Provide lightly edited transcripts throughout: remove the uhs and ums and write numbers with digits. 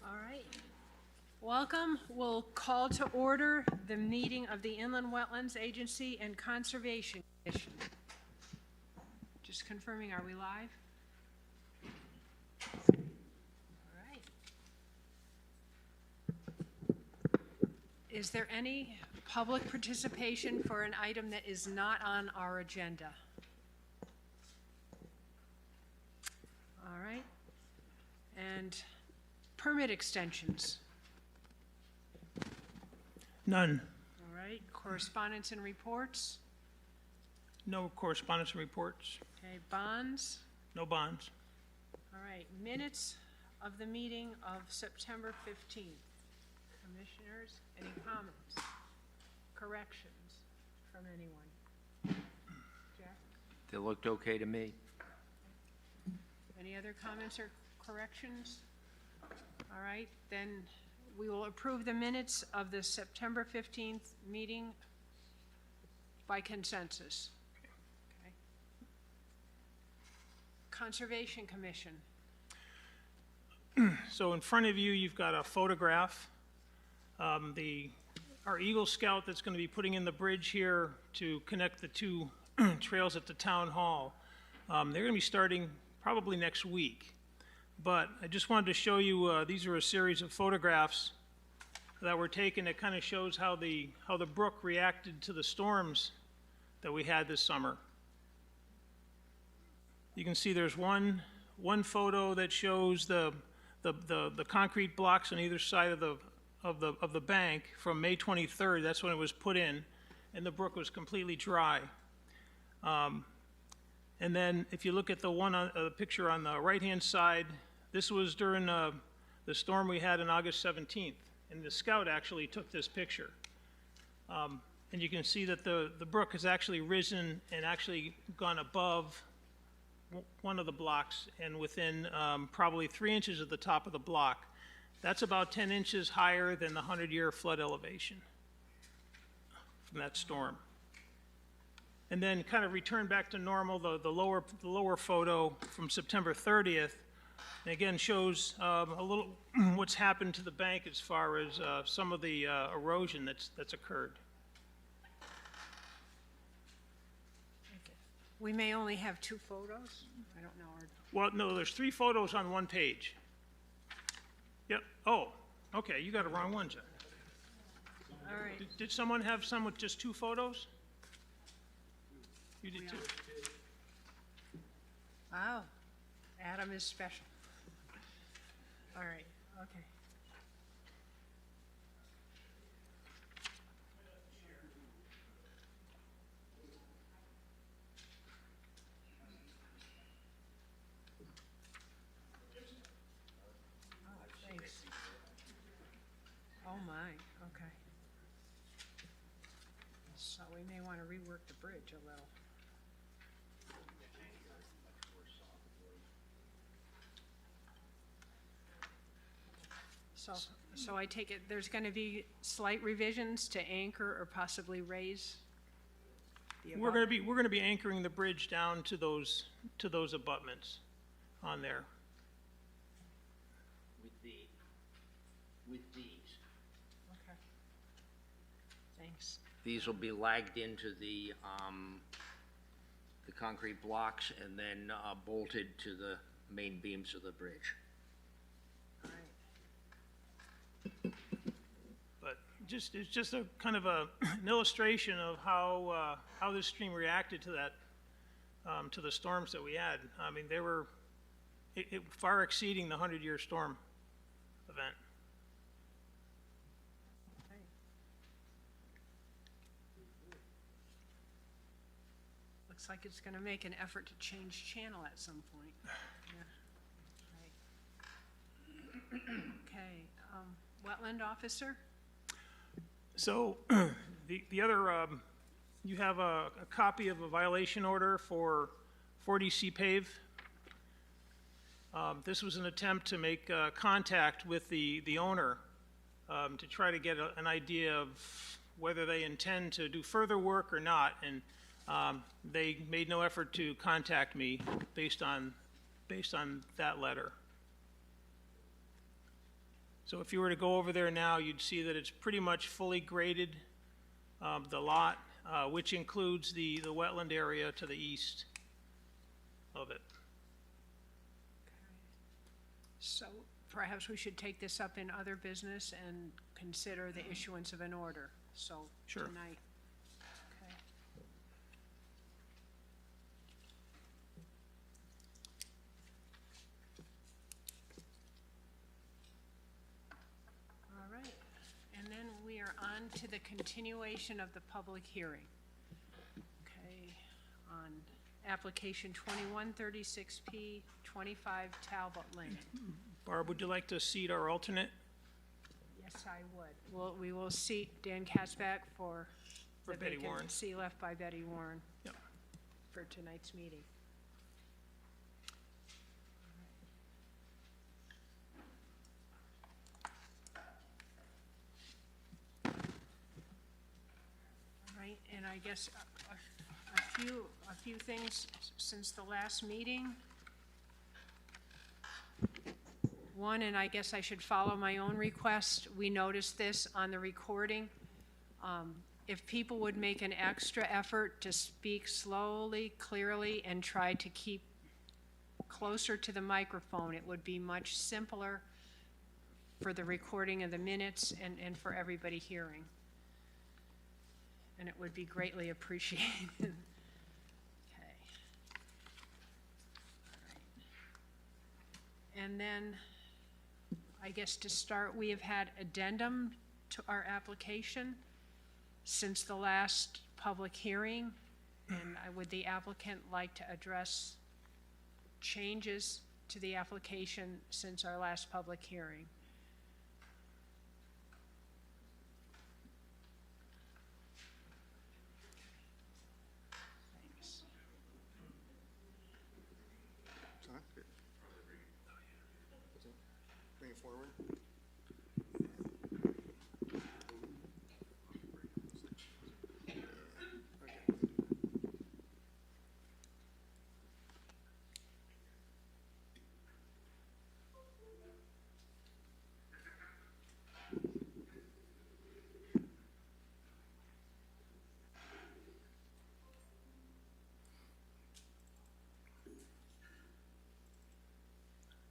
All right. Welcome. We'll call to order the meeting of the Inland Wetlands Agency and Conservation Commission. Just confirming, are we live? All right. Is there any public participation for an item that is not on our agenda? All right. And permit extensions? None. All right. Correspondence and reports? No correspondence and reports. Okay. Bonds? No bonds. All right. Minutes of the meeting of September 15th. Commissioners, any comments? Corrections from anyone? Jack? They looked okay to me. Any other comments or corrections? All right, then we will approve the minutes of the September 15th meeting by consensus. Okay. Conservation Commission. So in front of you, you've got a photograph. Our Eagle Scout that's going to be putting in the bridge here to connect the two trails at the town hall. They're going to be starting probably next week. But I just wanted to show you, these are a series of photographs that were taken that kind of shows how the brook reacted to the storms that we had this summer. You can see there's one photo that shows the concrete blocks on either side of the bank from May 23rd. That's when it was put in, and the brook was completely dry. And then if you look at the picture on the right-hand side, this was during the storm we had on August 17th, and the Scout actually took this picture. And you can see that the brook has actually risen and actually gone above one of the blocks and within probably 3 inches of the top of the block. That's about 10 inches higher than the 100-year flood elevation from that storm. And then kind of return back to normal, the lower photo from September 30th, and again shows a little what's happened to the bank as far as some of the erosion that's occurred. We may only have 2 photos. I don't know. Well, no, there's 3 photos on one page. Yep. Oh, okay, you got a wrong one, Jen. All right. Did someone have some with just 2 photos? You did too. Wow. Adam is special. All right. Okay. Oh, thanks. Oh my. Okay. So we may want to rework the bridge a little. So I take it there's going to be slight revisions to anchor or possibly raise the abutment? We're going to be anchoring the bridge down to those abutments on there. With these. Okay. Thanks. These will be lagged into the concrete blocks and then bolted to the main beams of the bridge. All right. But it's just a kind of an illustration of how this stream reacted to that to the storms that we had. I mean, they were far exceeding the 100-year storm event. Okay. Looks like it's going to make an effort to change channel at some point. Yeah. Right. Okay. Wetland officer? So the other, you have a copy of a violation order for 40 C-Pave. This was an attempt to make contact with the owner to try to get an idea of whether they intend to do further work or not, and they made no effort to contact me based on that letter. So if you were to go over there now, you'd see that it's pretty much fully graded, the lot, which includes the wetland area to the east of it. So perhaps we should take this up in other business and consider the issuance of an order, so Sure. tonight. Okay. All right, and then we are on to the continuation of the public hearing. Okay, on application 2136P, 25 Talbot Lane. Barb, would you like to seat our alternate? Yes, I would. We will seat Dan Katzbach for For the Betty Warren. vacancy left by Betty Warren Yep. for tonight's meeting. All right, and I guess a few things since the last meeting. One, and I guess I should follow my own request, we noticed this on the recording. If people would make an extra effort to speak slowly, clearly, and try to keep closer to the microphone, it would be much simpler for the recording of the minutes and for everybody hearing. And it would be greatly appreciated. Okay. All right. And then, I guess to start, we have had addendum to our application since the last public hearing, and would the applicant like to address changes to the application since our last public hearing? Thanks. Sorry? Bring it forward.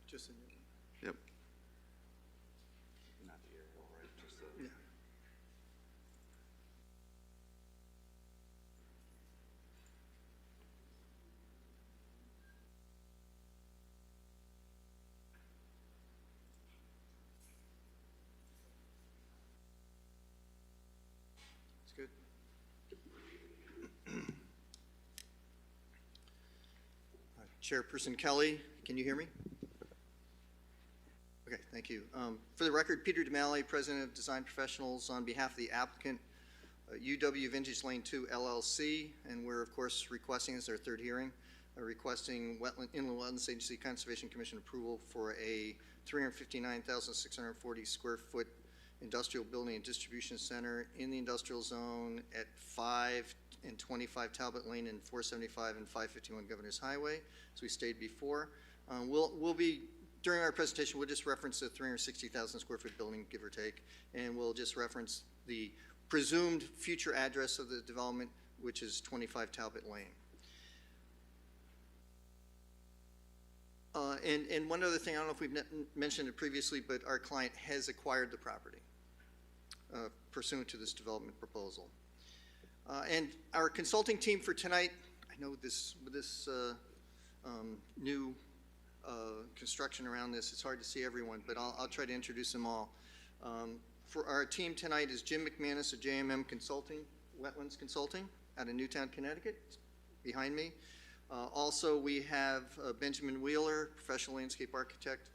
Just a new one. Yep. Not the aerial, right? Just the. Yeah. It's good. Chairperson Kelly, can you hear me? Okay, thank you. For the record, Peter DeMalley, President of Design Professionals, on behalf of the applicant, UW Vintage Lane 2 LLC, and we're, of course, requesting, this is our third hearing, requesting Inland Wetlands Agency Conservation Commission approval for a 359,640 square foot industrial building and distribution center in the industrial zone at 5 and 25 Talbot Lane and 475 and 551 Governor's Highway, as we stated before. We'll be, during our presentation, we'll just reference the 360,000 square foot building, give or take, and we'll just reference the presumed future address of the development, which is 25 Talbot Lane. And one other thing, I don't know if we've mentioned it previously, but our client has acquired the property pursuant to this development proposal. And our consulting team for tonight, I know this with this new construction around this, it's hard to see everyone, but I'll try to introduce them all. For our team tonight is Jim McManus of JMM Consulting, Wetlands Consulting, out of Newtown, Connecticut, behind me. Also, we have Benjamin Wheeler, professional landscape architect,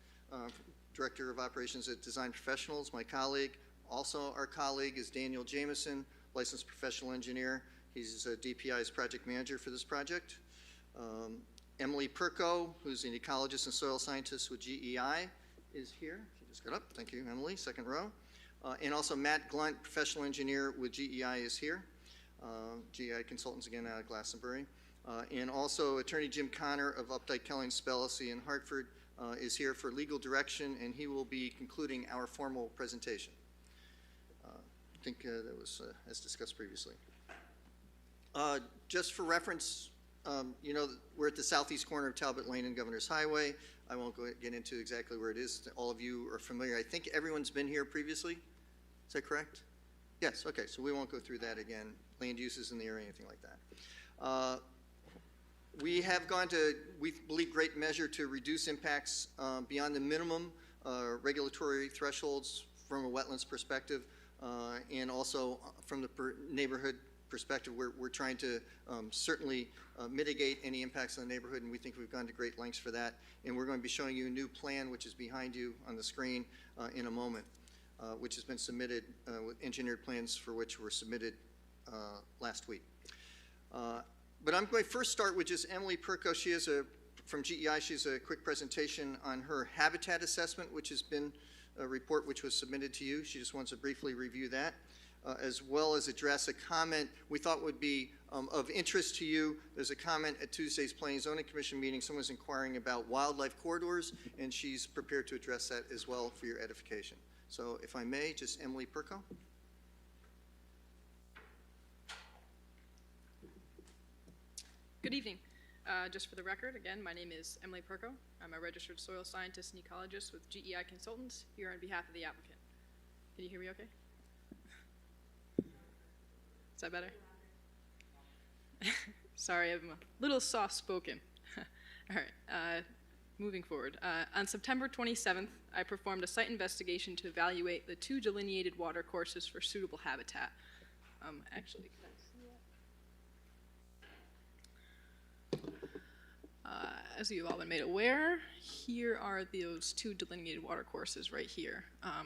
director of operations at Design Professionals, my colleague. Also, our colleague is Daniel Jameson, licensed professional engineer. He's DPI's project manager for this project. Emily Perko, who's an ecologist and soil scientist with GEI, is here. She just got up. Thank you, Emily, second row. And also Matt Glunt, professional engineer with GEI, is here. GEI Consultants, again, out of Glastonbury. And also attorney Jim Connor of Updike, Kelly & Spellacy in Hartford is here for legal direction, and he will be concluding our formal presentation. I think that was as discussed previously. Just for reference, you know, we're at the southeast corner of Talbot Lane and Governor's Highway. I won't get into exactly where it is. All of you are familiar. I think everyone's been here previously. Is that correct? Yes, okay, so we won't go through that again. Land uses in the area, anything like that. We have gone to, we believe, great measure to reduce impacts beyond the minimum regulatory thresholds from a wetlands perspective, and also from the neighborhood perspective. We're trying to certainly mitigate any impacts on the neighborhood, and we think we've gone to great lengths for that. And we're going to be showing you a new plan, which is behind you on the screen in a moment, which has been submitted with engineered plans for which were submitted last week. But I'm going to first start with just Emily Perko. She has from GEI, she has a quick presentation on her habitat assessment, which has been a report which was submitted to you. She just wants to briefly review that, as well as address a comment we thought would be of interest to you. There's a comment at Tuesday's Planning and Zoning Commission meeting. Someone was inquiring about wildlife corridors, and she's prepared to address that as well for your edification. So if I may, just Emily Perko. Good evening. Just for the record, again, my name is Emily Perko. I'm a registered soil scientist and ecologist with GEI Consultants here on behalf of the applicant. Can you hear me okay? Is that better? Sorry, I'm a little soft-spoken. All right, moving forward. On September 27th, I performed a site investigation to evaluate the 2 delineated water courses for suitable habitat. Actually, can I see that? As you've all been made aware, here are those 2 delineated water courses right here.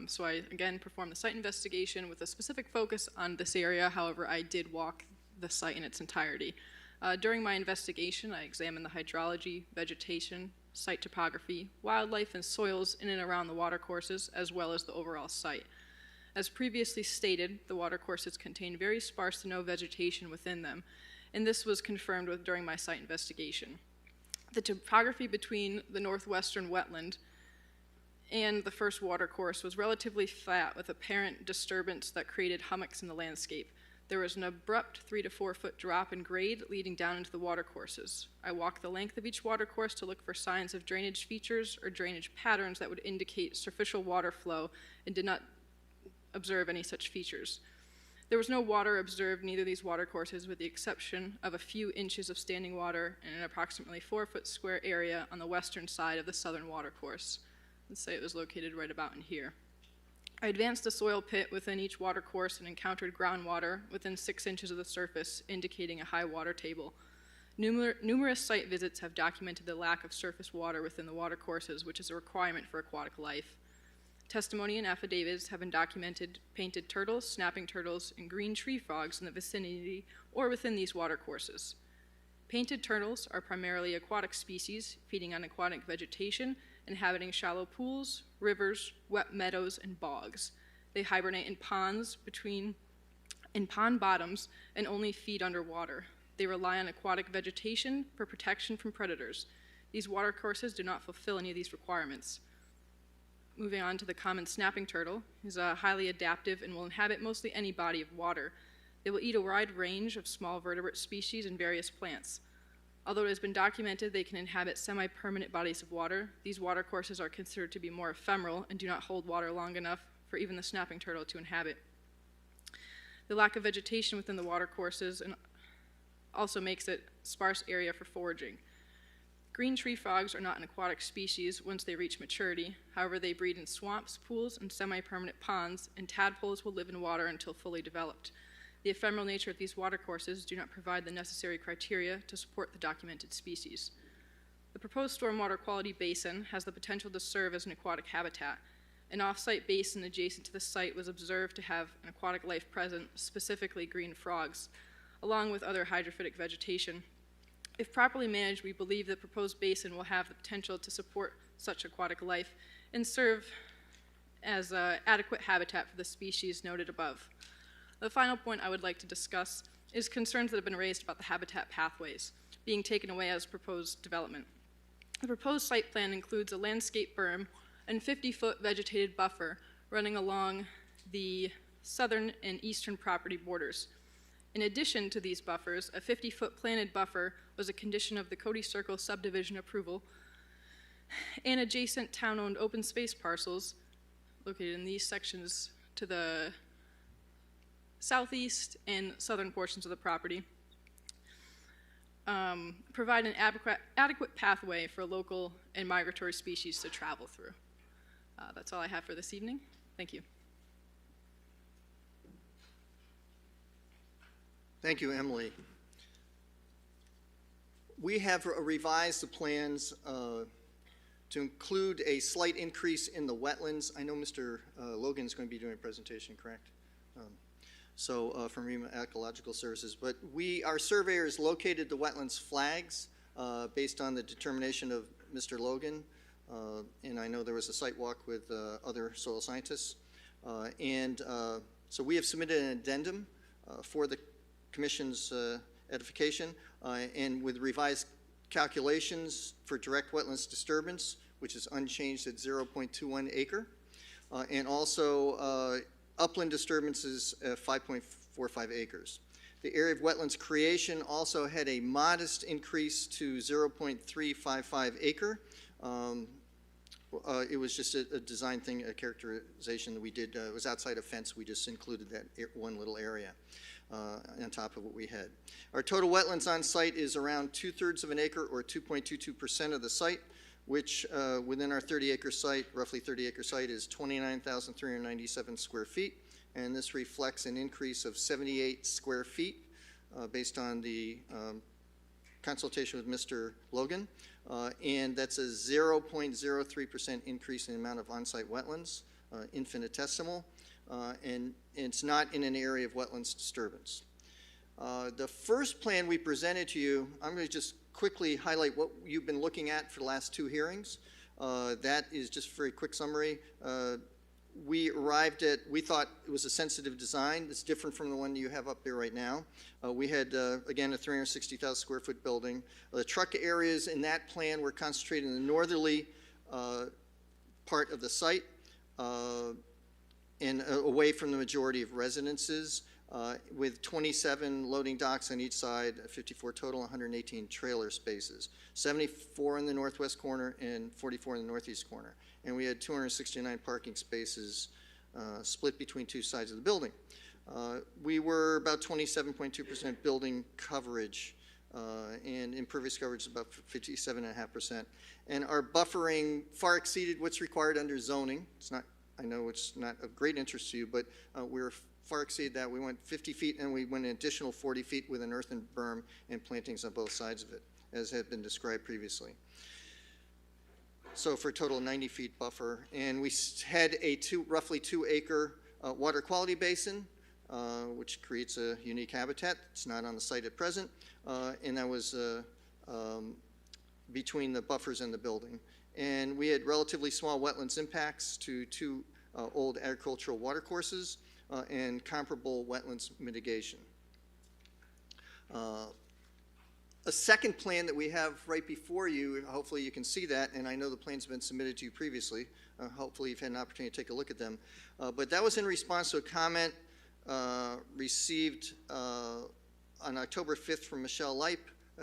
So I, again, performed the site investigation with a specific focus on this area. However, I did walk the site in its entirety. During my investigation, I examined the hydrology, vegetation, site topography, wildlife, and soils in and around the water courses, as well as the overall site. As previously stated, the water courses contain very sparse to no vegetation within them, and this was confirmed during my site investigation. The topography between the northwestern wetland and the first water course was relatively flat with apparent disturbance that created hummocks in the landscape. There was an abrupt 3 to 4 foot drop in grade leading down into the water courses. I walked the length of each water course to look for signs of drainage features or drainage patterns that would indicate superficial water flow and did not observe any such features. There was no water observed in either of these water courses with the exception of a few inches of standing water in an approximately 4 foot square area on the western side of the southern water course. Let's say it was located right about in here. I advanced a soil pit within each water course and encountered groundwater within 6 inches of the surface, indicating a high water table. Numerous site visits have documented the lack of surface water within the water courses, which is a requirement for aquatic life. Testimony and affidavits have been documented painted turtles, snapping turtles, and green tree frogs in the vicinity or within these water courses. Painted turtles are primarily aquatic species, feeding on aquatic vegetation, inhabiting shallow pools, rivers, wet meadows, and bogs. They hibernate in ponds, in pond bottoms, and only feed underwater. They rely on aquatic vegetation for protection from predators. These water courses do not fulfill any of these requirements. Moving on to the common snapping turtle, is highly adaptive and will inhabit mostly any body of water. They will eat a wide range of small vertebrate species and various plants. Although it has been documented they can inhabit semi-permanent bodies of water, these water courses are considered to be more ephemeral and do not hold water long enough for even the snapping turtle to inhabit. The lack of vegetation within the water courses also makes it a sparse area for foraging. Green tree frogs are not an aquatic species once they reach maturity. However, they breed in swamps, pools, and semi-permanent ponds, and tadpoles will live in water until fully developed. The ephemeral nature of these water courses do not provide the necessary criteria to support the documented species. The proposed stormwater quality basin has the potential to serve as an aquatic habitat. An off-site basin adjacent to the site was observed to have an aquatic life present, specifically green frogs, along with other hydrophytic vegetation. If properly managed, we believe the proposed basin will have the potential to support such aquatic life and serve as adequate habitat for the species noted above. The final point I would like to discuss is concerns that have been raised about the habitat pathways being taken away as proposed development. The proposed site plan includes a landscape berm and 50-foot vegetated buffer running along the southern and eastern property borders. In addition to these buffers, a 50-foot planted buffer was a condition of the Cody Circle subdivision approval, and adjacent town-owned open space parcels located in these sections to the southeast and southern portions of the property provide an adequate pathway for local and migratory species to travel through. That's all I have for this evening. Thank you. Thank you, Emily. We have revised the plans to include a slight increase in the wetlands. I know Mr. Logan is going to be doing a presentation, correct? From Ecological Services, but our surveyors located the wetlands flags based on the determination of Mr. Logan, and I know there was a site walk with other soil scientists, so we have submitted an addendum for the Commission's edification, and with revised calculations for direct wetlands disturbance, which is unchanged at 0.21 acre, and also upland disturbances 5.45 acres. The area of wetlands creation also had a modest increase to 0.355 acre. It was just a design thing, a characterization that we did. It was outside a fence. We just included that one little area on top of what we had. Our total wetlands on site is around 2/3 of an acre, or 2.22% of the site, which within our 30-acre site, roughly 30-acre site, is 29,397 square feet, and this reflects an increase of 78 square feet based on the consultation with Mr. Logan, and that's a 0.03% increase in the amount of on-site wetlands, infinitesimal, and it's not in an area of wetlands disturbance. The first plan we presented to you, I'm going to just quickly highlight what you've been looking at for the last 2 hearings. That is just a very quick summary. We thought it was a sensitive design. It's different from the one you have up there right now. We had, again, a 360,000 square foot building. The truck areas in that plan were concentrated in the northerly part of the site and away from the majority of residences, with 27 loading docks on each side, 54 total, 118 trailer spaces, 74 in the northwest corner and 44 in the northeast corner. And we had 269 parking spaces split between 2 sides of the building. We were about 27.2% building coverage, and impervious coverage is about 57.5%. And our buffering far exceeded what's required under zoning. It's not, I know it's not of great interest to you, but we're far exceeded that. We went 50 feet and we went an additional 40 feet with an earthen berm and plantings on both sides of it, as had been described previously. So for a total of 90 feet buffer. And we had a roughly 2 acre water quality basin, which creates a unique habitat. It's not on the site at present. And that was between the buffers and the building. And we had relatively small wetlands impacts to 2 old agricultural watercourses and comparable wetlands mitigation. A second plan that we have right before you, hopefully you can see that, and I know the plans have been submitted to you previously. Hopefully you've had an opportunity to take a look at them. But that was in response to a comment received on October 5th from Michelle Leip,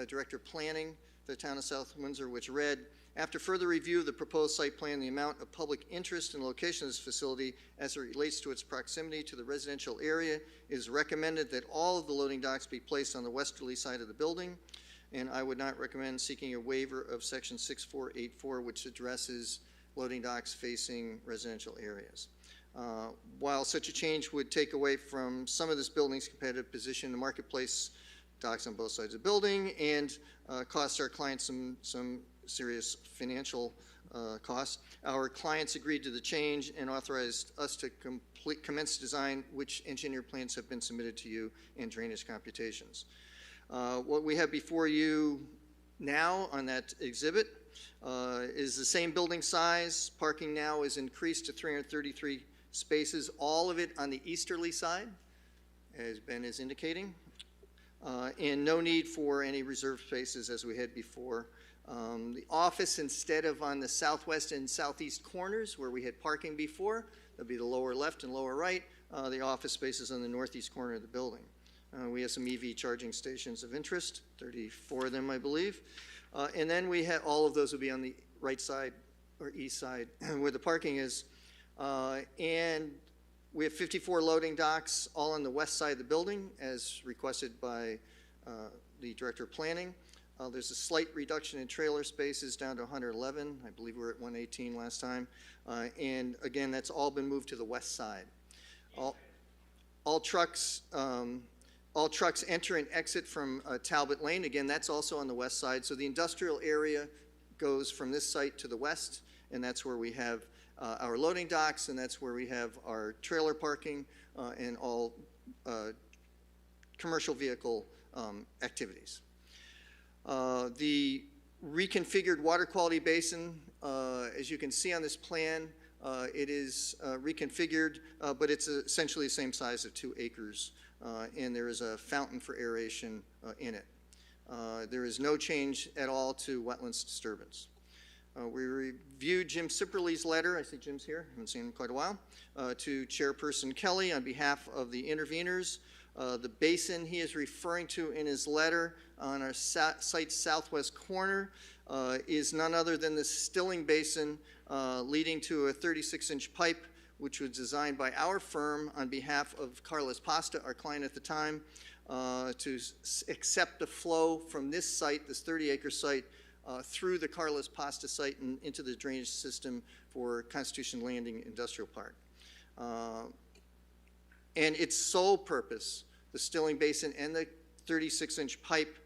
Director of Planning for the town of South Windsor, which read, after further review of the proposed site plan, the amount of public interest in location of this facility as it relates to its proximity to the residential area is recommended that all of the loading docks be placed on the westerly side of the building, and I would not recommend seeking a waiver of section 6484, which addresses loading docks facing residential areas. While such a change would take away from some of this building's competitive position in the marketplace, docks on both sides of the building, and cost our clients some serious financial costs, our clients agreed to the change and authorized us to commence design, which engineer plans have been submitted to you, and drainage computations. What we have before you now on that exhibit is the same building size. Parking now is increased to 333 spaces, all of it on the easterly side, as Ben is indicating, and no need for any reserved spaces as we had before. The office, instead of on the southwest and southeast corners where we had parking before, that'd be the lower left and lower right, the office space is on the northeast corner of the building. We have some EV charging stations of interest, 34 of them, I believe. And then we have, all of those will be on the right side or east side where the parking is. And we have 54 loading docks all on the west side of the building as requested by the Director of Planning. There's a slight reduction in trailer spaces down to 111. I believe we were at 118 last time. And again, that's all been moved to the west side. All trucks enter and exit from Talbot Lane. Again, that's also on the west side. So the industrial area goes from this site to the west, and that's where we have our loading docks, and that's where we have our trailer parking and all commercial vehicle activities. The reconfigured water quality basin, as you can see on this plan, it is reconfigured, but it's essentially the same size of 2 acres, and there is a fountain for aeration in it. There is no change at all to wetlands disturbance. We reviewed Jim Sipperly's letter, I see Jim's here, I haven't seen him in quite a while, to Chairperson Kelly on behalf of the interveners. The basin he is referring to in his letter on our site's southwest corner is none other than the stilling basin leading to a 36-inch pipe, which was designed by our firm on behalf of Carlos Pasta, our client at the time, to accept the flow from this site, this 30-acre site, through the Carlos Pasta site and into the drainage system for Constitution Landing Industrial Park. And its sole purpose, the stilling basin and the 36-inch pipe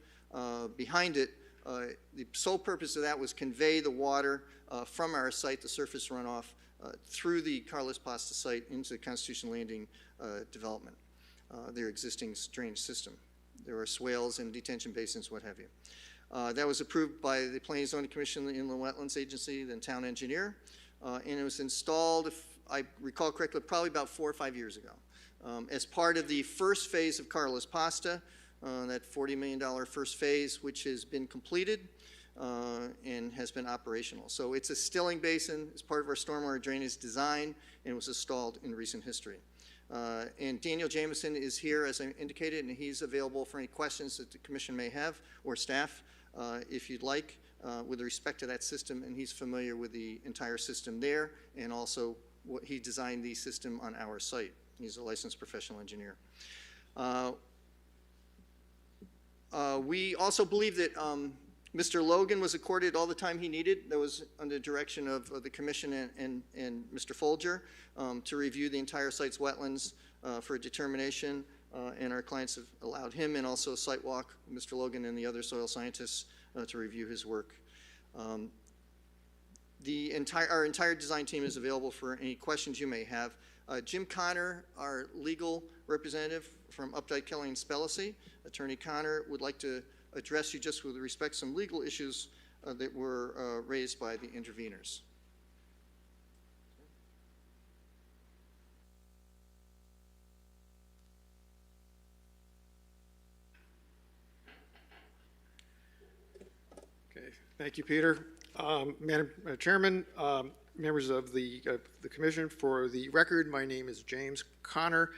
behind it, the sole purpose of that was convey the water from our site, the surface runoff, through the Carlos Pasta site into the Constitution Landing development, their existing drainage system. There are swales and detention basins, what have you. That was approved by the Planning and Zoning Commission, the Inland Wetlands Agency, the town engineer, and it was installed, if I recall correctly, probably about 4 or 5 years ago. As part of the first phase of Carlos Pasta, that $40 million first phase, which has been completed and has been operational. So it's a stilling basin, it's part of our stormwater drainage design, and it was installed in recent history. And Daniel Jameson is here, as I indicated, and he's available for any questions that the commission may have, or staff, if you'd like, with respect to that system, and he's familiar with the entire system there, and also what he designed the system on our site. He's a licensed professional engineer. We also believe that Mr. Logan was accorded all the time he needed. That was under direction of the commission and Mr. Folger to review the entire site's wetlands for a determination, and our clients have allowed him and also a site walk, Mr. Logan and the other soil scientists, to review his work. Our entire design team is available for any questions you may have. Jim Connor, our legal representative from Updike, Kelly & Spellacy. Attorney Connor would like to address you just with respect to some legal issues that were raised by the interveners. Okay, thank you, Peter. Madam Chairman, members of the commission, for the record, my name is James Connor,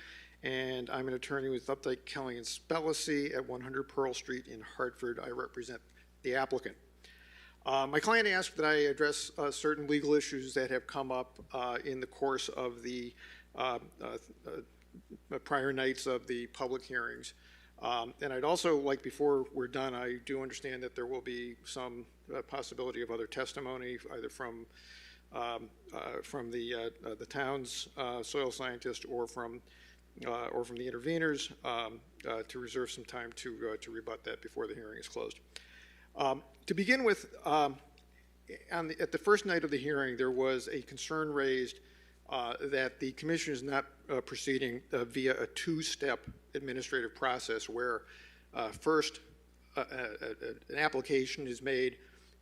and I'm an attorney with Updike, Kelly & Spellacy at 100 Pearl Street in Hartford. I represent the applicant. My client asked that I address certain legal issues that have come up in the course of the prior nights of the public hearings. And I'd also like, before we're done, I do understand that there will be some possibility of other testimony, either from the town's soil scientist or from the interveners, to reserve some time to rebut that before the hearing is closed. To begin with, at the first night of the hearing, there was a concern raised that the commission is not proceeding via a two-step administrative process where first an application is made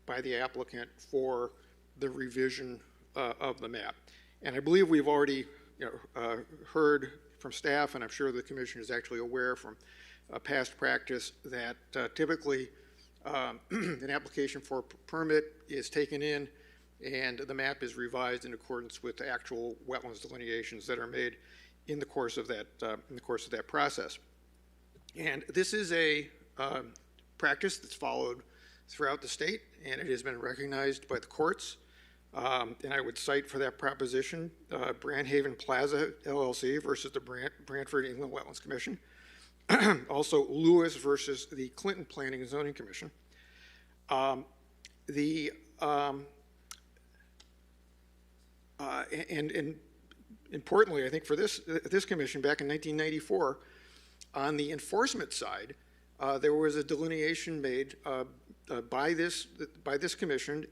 by the applicant for the revision of the map. And I believe we've already heard from staff, and I'm sure the commission is actually aware from past practice, that typically an application for a permit is taken in, and the map is revised in accordance with the actual wetlands delineations that are made in the course of that process. And this is a practice that's followed throughout the state, and it has been recognized by the courts. And I would cite for that proposition Brandhaven Plaza LLC versus the Brantford Inland Wetlands Commission. Also Lewis versus the Clinton Planning and Zoning Commission. And importantly, I think for this commission back in 1994, on the enforcement side, there was a delineation made by this commission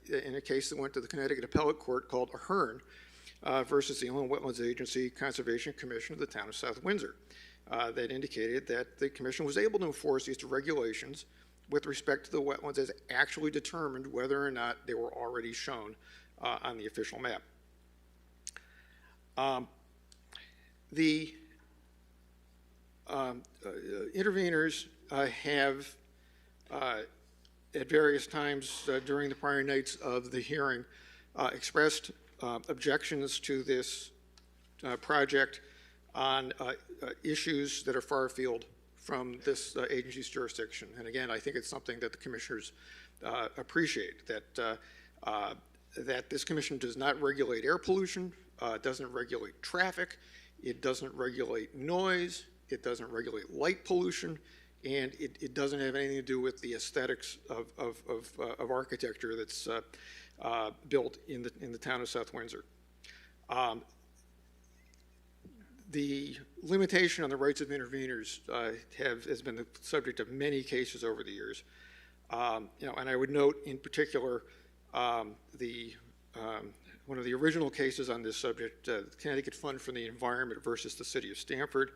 in a case that went to the Connecticut Appellate Court called Ahern versus the Inland Wetlands Agency Conservation Commission of the town of South Windsor. That indicated that the commission was able to enforce these regulations with respect to the wetlands as actually determined whether or not they were already shown on the official map. The interveners have at various times during the prior nights of the hearing expressed objections to this project on issues that are far afield from this agency's jurisdiction. And again, I think it's something that the commissioners appreciate, that this commission does not regulate air pollution, doesn't regulate traffic, it doesn't regulate noise, it doesn't regulate light pollution, and it doesn't have anything to do with the aesthetics of architecture that's built in the town of South Windsor. The limitation on the rights of interveners has been the subject of many cases over the years. And I would note in particular one of the original cases on this subject, the Connecticut Fund for the Environment versus the City of Stamford,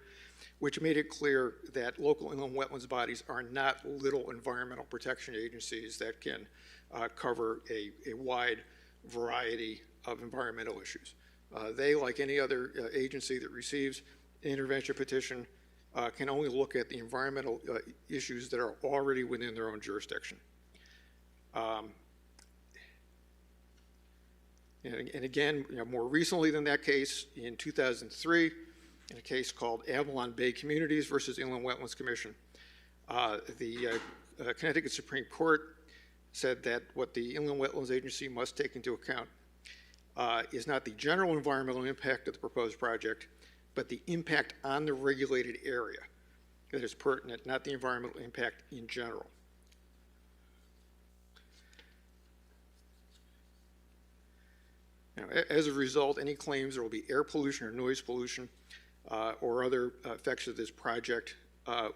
which made it clear that local inland wetlands bodies are not little environmental protection agencies that can cover a wide variety of environmental issues. They, like any other agency that receives an intervention petition, can only look at the environmental issues that are already within their own jurisdiction. And again, more recently than that case, in 2003, in a case called Avalon Bay Communities versus Inland Wetlands Commission, the Connecticut Supreme Court said that what the Inland Wetlands Agency must take into account is not the general environmental impact of the proposed project, but the impact on the regulated area that is pertinent, not the environmental impact in general. Now, as a result, any claims there will be air pollution or noise pollution or other effects of this project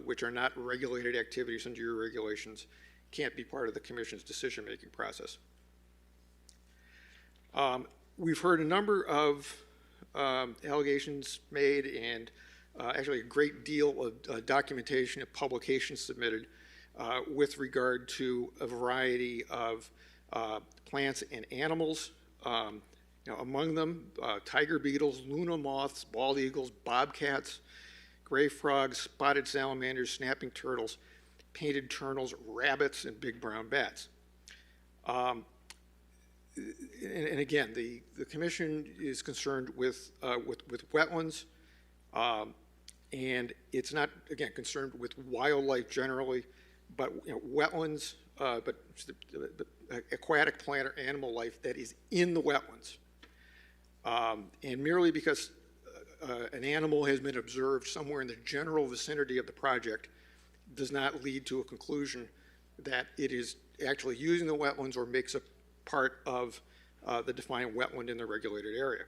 which are not regulated activities under your regulations can't be part of the Commission's decision-making process. We've heard a number of allegations made and actually a great deal of documentation and publications submitted with regard to a variety of plants and animals. Among them, tiger beetles, luna moths, bald eagles, bobcats, gray frogs, spotted salamanders, snapping turtles, painted turnals, rabbits, and big brown bats. And again, the Commission is concerned with wetlands, and it's not, again, concerned with wildlife generally, but wetlands, but aquatic plant or animal life that is in the wetlands. And merely because an animal has been observed somewhere in the general vicinity of the project does not lead to a conclusion that it is actually using the wetlands or makes a part of the defined wetland in the regulated area.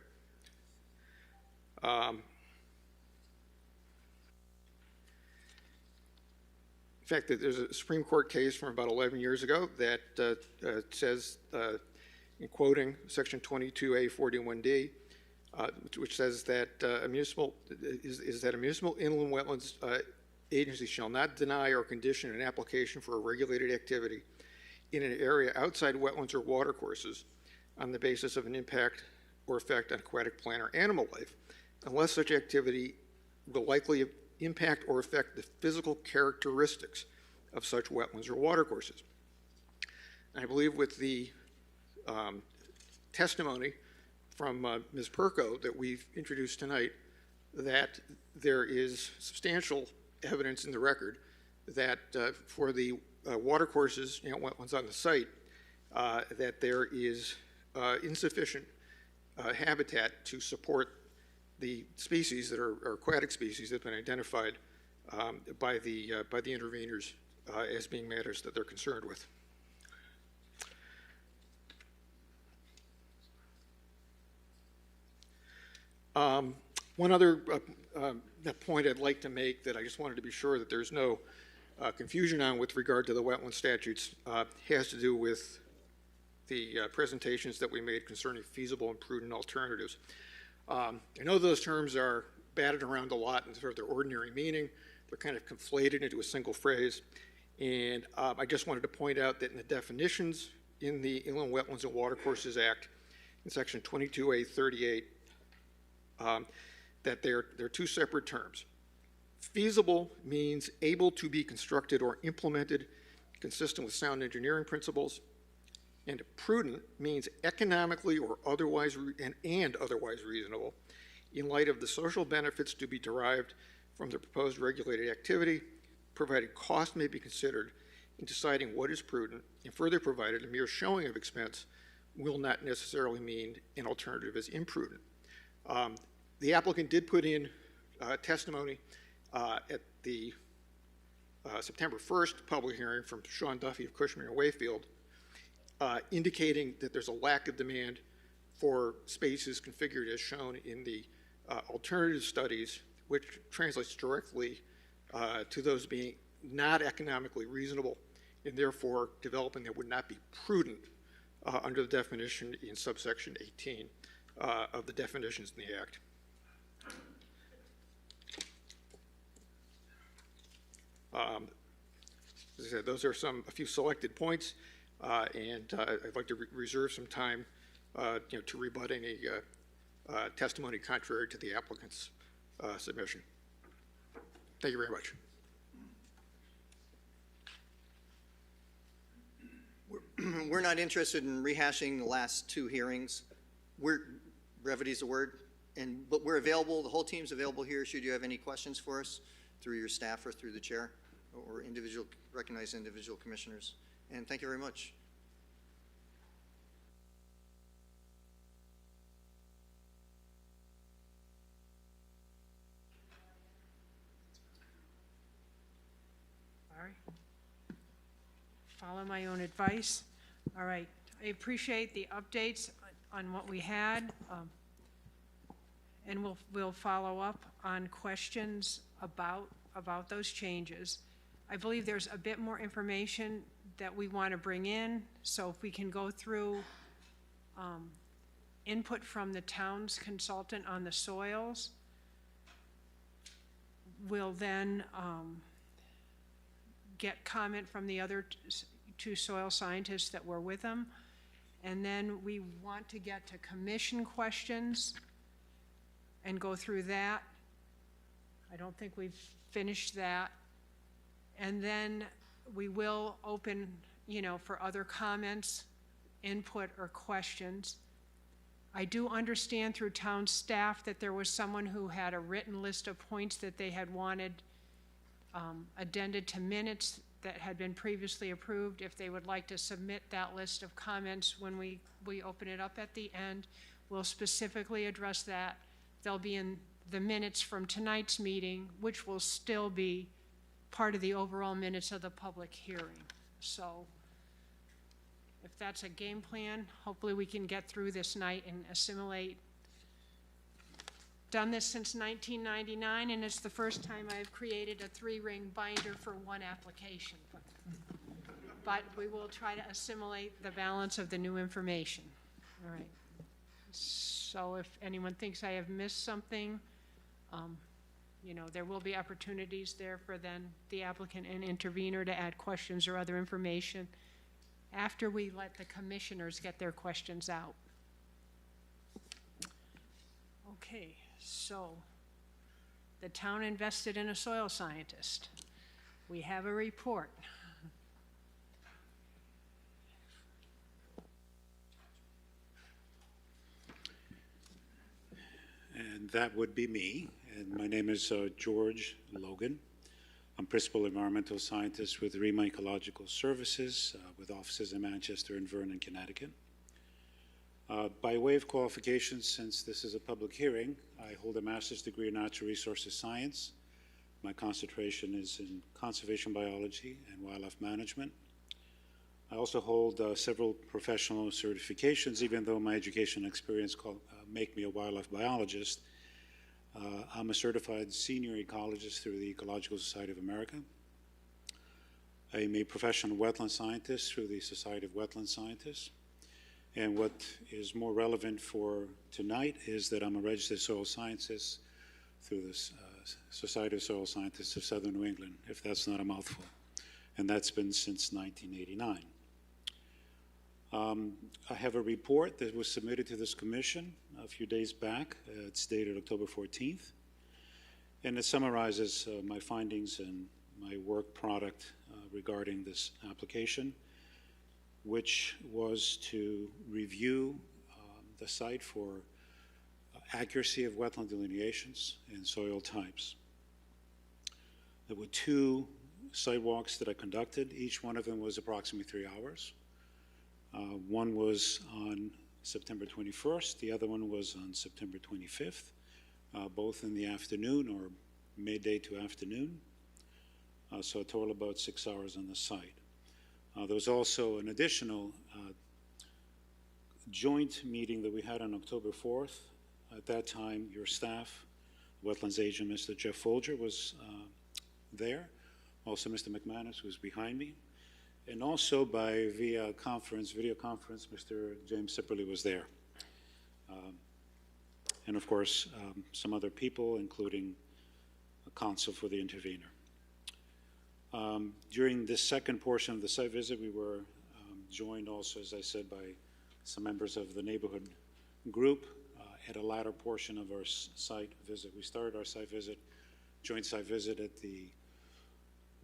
In fact, there's a Supreme Court case from about 11 years ago that says, in quoting Section 22A41D, which says that a municipal inland wetlands agency shall not deny or condition an application for a regulated activity in an area outside wetlands or watercourses on the basis of an impact or effect on aquatic plant or animal life, unless such activity will likely impact or affect the physical characteristics of such wetlands or watercourses. I believe with the testimony from Ms. Perko that we've introduced tonight, that there is substantial evidence in the record that for the watercourses, wetlands on the site, that there is insufficient habitat to support the species that are aquatic species that have been identified by the interveners as being matters that they're concerned with. One other point I'd like to make that I just wanted to be sure that there's no confusion on with regard to the wetland statutes has to do with the presentations that we made concerning feasible and prudent alternatives. I know those terms are batted around a lot in sort of their ordinary meaning. They're kind of conflated into a single phrase. And I just wanted to point out that in the definitions in the Inland Wetlands and Watercourses Act, in section 22A38, that there are two separate terms. Feasible means able to be constructed or implemented consistent with sound engineering principles, and prudent means economically or otherwise and otherwise reasonable in light of the social benefits to be derived from the proposed regulated activity, provided cost may be considered in deciding what is prudent, and further provided a mere showing of expense will not necessarily mean an alternative is imprudent. The applicant did put in testimony at the September 1st public hearing from Sean Duffy of Cushman and Wayfield, indicating that there's a lack of demand for spaces configured as shown in the alternative studies, which translates directly to those being not economically reasonable and therefore developing that would not be prudent under the definition in subsection 18 of the definitions in the Act. As I said, those are a few selected points, and I'd like to reserve some time, to rebut any testimony contrary to the applicant's submission. Thank you very much. We're not interested in rehashing the last two hearings. Brevity is the word, but we're available. The whole team's available here should you have any questions for us through your staff or through the chair or recognized individual commissioners. And thank you very much. All right. Follow my own advice. All right. I appreciate the updates on what we had, and we'll follow up on questions about those changes. I believe there's a bit more information that we want to bring in, so if we can go through input from the town's consultant on the soils, we'll then get comment from the other two soil scientists that were with them, and then we want to get to commission questions and go through that. I don't think we've finished that. And then we will open, for other comments, input, or questions. I do understand through town staff that there was someone who had a written list of points that they had wanted addended to minutes that had been previously approved. If they would like to submit that list of comments when we open it up at the end, we'll specifically address that. They'll be in the minutes from tonight's meeting, which will still be part of the overall minutes of the public hearing. So if that's a game plan, hopefully we can get through this night and assimilate. Done this since 1999, and it's the first time I've created a 3-ring binder for one application. But we will try to assimilate the balance of the new information. All right. So if anyone thinks I have missed something, there will be opportunities there for then the applicant and intervener to add questions or other information after we let the commissioners get their questions out. Okay, so the town invested in a soil scientist. We have a report. and that would be me. And my name is George Logan. I'm Principal Environmental Scientist with REMA Ecological Services, with offices in Manchester and Vernon, Connecticut. By way of qualifications, since this is a public hearing, I hold a master's degree in natural resources science. My concentration is in conservation biology and wildlife management. I also hold several professional certifications, even though my education experience make me a wildlife biologist. I'm a certified senior ecologist through the Ecological Society of America. I'm a professional wetland scientist through the Society of Wetland Scientists. And what is more relevant for tonight is that I'm a registered soil scientist through the Society of Soil Scientists of Southern New England, if that's not a mouthful. And that's been since 1989. I have a report that was submitted to this commission a few days back. It's dated October 14th. And it summarizes my findings and my work product regarding this application, which was to review the site for accuracy of wetland delineations and soil types. There were 2 site walks that I conducted. Each one of them was approximately 3 hours. One was on September 21st. The other one was on September 25th, both in the afternoon or midday to afternoon. So a total about 6 hours on the site. There was also an additional joint meeting that we had on October 4th. At that time, your staff, Wetlands agent, Mr. Jeff Folger, was there. Also, Mr. McManus, who was behind me. And also by video conference, Mr. James Sipperly was there. And of course, some other people, including a counsel for the intervener. During this second portion of the site visit, we were joined also, as I said, by some members of the neighborhood group at a latter portion of our site visit. We started our joint site visit at the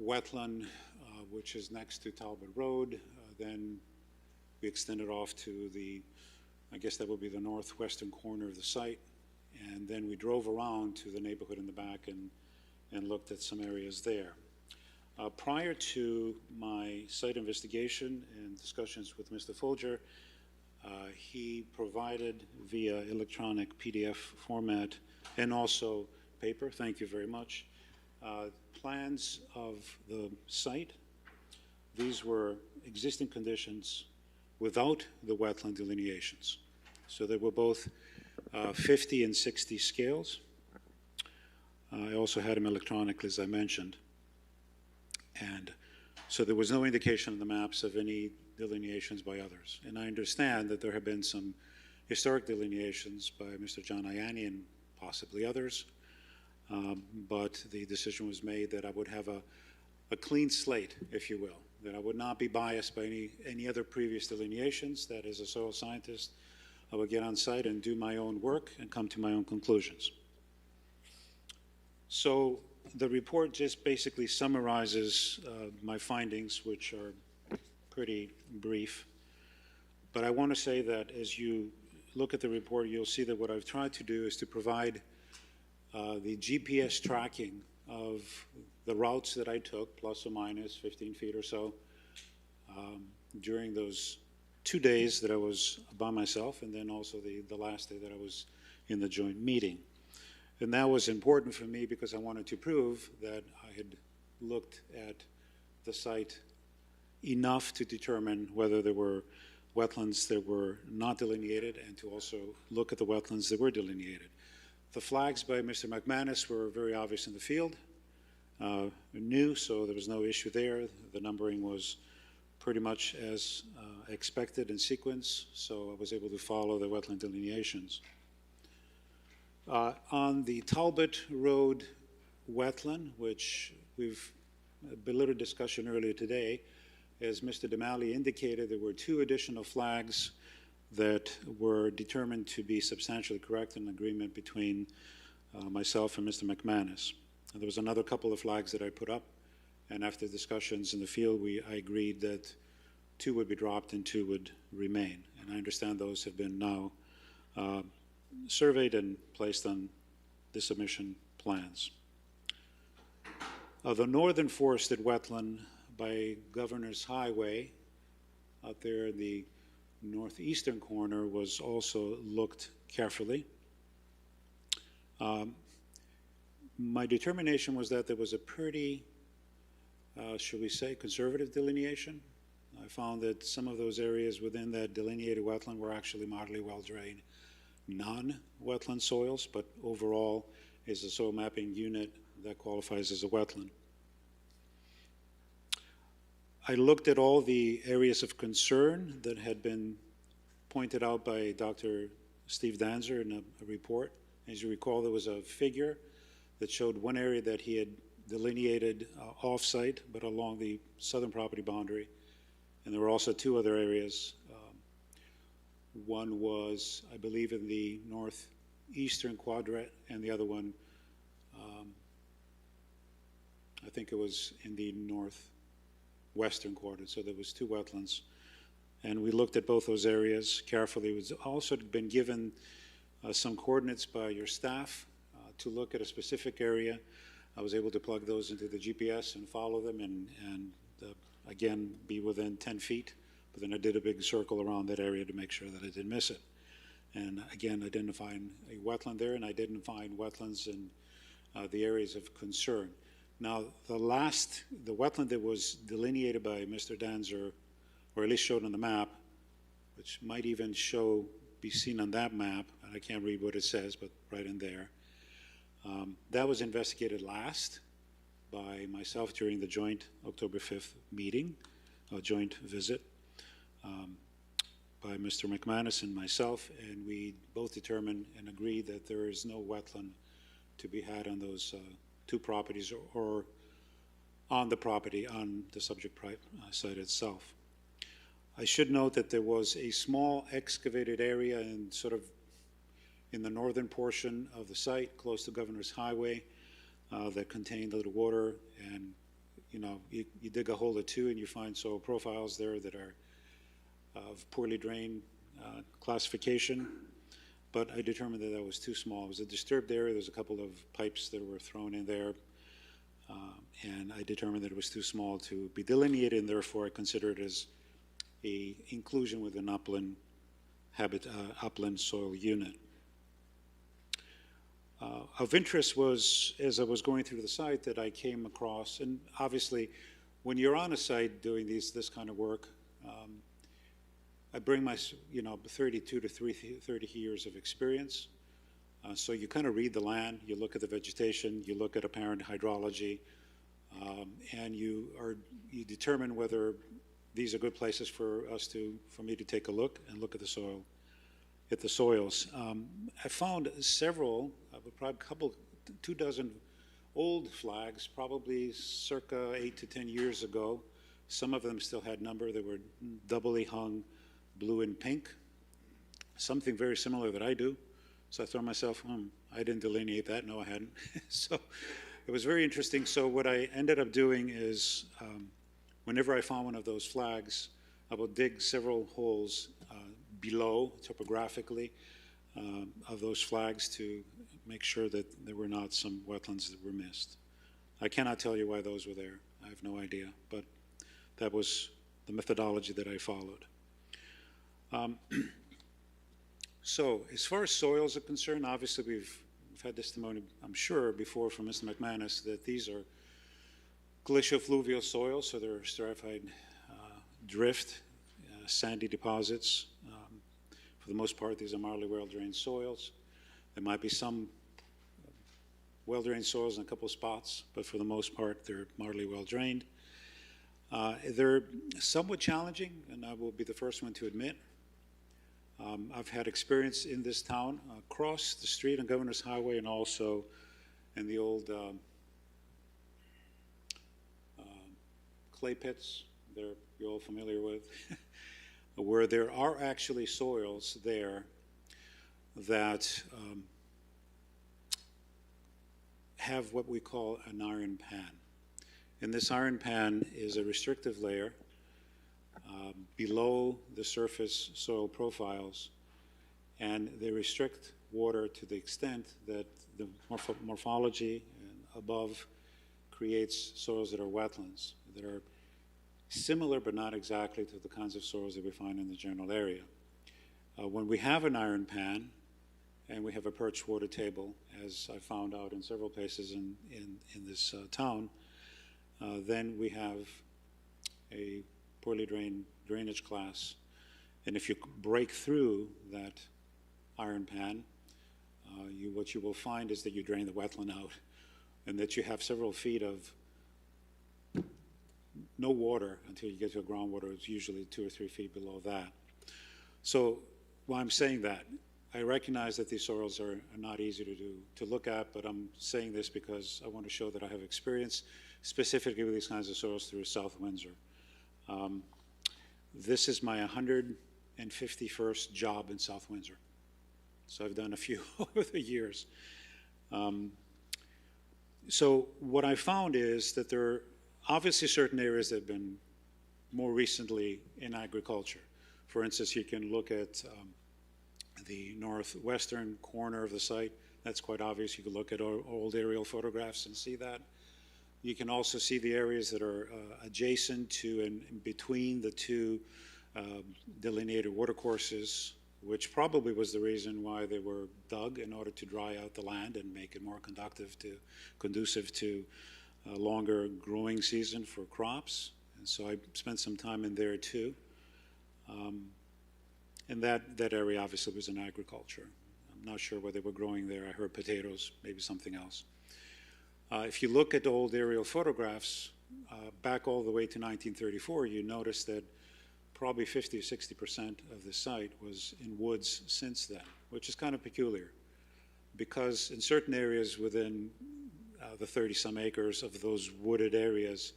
wetland, which is next to Talbot Road. Then we extended off to I guess that would be the northwestern corner of the site. And then we drove around to the neighborhood in the back and looked at some areas there. Prior to my site investigation and discussions with Mr. Folger, he provided via electronic PDF format and also paper, thank you very much, plans of the site. These were existing conditions without the wetland delineations. So they were both 50 and 60 scales. I also had them electronically, as I mentioned. And so there was no indication in the maps of any delineations by others. And I understand that there have been some historic delineations by Mr. John Ianni and possibly others, but the decision was made that I would have a clean slate, if you will, that I would not be biased by any other previous delineations, that as a soil scientist, I would get on site and do my own work and come to my own conclusions. So the report just basically summarizes my findings, which are pretty brief. But I want to say that as you look at the report, you'll see that what I've tried to do is to provide the GPS tracking of the routes that I took, plus or minus 15 feet or so, during those 2 days that I was by myself, and then also the last day that I was in the joint meeting. And that was important for me because I wanted to prove that I had looked at the site enough to determine whether there were wetlands that were not delineated and to also look at the wetlands that were delineated. The flags by Mr. McManus were very obvious in the field, new, so there was no issue there. The numbering was pretty much as expected in sequence, so I was able to follow the wetland delineations. On the Talbot Road wetland, which we've a little discussion earlier today, as Mr. DeMalley indicated, there were 2 additional flags that were determined to be substantially correct in agreement between myself and Mr. McManus. And there was another couple of flags that I put up, and after discussions in the field, I agreed that 2 would be dropped and 2 would remain. And I understand those have been now surveyed and placed on the submission plans. The northern forested wetland by Governor's Highway out there in the northeastern corner was also looked carefully. My determination was that there was a pretty, should we say, conservative delineation. I found that some of those areas within that delineated wetland were actually moderately well-drained non-wetland soils, but overall is a soil mapping unit that qualifies as a wetland. I looked at all the areas of concern that had been pointed out by Dr. Steve Danzer in a report. As you recall, there was a figure that showed one area that he had delineated off-site, but along the southern property boundary. And there were also two other areas. One was, I believe, in the northeastern quadrant, and the other one, I think it was in the northwestern quadrant. So there was two wetlands. And we looked at both those areas carefully. It was also been given some coordinates by your staff to look at a specific area. I was able to plug those into the GPS and follow them and again, be within 10 feet. But then I did a big circle around that area to make sure that I didn't miss it. And again, identifying a wetland there and identifying wetlands in the areas of concern. Now, the wetland that was delineated by Mr. Danzer, or at least showed on the map, which might even be seen on that map, and I can't read what it says, but right in there. That was investigated last by myself during the joint October 5th meeting, a joint visit by Mr. McManus and myself, and we both determined and agreed that there is no wetland to be had on those two properties or on the property on the subject site itself. I should note that there was a small excavated area in in the northern portion of the site, close to Governor's Highway, that contained a little water, and you dig a hole or two and you find soil profiles there that are of poorly drained classification, but I determined that that was too small. It was a disturbed area. There's a couple of pipes that were thrown in there, and I determined that it was too small to be delineated, and therefore I consider it as a inclusion with an upland soil unit. Of interest was, as I was going through the site, that I came across, and obviously when you're on a site doing this kind of work, I bring my 32 to 30 years of experience. So you kind of read the land, you look at the vegetation, you look at apparent hydrology, and you determine whether these are good places for me to take a look and look at the soil, at the soils. I found several, probably 2 dozen old flags, probably circa 8 to 10 years ago. Some of them still had number. They were doubly hung, blue and pink, something very similar that I do. So I thought to myself, I didn't delineate that. No, I hadn't. So it was very interesting. So what I ended up doing is, whenever I found one of those flags, I will dig several holes below, topographically, of those flags to make sure that there were not some wetlands that were missed. I cannot tell you why those were there. I have no idea, but that was the methodology that I followed. So as far as soils are concerned, obviously we've had testimony, I'm sure, before from Mr. McManus that these are glacial fluvial soils, so they're stratified drift, sandy deposits. For the most part, these are moderately well-drained soils. There might be some well-drained soils in a couple of spots, but for the most part, they're moderately well-drained. They're somewhat challenging, and I will be the first one to admit. I've had experience in this town across the street on Governor's Highway and also in the old clay pits you're all familiar with, where there are actually soils there that have what we call an iron pan. And this iron pan is a restrictive layer below the surface soil profiles, and they restrict water to the extent that the morphology above creates soils that are wetlands, that are similar but not exactly to the kinds of soils that we find in the general area. When we have an iron pan and we have a perched water table, as I found out in several places in this town, then we have a poorly drained drainage class. And if you break through that iron pan, what you will find is that you drain the wetland out and that you have several feet of no water until you get to groundwater. It's usually 2 or 3 feet below that. So while I'm saying that, I recognize that these soils are not easy to look at, but I'm saying this because I want to show that I have experience specifically with these kinds of soils through South Windsor. This is my 151st job in South Windsor. So I've done a few over the years. So what I found is that there are obviously certain areas that have been more recently in agriculture. For instance, you can look at the northwestern corner of the site. That's quite obvious. You can look at old aerial photographs and see that. You can also see the areas that are adjacent to and in between the two delineated watercourses, which probably was the reason why they were dug in order to dry out the land and make it more conducive to a longer growing season for crops. And so I spent some time in there too. And that area obviously was in agriculture. I'm not sure what they were growing there. I heard potatoes, maybe something else. If you look at old aerial photographs, back all the way to 1934, you notice that probably 50 or 60% of the site was in woods since then, which is kind of peculiar because in certain areas within the 30-some acres of those wooded areas,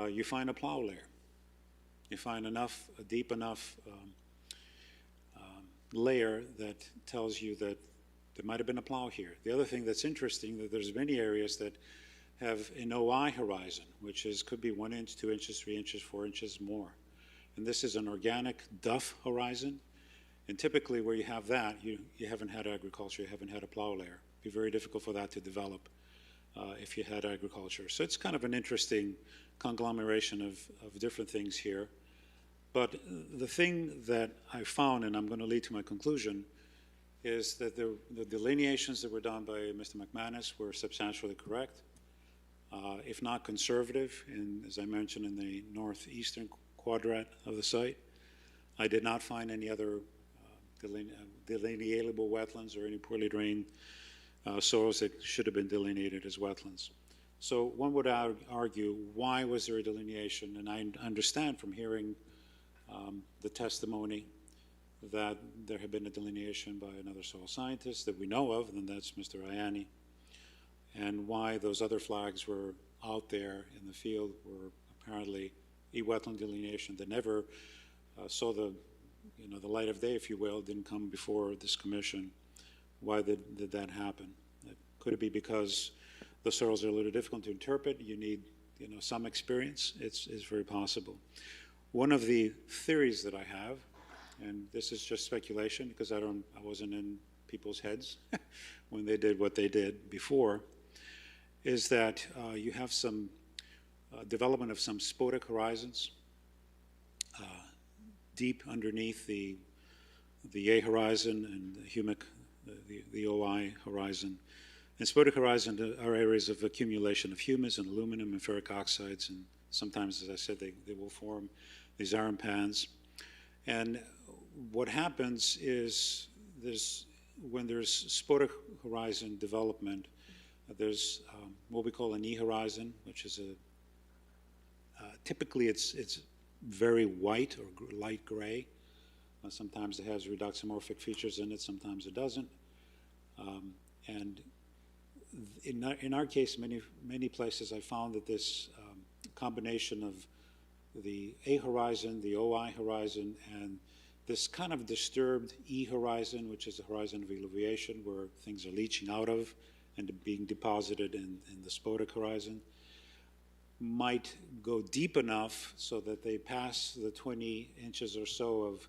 you find a plow layer. You find a deep enough layer that tells you that there might have been a plow here. The other thing that's interesting, that there's many areas that have an OI horizon, which could be 1 inch, 2 inches, 3 inches, 4 inches more. And this is an organic duff horizon. And typically where you have that, you haven't had agriculture, you haven't had a plow layer. It'd be very difficult for that to develop if you had agriculture. So it's kind of an interesting conglomeration of different things here. But the thing that I found, and I'm going to lead to my conclusion, is that the delineations that were done by Mr. McManus were substantially correct, if not conservative, as I mentioned, in the northeastern quadrant of the site. I did not find any other delineatable wetlands or any poorly drained soils that should have been delineated as wetlands. So one would argue, why was there a delineation? And I understand from hearing the testimony that there had been a delineation by another soil scientist that we know of, and that's Mr. Ianni, and why those other flags were out there in the field were apparently a wetland delineation that never saw the light of day, if you will, didn't come before this commission. Why did that happen? Could it be because the soils are a little difficult to interpret? You need some experience. It's very possible. One of the theories that I have, and this is just speculation because I wasn't in people's heads when they did what they did before, is that you have some development of some spodec horizons deep underneath the A horizon and the humic, the OI horizon. And spodec horizons are areas of accumulation of humus and aluminum and ferric oxides, and sometimes, as I said, they will form these iron pans. And what happens is when there's spodec horizon development, there's what we call an E horizon, which is typically it's very white or light gray. Sometimes it has reduxamorphic features in it, sometimes it doesn't. And in our case, many places I found that this combination of the A horizon, the OI horizon, and this kind of disturbed E horizon, which is the horizon of eluviation, where things are leaching out of and being deposited in the spodec horizon, might go deep enough so that they pass the 20 inches or so of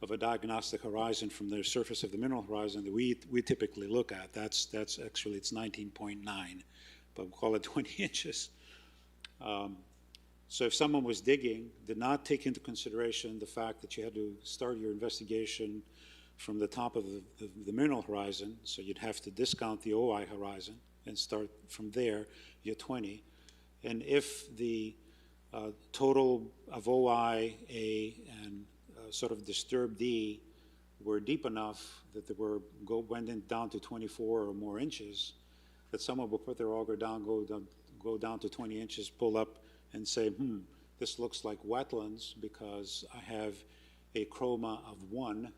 of a diagnostic horizon from the surface of the mineral horizon that we typically look at. That's actually, it's 19.9, but we'll call it 20 inches. So if someone was digging, did not take into consideration the fact that you had to start your investigation from the top of the mineral horizon, so you'd have to discount the OI horizon and start from there, you're 20. And if the total of OI, A, and sort of disturbed D were deep enough that they went down to 24 or more inches, that someone will put their auger down, go down to 20 inches, pull up, and say, this looks like wetlands because I have a chroma of 1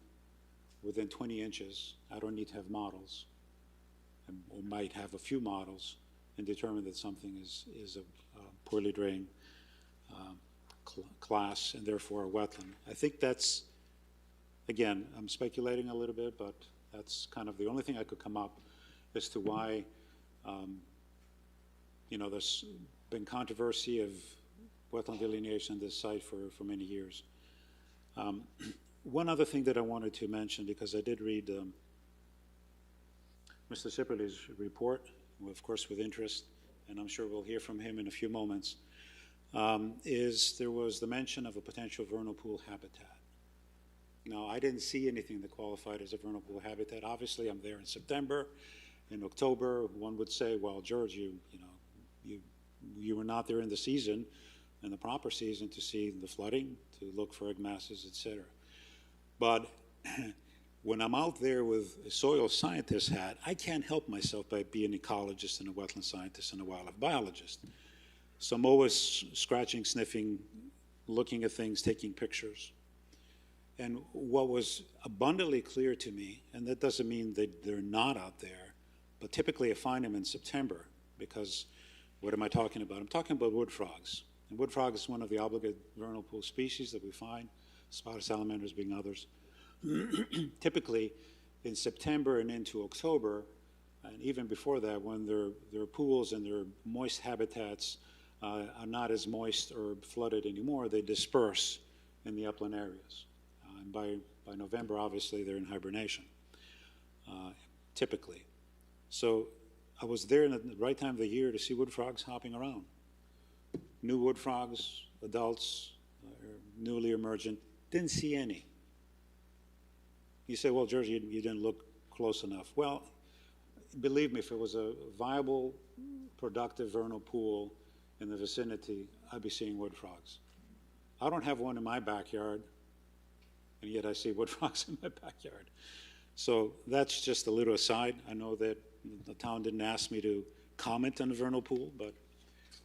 within 20 inches. I don't need to have models, or might have a few models, and determine that something is a poorly drained class and therefore a wetland. I think that's, again, I'm speculating a little bit, but that's kind of the only thing I could come up as to why, there's been controversy of wetland delineation on this site for many years. One other thing that I wanted to mention, because I did read Mr. Sipperly's report, of course with interest, and I'm sure we'll hear from him in a few moments, is there was the mention of a potential vernal pool habitat. Now, I didn't see anything that qualified as a vernal pool habitat. Obviously, I'm there in September. In October, one would say, well, George, you were not there in the season, in the proper season, to see the flooding, to look for egg masses, et cetera. But when I'm out there with a soil scientist hat, I can't help myself by being an ecologist and a wetland scientist and a wildlife biologist. So I'm always scratching, sniffing, looking at things, taking pictures. And what was abundantly clear to me, and that doesn't mean that they're not out there, but typically I find them in September, because what am I talking about? I'm talking about wood frogs. And wood frog is one of the obligate vernal pool species that we find, spotted salamanders being others. Typically in September and into October, and even before that, when their pools and their moist habitats are not as moist or flooded anymore, they disperse in the upland areas. And by November, obviously, they're in hibernation, typically. So I was there in the right time of the year to see wood frogs hopping around. New wood frogs, adults, newly emergent, didn't see any. You say, well, George, you didn't look close enough. Well, believe me, if it was a viable, productive vernal pool in the vicinity, I'd be seeing wood frogs. I don't have one in my backyard, and yet I see wood frogs in my backyard. So that's just a little aside. I know that the town didn't ask me to comment on the vernal pool, but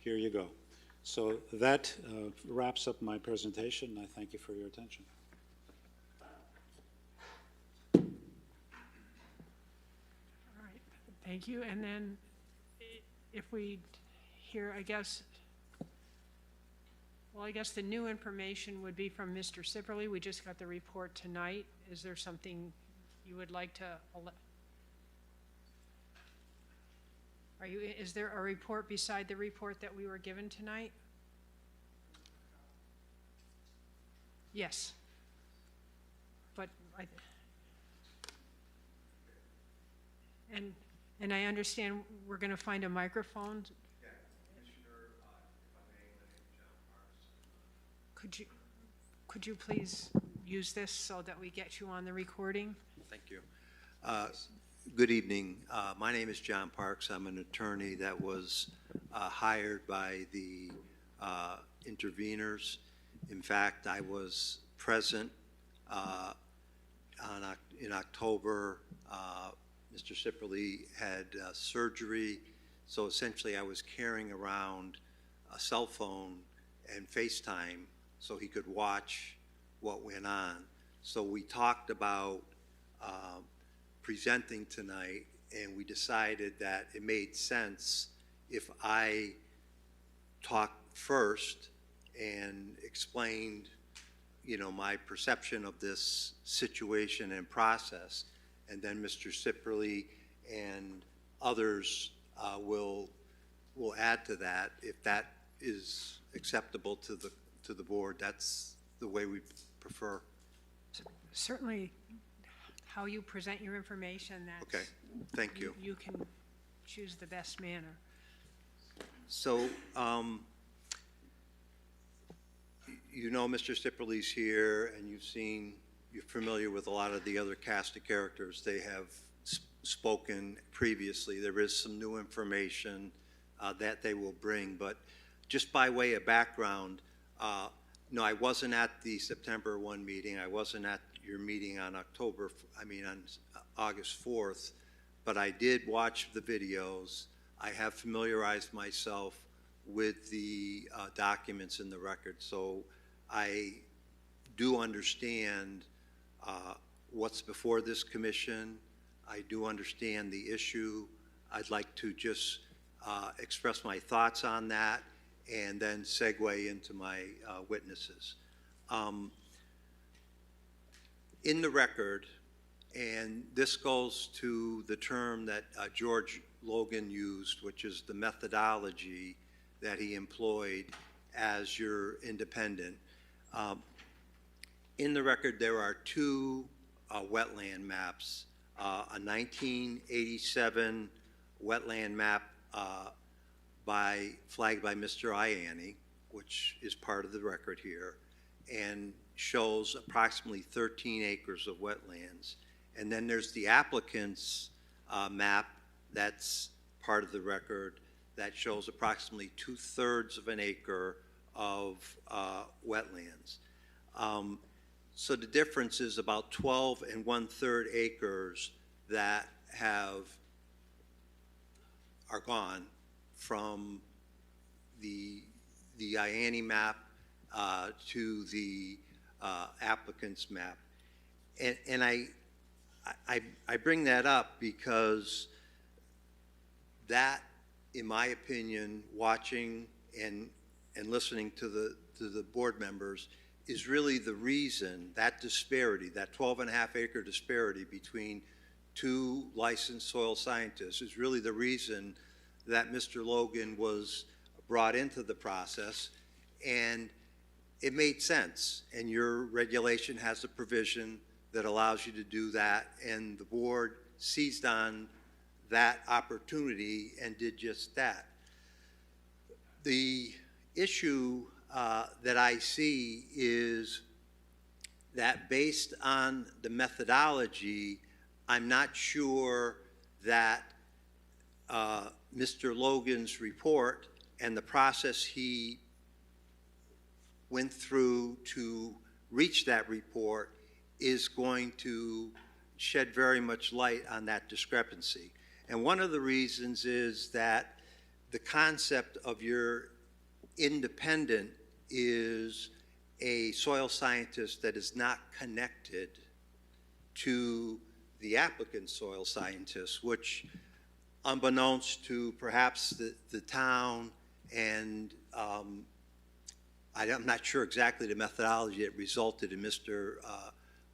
here you go. So that wraps up my presentation. I thank you for your attention. All right, thank you. And then if we hear, I guess the new information would be from Mr. Sipperly. We just got the report tonight. Is there something you would like to, is there a report beside the report that we were given tonight? Yes. But and I understand we're going to find a microphone. Yeah, Commissioner, if I may, my name is John Parks. Could you please use this so that we get you on the recording? Thank you. Good evening. My name is John Parks. I'm an attorney that was hired by the interveners. In fact, I was present in October. Mr. Sipperly had surgery, so essentially I was carrying around a cell phone and FaceTime so he could watch what went on. So we talked about presenting tonight, and we decided that it made sense if I talked first and explained, my perception of this situation and process, and then Mr. Sipperly and others will add to that if that is acceptable to the board. That's the way we prefer certainly how you present your information, that's. Okay, thank you. You can choose the best manner. So, you know Mr. Sipperly's here, and you're familiar with a lot of the other cast of characters. They have spoken previously. There is some new information that they will bring, but just by way of background, no, I wasn't at the September 1 meeting. I wasn't at your meeting on on August 4th, but I did watch the videos. I have familiarized myself with the documents in the record, so I do understand what's before this commission. I do understand the issue. I'd like to just express my thoughts on that and then segue into my witnesses. In the record, and this goes to the term that George Logan used, which is the methodology that he employed as your independent. In the record, there are two wetland maps, a 1987 wetland map flagged by Mr. Ianni, which is part of the record here, and shows approximately 13 acres of wetlands. And then there's the applicant's map that's part of the record that shows approximately 2/3 of an acre of wetlands. So the difference is about 12 1/3 acres that are gone from the Ianni map to the applicant's map. And I bring that up because that, in my opinion, watching and listening to the board members, is really the reason, that disparity, that 12.5 acre disparity between two licensed soil scientists is really the reason that Mr. Logan was brought into the process. And it made sense, and your regulation has a provision that allows you to do that, and the board seized on that opportunity and did just that. The issue that I see is that based on the methodology, I'm not sure that Mr. Logan's report and the process he went through to reach that report is going to shed very much light on that discrepancy. And one of the reasons is that the concept of your independent is a soil scientist that is not connected to the applicant soil scientist, which, unbeknownst to perhaps the town, and I'm not sure exactly the methodology that resulted in Mr.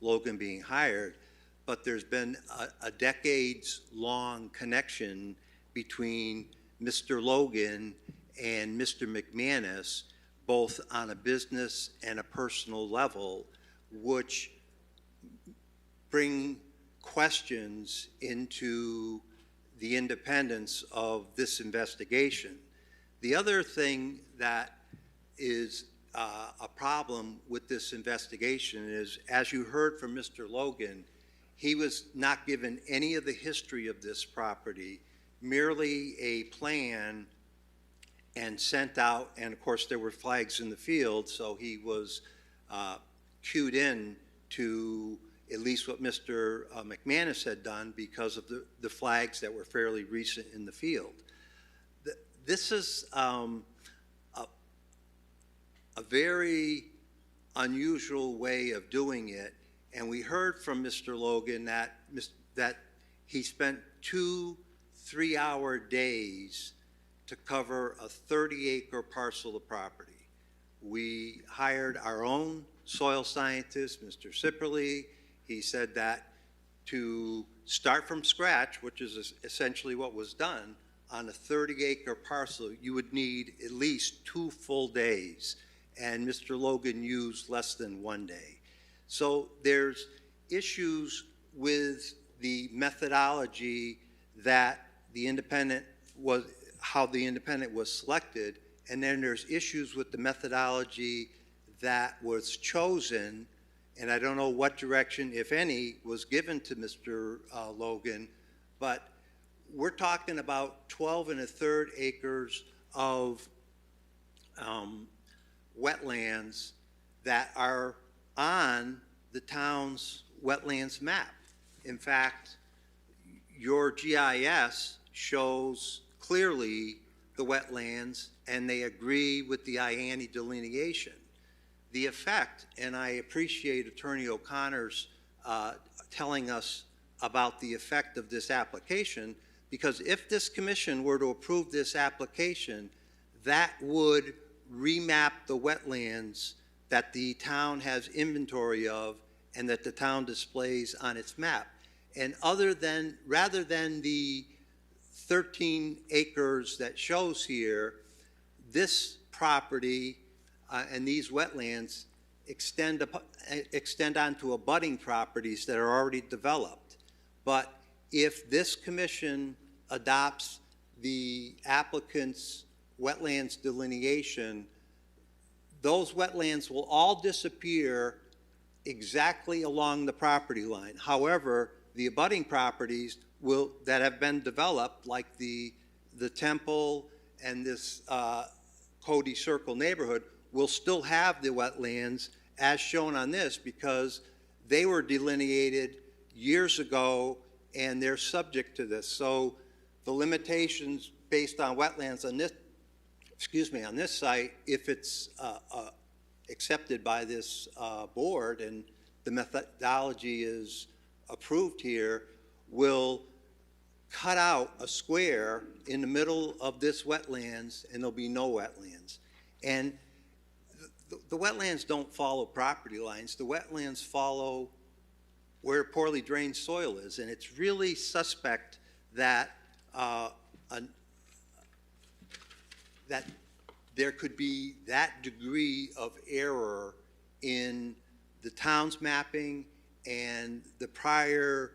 Logan being hired, but there's been a decades-long connection between Mr. Logan and Mr. McManus, both on a business and a personal level, which bring questions into the independence of this investigation. The other thing that is a problem with this investigation is, as you heard from Mr. Logan, he was not given any of the history of this property, merely a plan, and sent out, and of course there were flags in the field, so he was cued in to at least what Mr. McManus had done because of the flags that were fairly recent in the field. This is a very unusual way of doing it, and we heard from Mr. Logan that he spent 2 3-hour days to cover a 30-acre parcel of property. We hired our own soil scientist, Mr. Sipperly. He said that to start from scratch, which is essentially what was done, on a 30-acre parcel, you would need at least 2 full days, and Mr. Logan used less than 1 day. So there's issues with the methodology that the independent was, how the independent was selected, and then there's issues with the methodology that was chosen, and I don't know what direction, if any, was given to Mr. Logan, but we're talking about 12 1/3 acres of wetlands that are on the town's wetlands map. In fact, your GIS shows clearly the wetlands, and they agree with the IANI delineation. The effect, and I appreciate Attorney O'Connor's telling us about the effect of this application, because if this commission were to approve this application, that would remap the wetlands that the town has inventory of and that the town displays on its map. And rather than the 13 acres that shows here, this property and these wetlands extend onto abutting properties that are already developed. But if this commission adopts the applicant's wetlands delineation, those wetlands will all disappear exactly along the property line. However, the abutting properties that have been developed, like the temple and this Cody Circle neighborhood, will still have the wetlands as shown on this, because they were delineated years ago and they're subject to this. So the limitations based on wetlands on this, on this site, if it's accepted by this board and the methodology is approved here, will cut out a square in the middle of this wetlands, and there'll be no wetlands. And the wetlands don't follow property lines. The wetlands follow where poorly drained soil is, and it's really suspect that that there could be that degree of error in the town's mapping and the prior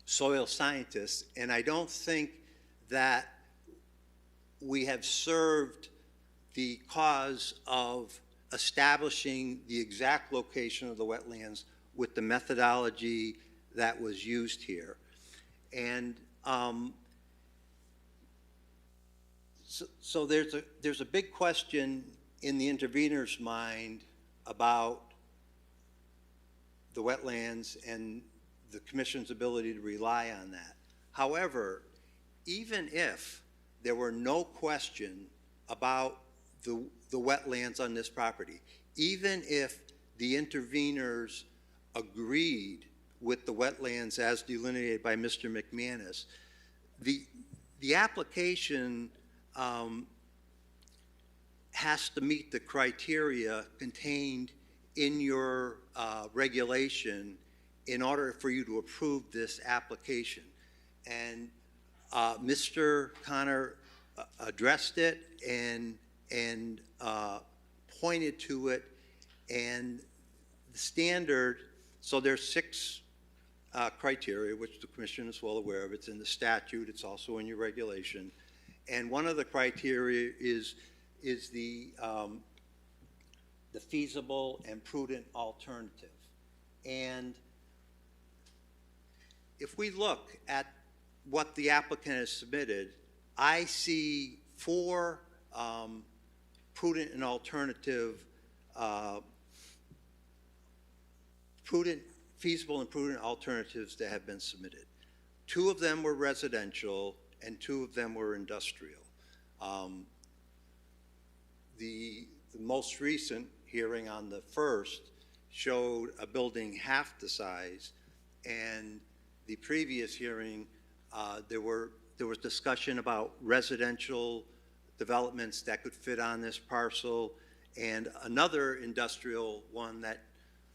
soil scientists. And I don't think that we have served the cause of establishing the exact location of the wetlands with the methodology that was used here. And so there's a big question in the intervener's mind about the wetlands and the commission's ability to rely on that. However, even if there were no question about the wetlands on this property, even if the interveners agreed with the wetlands as delineated by Mr. McManus, the application has to meet the criteria contained in your regulation in order for you to approve this application. And Mr. Connor addressed it and pointed to it, and the standard, so there's 6 criteria, which the commission is well aware of. It's in the statute, it's also in your regulation. And one of the criteria is the feasible and prudent alternative. And if we look at what the applicant has submitted, I see 4 prudent and alternative, feasible and prudent alternatives that have been submitted. 2 of them were residential and 2 of them were industrial. The most recent hearing on the first showed a building half the size, and the previous hearing there was discussion about residential developments that could fit on this parcel, and another industrial one that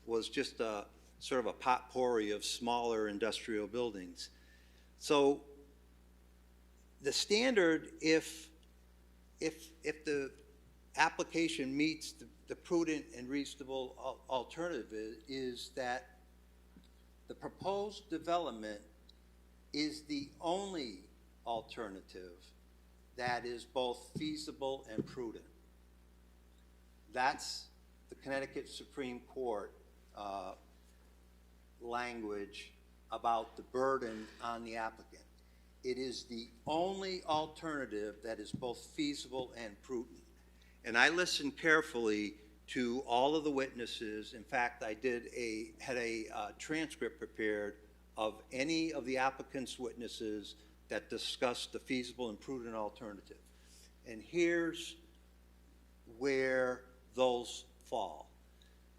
was just a sort of a potpourri of smaller industrial buildings. So the standard, if the application meets the prudent and reasonable alternative is that the proposed development is the only alternative that is both feasible and prudent. That's the Connecticut Supreme Court language about the burden on the applicant. It is the only alternative that is both feasible and prudent. And I listened carefully to all of the witnesses. In fact, I had a transcript prepared of any of the applicant's witnesses that discussed the feasible and prudent alternative. And here's where those fall.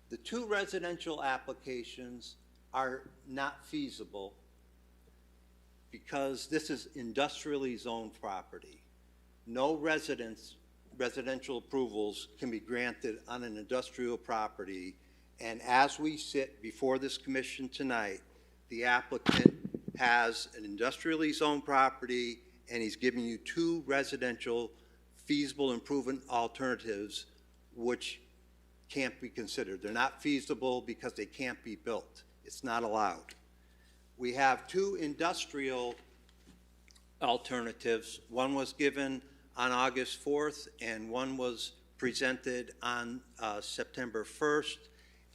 The two residential applications are not feasible because this is industrially zoned property. No residential approvals can be granted on an industrial property. And as we sit before this commission tonight, the applicant has an industrially zoned property and he's giving you two residential feasible improvement alternatives which can't be considered. They're not feasible because they can't be built. It's not allowed. We have two industrial alternatives. One was given on August 4th and one was presented on September 1st.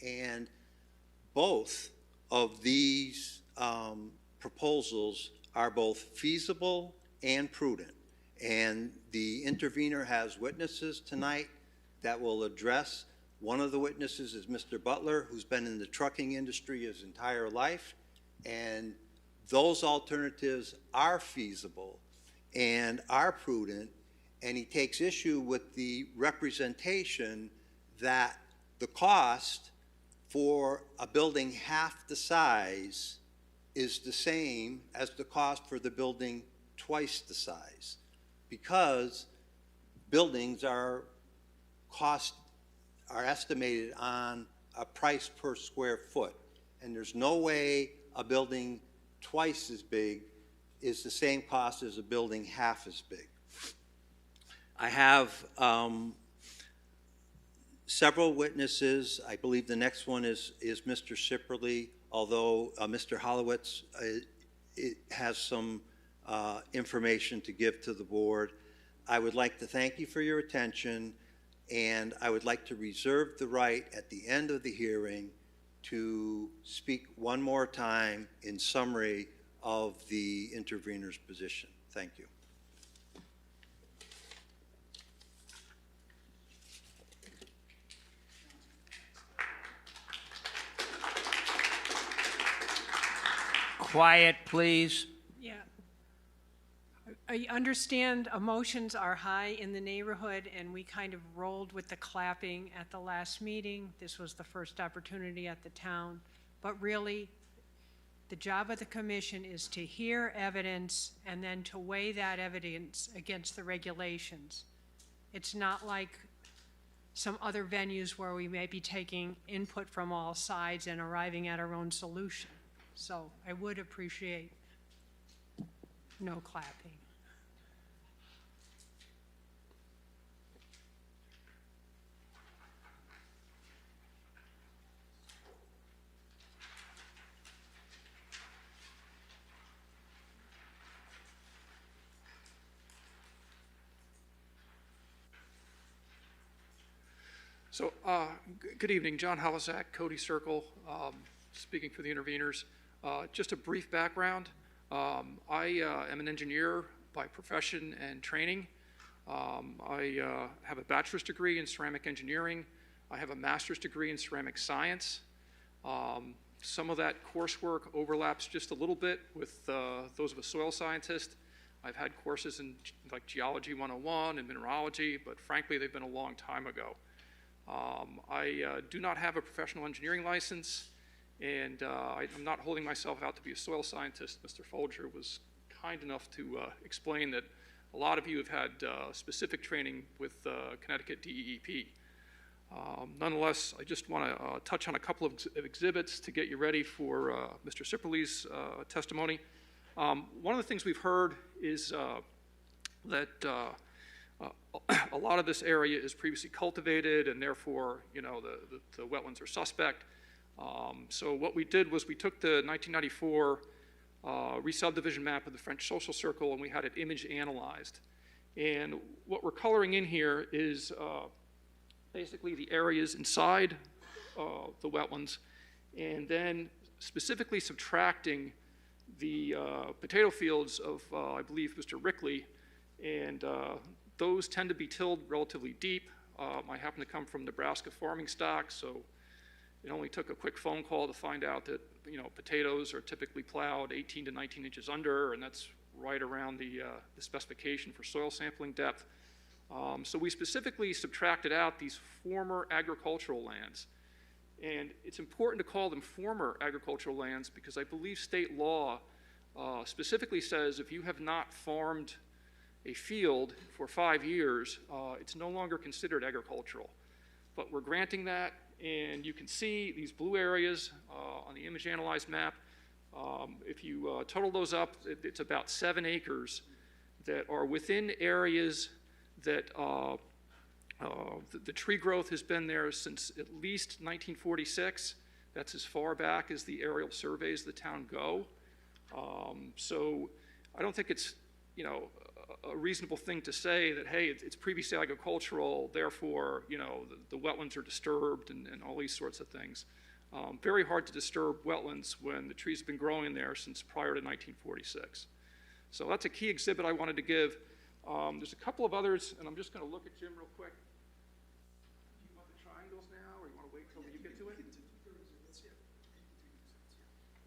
And both of these proposals are both feasible and prudent. And the intervener has witnesses tonight that will address. One of the witnesses is Mr. Butler, who's been in the trucking industry his entire life. And those alternatives are feasible and are prudent. And he takes issue with the representation that the cost for a building half the size is the same as the cost for the building twice the size, because buildings are estimated on a price per square foot, and there's no way a building twice as big is the same cost as a building half as big. I have several witnesses. I believe the next one is Mr. Sipperly, although Mr. Hollowitz has some information to give to the board. I would like to thank you for your attention, and I would like to reserve the right at the end of the hearing to speak one more time in summary of the intervener's position. Thank you. Quiet, please. Yeah. I understand emotions are high in the neighborhood, and we kind of rolled with the clapping at the last meeting. This was the first opportunity at the town. But really, the job of the commission is to hear evidence and then to weigh that evidence against the regulations. It's not like some other venues where we may be taking input from all sides and arriving at our own solution. So I would appreciate no clapping. So, good evening, John Halisak, Cody Circle, speaking for the interveners. Just a brief background. I am an engineer by profession and training. I have a bachelor's degree in ceramic engineering. I have a master's degree in ceramic science. Some of that coursework overlaps just a little bit with those of a soil scientist. I've had courses in like Geology 101 and Mineralogy, but frankly, they've been a long time ago. I do not have a professional engineering license, and I'm not holding myself out to be a soil scientist. Mr. Folger was kind enough to explain that a lot of you have had specific training with Connecticut DEEP. Nonetheless, I just want to touch on a couple of exhibits to get you ready for Mr. Sipperly's testimony. One of the things we've heard is that A lot of this area is previously cultivated, and therefore, you know, the wetlands are suspect. So what we did was we took the 1994 re-subdivision map of the French social circle, and we had it image analyzed. And what we're coloring in here is basically the areas inside the wetlands, and then specifically subtracting the potato fields of, I believe, Mr. Rickley, and those tend to be tilled relatively deep. I happen to come from Nebraska farming stock, so it only took a quick phone call to find out that, you know, potatoes are typically plowed 18 to 19 inches under, and that's right around the specification for soil sampling depth. So we specifically subtracted out these former agricultural lands. And it's important to call them former agricultural lands because I believe state law specifically says if you have not farmed a field for 5 years, it's no longer considered agricultural. But we're granting that, and you can see these blue areas on the image analyzed map. If you total those up, it's about 7 acres that are within areas that the tree growth has been there since at least 1946. That's as far back as the aerial surveys of the town go. So I don't think it's, you know, a reasonable thing to say that, hey, it's previously agricultural, therefore, you know, the wetlands are disturbed and all these sorts of things. Very hard to disturb wetlands when the trees have been growing there since prior to 1946. So that's a key exhibit I wanted to give. There's a couple of others, and I'm just going to look at Jim real quick. Do you want the triangles now, or you want to wait till you get to it?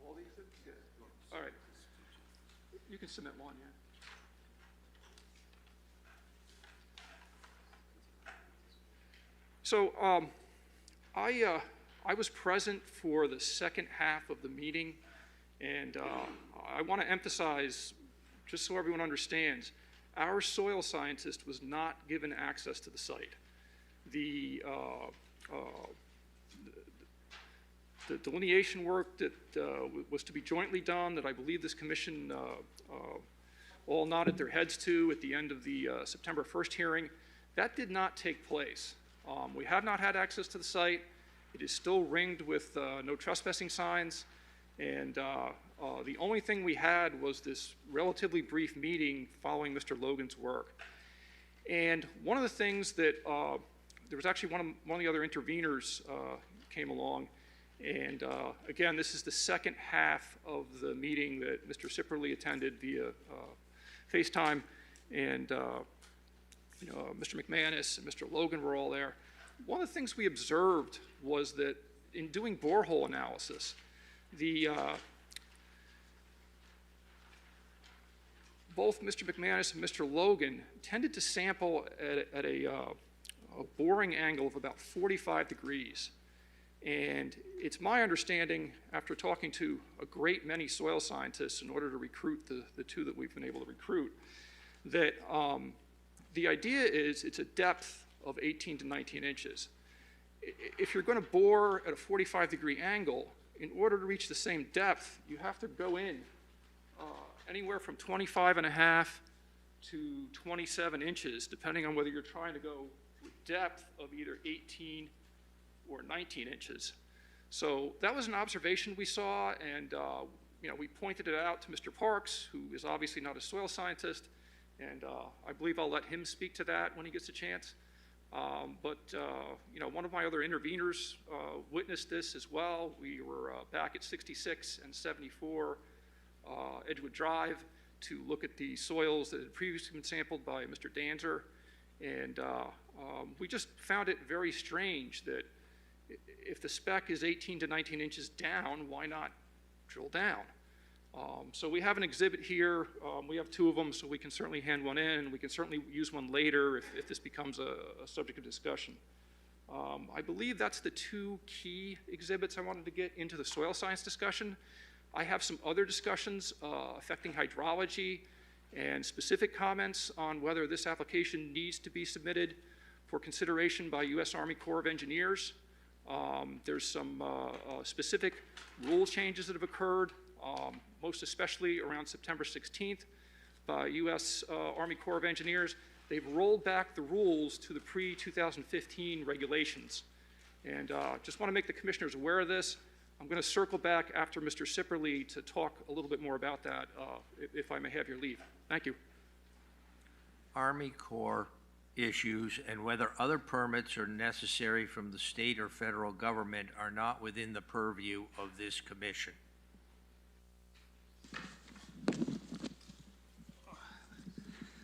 All these exhibits? Yeah. All right. You can submit one, yeah. So I was present for the second half of the meeting, and I want to emphasize, just so everyone understands, our soil scientist was not given access to the site. The delineation work that was to be jointly done, that I believe this commission all nodded their heads to at the end of the September 1st hearing, that did not take place. We have not had access to the site. It is still ringed with no trespassing signs, and the only thing we had was this relatively brief meeting following Mr. Logan's work. And one of the things that, there was actually one of the other interveners came along, and again, this is the second half of the meeting that Mr. Sipperly attended via FaceTime, and you know, Mr. McManus and Mr. Logan were all there. One of the things we observed was that in doing borehole analysis, both Mr. McManus and Mr. Logan tended to sample at a boring angle of about 45 degrees. And it's my understanding, after talking to a great many soil scientists in order to recruit the two that we've been able to recruit, that the idea is it's a depth of 18 to 19 inches. If you're going to bore at a 45-degree angle, in order to reach the same depth, you have to go in anywhere from 25.5 to 27 inches, depending on whether you're trying to go with depth of either 18 or 19 inches. So that was an observation we saw, and you know, we pointed it out to Mr. Parks, who is obviously not a soil scientist, and I believe I'll let him speak to that when he gets a chance. But you know, one of my other interveners witnessed this as well. We were back at 66 and 74 Edgewood Drive to look at the soils that had previously been sampled by Mr. Danzer, and we just found it very strange that if the spec is 18 to 19 inches down, why not drill down? So we have an exhibit here. We have two of them, so we can certainly hand one in. We can certainly use one later if this becomes a subject of discussion. I believe that's the two key exhibits I wanted to get into the soil science discussion. I have some other discussions affecting hydrology and specific comments on whether this application needs to be submitted for consideration by U.S. Army Corps of Engineers. There's some specific rule changes that have occurred, most especially around September 16th by U.S. Army Corps of Engineers. they've rolled back the rules to the pre-2015 regulations. And just want to make the commissioners aware of this. I'm going to circle back after Mr. Sipperly to talk a little bit more about that, if I may have your leave. Thank you. Army Corps issues and whether other permits are necessary from the state or federal government are not within the purview of this commission.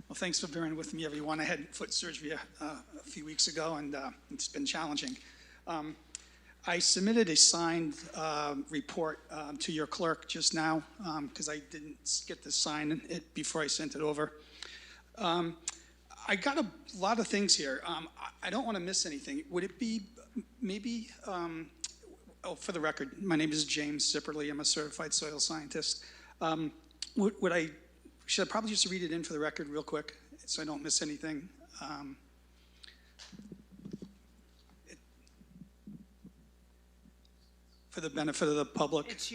Well, thanks for bearing with me, everyone. I had foot surgery a few weeks ago, and it's been challenging. I submitted a signed report to your clerk just now because I didn't get to sign it before I sent it over. I got a lot of things here. I don't want to miss anything. Would it be maybe, for the record, my name is James Sipperly. I'm a certified soil scientist. Should I probably just read it in for the record real quick so I don't miss anything? For the benefit of the public. It's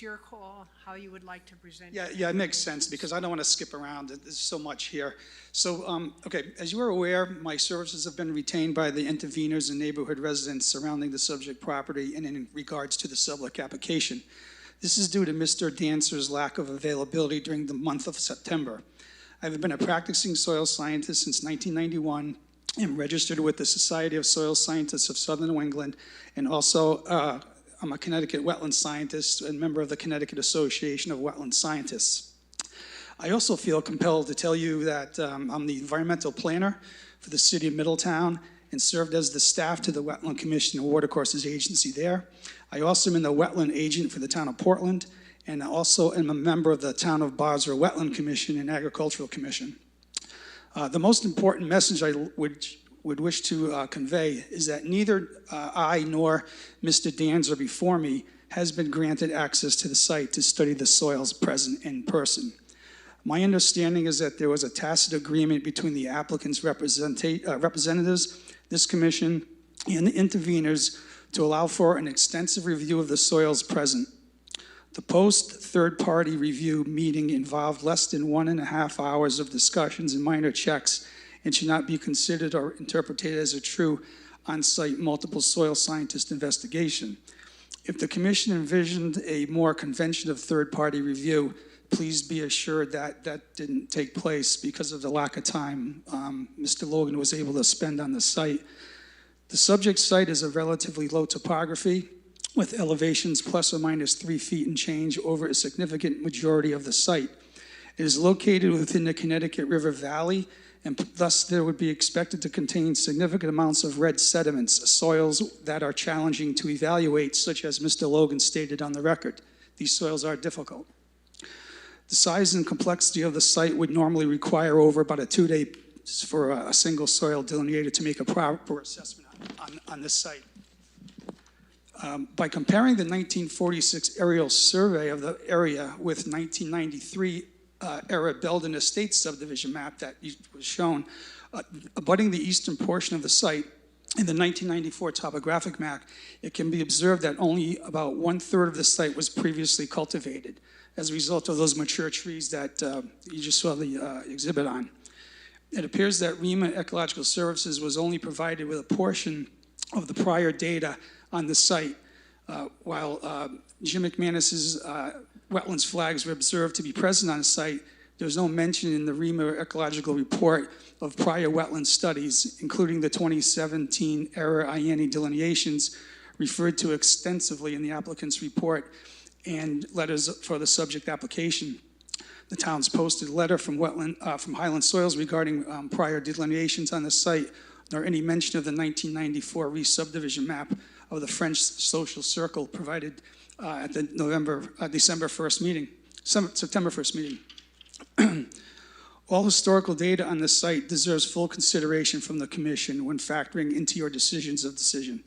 your call, how you would like to present. Yeah, it makes sense because I don't want to skip around. There's so much here. So, okay, as you are aware, my services have been retained by the interveners and neighborhood residents surrounding the subject property and in regards to the subject application. This is due to Mr. Dancer's lack of availability during the month of September. I've been a practicing soil scientist since 1991 and registered with the Society of Soil Scientists of Southern New England, and also I'm a Connecticut wetland scientist and member of the Connecticut Association of Wetland Scientists. I also feel compelled to tell you that I'm the environmental planner for the city of Middletown and served as the staff to the Wetland Commission and Watercourses Agency there. I also am the wetland agent for the town of Portland, and I also am a member of the town of Bosra Wetland Commission and Agricultural Commission. The most important message I would wish to convey is that neither I nor Mr. Danzer before me has been granted access to the site to study the soils present in person. My understanding is that there was a tacit agreement between the applicant's representatives, this commission, and the interveners to allow for an extensive review of the soils present. The post-third-party review meeting involved less than 1.5 hours of discussions and minor checks and should not be considered or interpreted as a true on-site multiple soil scientist investigation. If the commission envisioned a more conventional third-party review, please be assured that that didn't take place because of the lack of time Mr. Logan was able to spend on the site. The subject site is a relatively low topography with elevations plus or minus 3 feet and change over a significant majority of the site. It is located within the Connecticut River Valley, and thus there would be expected to contain significant amounts of red sediments, soils that are challenging to evaluate, such as Mr. Logan stated on the record. These soils are difficult. The size and complexity of the site would normally require over about a 2-day for a single soil delineator to make a proper assessment on this site. By comparing the 1946 aerial survey of the area with 1993 era Belden Estates subdivision map that was shown, abutting the eastern portion of the site in the 1994 topographic map, it can be observed that only about 1/3 of the site was previously cultivated as a result of those mature trees that you just saw the exhibit on. It appears that REMA Ecological Services was only provided with a portion of the prior data on the site, while Jim McManus's wetlands flags were observed to be present on the site. There's no mention in the REMA Ecological Report of prior wetland studies, including the 2017 era IANI delineations referred to extensively in the applicant's report and letters for the subject application. The town's posted letter from Highland Soils regarding prior delineations on the site, nor any mention of the 1994 re-subdivision map of the French social circle provided at the September 1st meeting. All historical data on the site deserves full consideration from the commission when factoring into your decisions of decision,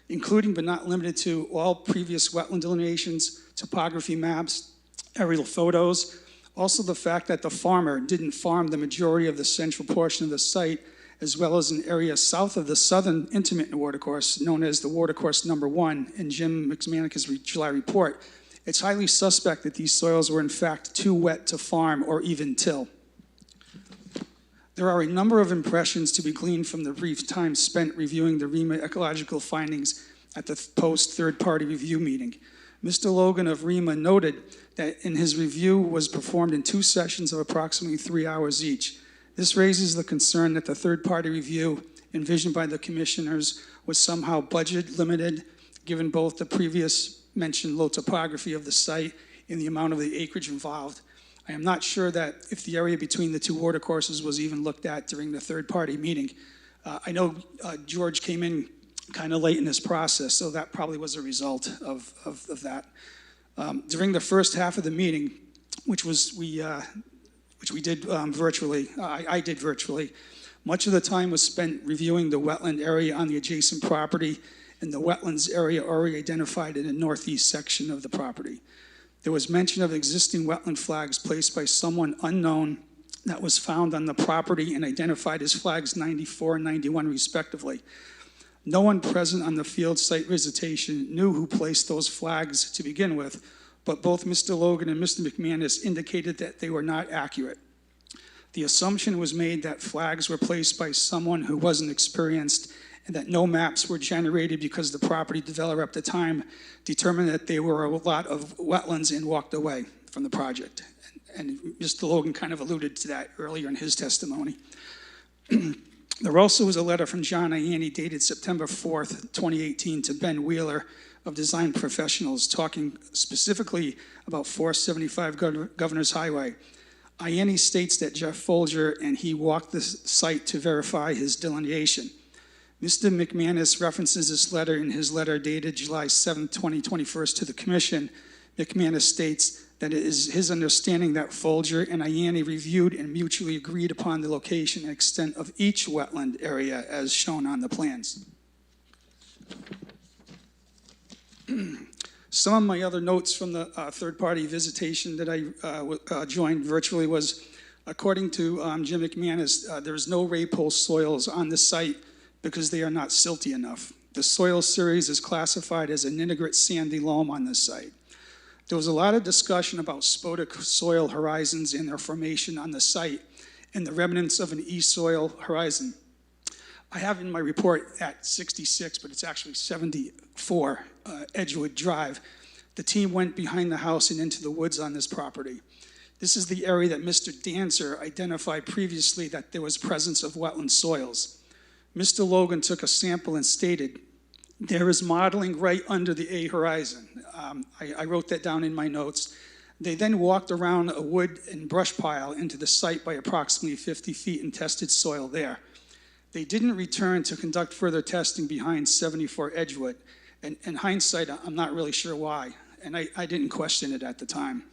including but not limited to all previous wetland delineations, topography maps, aerial photos, also the fact that the farmer didn't farm the majority of the central portion of the site, as well as an area south of the southern intermittent watercourse known as the watercourse number 1 in Jim McManus's July report. It's highly suspect that these soils were in fact too wet to farm or even till. There are a number of impressions to be gleaned from the brief time spent reviewing the REMA ecological findings at the post third-party review meeting. Mr. Logan of REMA noted that in his review was performed in 2 sessions of approximately 3 hours each. This raises the concern that the third-party review envisioned by the commissioners was somehow budget limited, given both the previous mentioned low topography of the site and the amount of the acreage involved. I am not sure that if the area between the 2 watercourses was even looked at during the third-party meeting. I know George came in kind of late in this process, so that probably was a result of that. During the first half of the meeting, which we did virtually, I did virtually, much of the time was spent reviewing the wetland area on the adjacent property and the wetlands area already identified in the northeast section of the property. There was mention of existing wetland flags placed by someone unknown that was found on the property and identified as flags 94 and 91 respectively. No one present on the field site visitation knew who placed those flags to begin with, but both Mr. Logan and Mr. McManus indicated that they were not accurate. The assumption was made that flags were placed by someone who wasn't experienced and that no maps were generated because the property developer at the time determined that there were a lot of wetlands and walked away from the project. And Mr. Logan kind of alluded to that earlier in his testimony. There also was a letter from John Ianni dated September 4th, 2018 to Ben Wheeler of Design Professionals talking specifically about 475 Governor's Highway. Ianni states that Jeff Folger and he walked the site to verify his delineation. Mr. McManus references this letter in his letter dated July 7, 2021 to the Commission. McManus states that it is his understanding that Folger and Ianni reviewed and mutually agreed upon the location and extent of each wetland area as shown on the plans. Some of my other notes from the third-party visitation that I joined virtually was, according to Jim McManus, there is no raypole soils on the site because they are not silty enough. The soil series is classified as a ninigrate sandy loam on this site. There was a lot of discussion about spodic soil horizons and their formation on the site and the remnants of an E-soil horizon. I have in my report at 66, but it's actually 74 Edgewood Drive. The team went behind the house and into the woods on this property. This is the area that Mr. Dancer identified previously that there was presence of wetland soils. Mr. Logan took a sample and stated, there is modeling right under the A horizon. I wrote that down in my notes. They then walked around a wood and brush pile into the site by approximately 50 feet and tested soil there. They didn't return to conduct further testing behind 74 Edgewood. And in hindsight, I'm not really sure why, and I didn't question it at the time.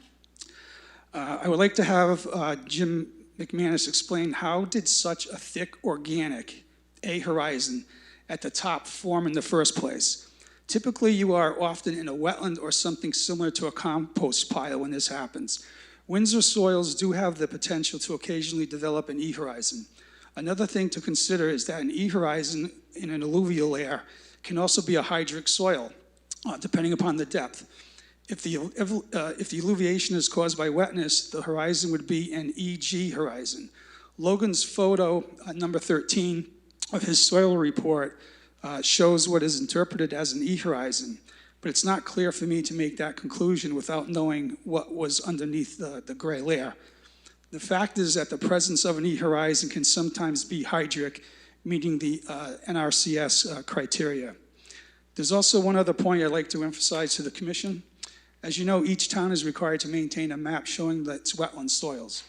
I would like to have Jim McManus explain how did such a thick organic A horizon at the top form in the first place? Typically, you are often in a wetland or something similar to a compost pile when this happens. Windsor soils do have the potential to occasionally develop an E horizon. Another thing to consider is that an E horizon in an alluvial layer can also be a hydric soil, depending upon the depth. If the alluviation is caused by wetness, the horizon would be an EG horizon. Logan's photo, number 13, of his soil report shows what is interpreted as an E horizon, but it's not clear for me to make that conclusion without knowing what was underneath the gray layer. The fact is that the presence of an E horizon can sometimes be hydric, meeting the NRCS criteria. There's also one other point I'd like to emphasize to the Commission. As you know, each town is required to maintain a map showing its wetland soils.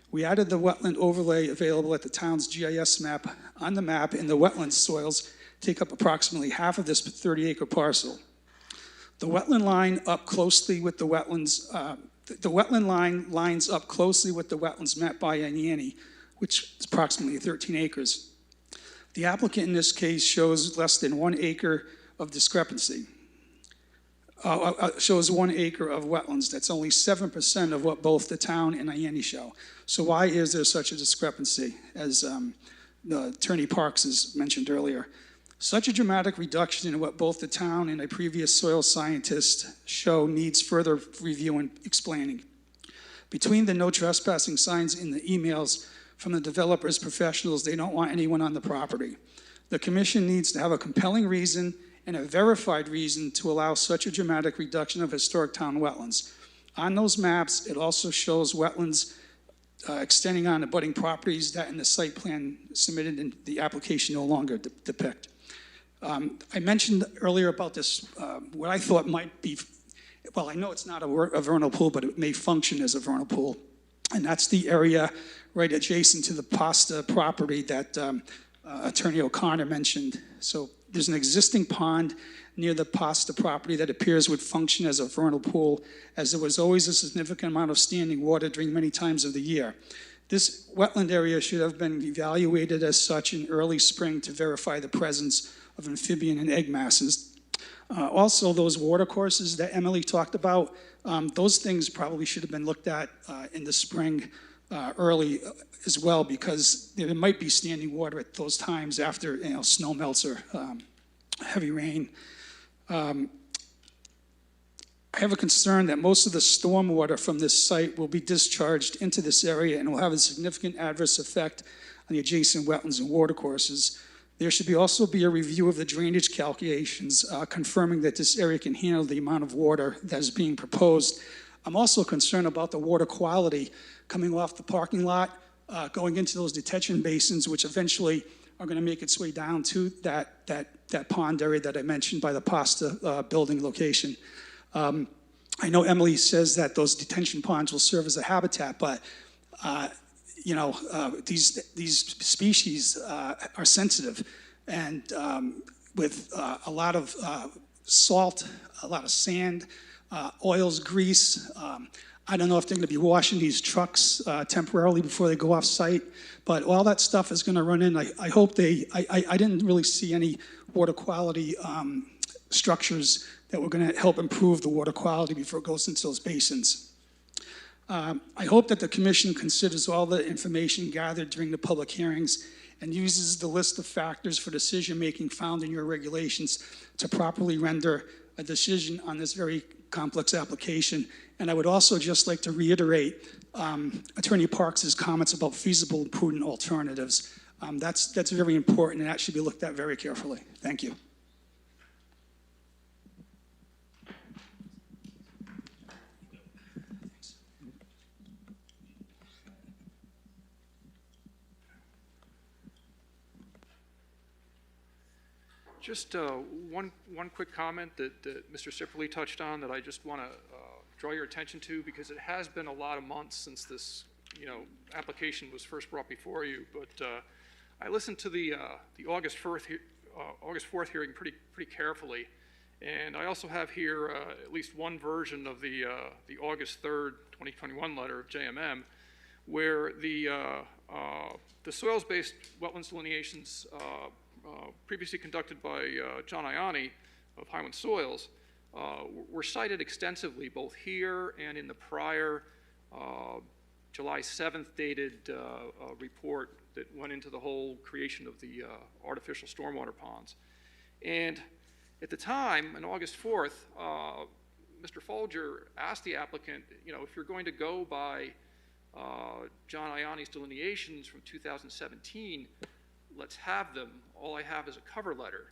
We added the wetland overlay available at the town's GIS map on the map, and the wetland soils take up approximately half of this 30-acre parcel. The wetland line up closely with the wetlands, the wetland line lines up closely with the wetlands mapped by Ianni, which is approximately 13 acres. The applicant in this case shows less than 1 acre of discrepancy. Shows 1 acre of wetlands. That's only 7% of what both the town and Ianni show. So why is there such a discrepancy, as Attorney Parks has mentioned earlier? Such a dramatic reduction in what both the town and a previous soil scientist show needs further review and explaining. Between the no trespassing signs in the emails from the developer's professionals. They don't want anyone on the property. The commission needs to have a compelling reason and a verified reason to allow such a dramatic reduction of historic town wetlands. On those maps, it also shows wetlands extending on abutting properties that in the site plan submitted in the application no longer depict. I mentioned earlier about this, what I thought might be, well, I know it's not a vernal pool, but it may function as a vernal pool. And that's the area right adjacent to the Pasta property that Attorney O'Connor mentioned. So there's an existing pond near the Pasta property that appears would function as a vernal pool, as there was always a significant amount of standing water during many times of the year. This wetland area should have been evaluated as such in early spring to verify the presence of amphibian and egg masses. Also, those water courses that Emily talked about, those things probably should have been looked at in the spring early as well, because there might be standing water at those times after snow melts or heavy rain. I have a concern that most of the stormwater from this site will be discharged into this area and will have a significant adverse effect on the adjacent wetlands and water courses. There should also be a review of the drainage calculations, confirming that this area can handle the amount of water that is being proposed. I'm also concerned about the water quality coming off the parking lot, going into those detention basins, which eventually are going to make its way down to that pond area that I mentioned by the Pasta building location. I know Emily says that those detention ponds will serve as a habitat, but these species are sensitive, and with a lot of salt, a lot of sand, oils, grease. I don't know if they're going to be washing these trucks temporarily before they go off site, but all that stuff is going to run in. I hope I didn't really see any water quality structures that were going to help improve the water quality before it goes into those basins. I hope that the commission considers all the information gathered during the public hearings and uses the list of factors for decision-making found in your regulations to properly render a decision on this very complex application. And I would also just like to reiterate Attorney Parks' comments about feasible and prudent alternatives. That's very important, and that should be looked at very carefully. Thank you. Just one quick comment that Mr. Sipperly touched on that I just want to draw your attention to, because it has been a lot of months since this application was first brought before you. But I listened to the August 4th hearing pretty carefully, and I also have here at least one version of the August 3rd, 2021 letter of JMM, where the soils-based wetlands delineations previously conducted by John Ianni of Highland Soils were cited extensively both here and in the prior July 7th dated report that went into the whole creation of the artificial stormwater ponds. And at the time, on August 4th, Mr. Folger asked the applicant, if you're going to go by John Ianni's delineations from 2017, let's have them. All I have is a cover letter.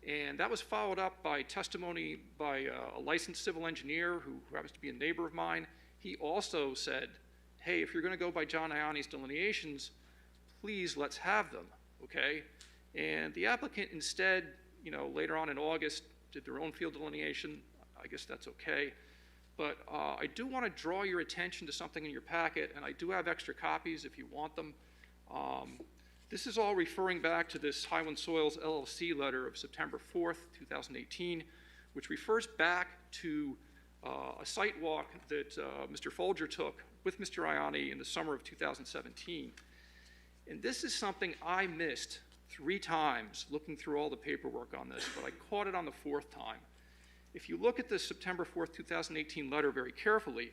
And that was followed up by testimony by a licensed civil engineer who happens to be a neighbor of mine. He also said, hey, if you're going to go by John Ianni's delineations, please let's have them, okay? And the applicant instead, later on in August, did their own field delineation. I guess that's okay. But I do want to draw your attention to something in your packet, and I do have extra copies if you want them. This is all referring back to this Highland Soils LLC letter of September 4th, 2018, which refers back to a site walk that Mr. Folger took with Mr. Ianni in the summer of 2017. And this is something I missed 3 times looking through all the paperwork on this, but I caught it on the 4th time. If you look at the September 4th, 2018 letter very carefully,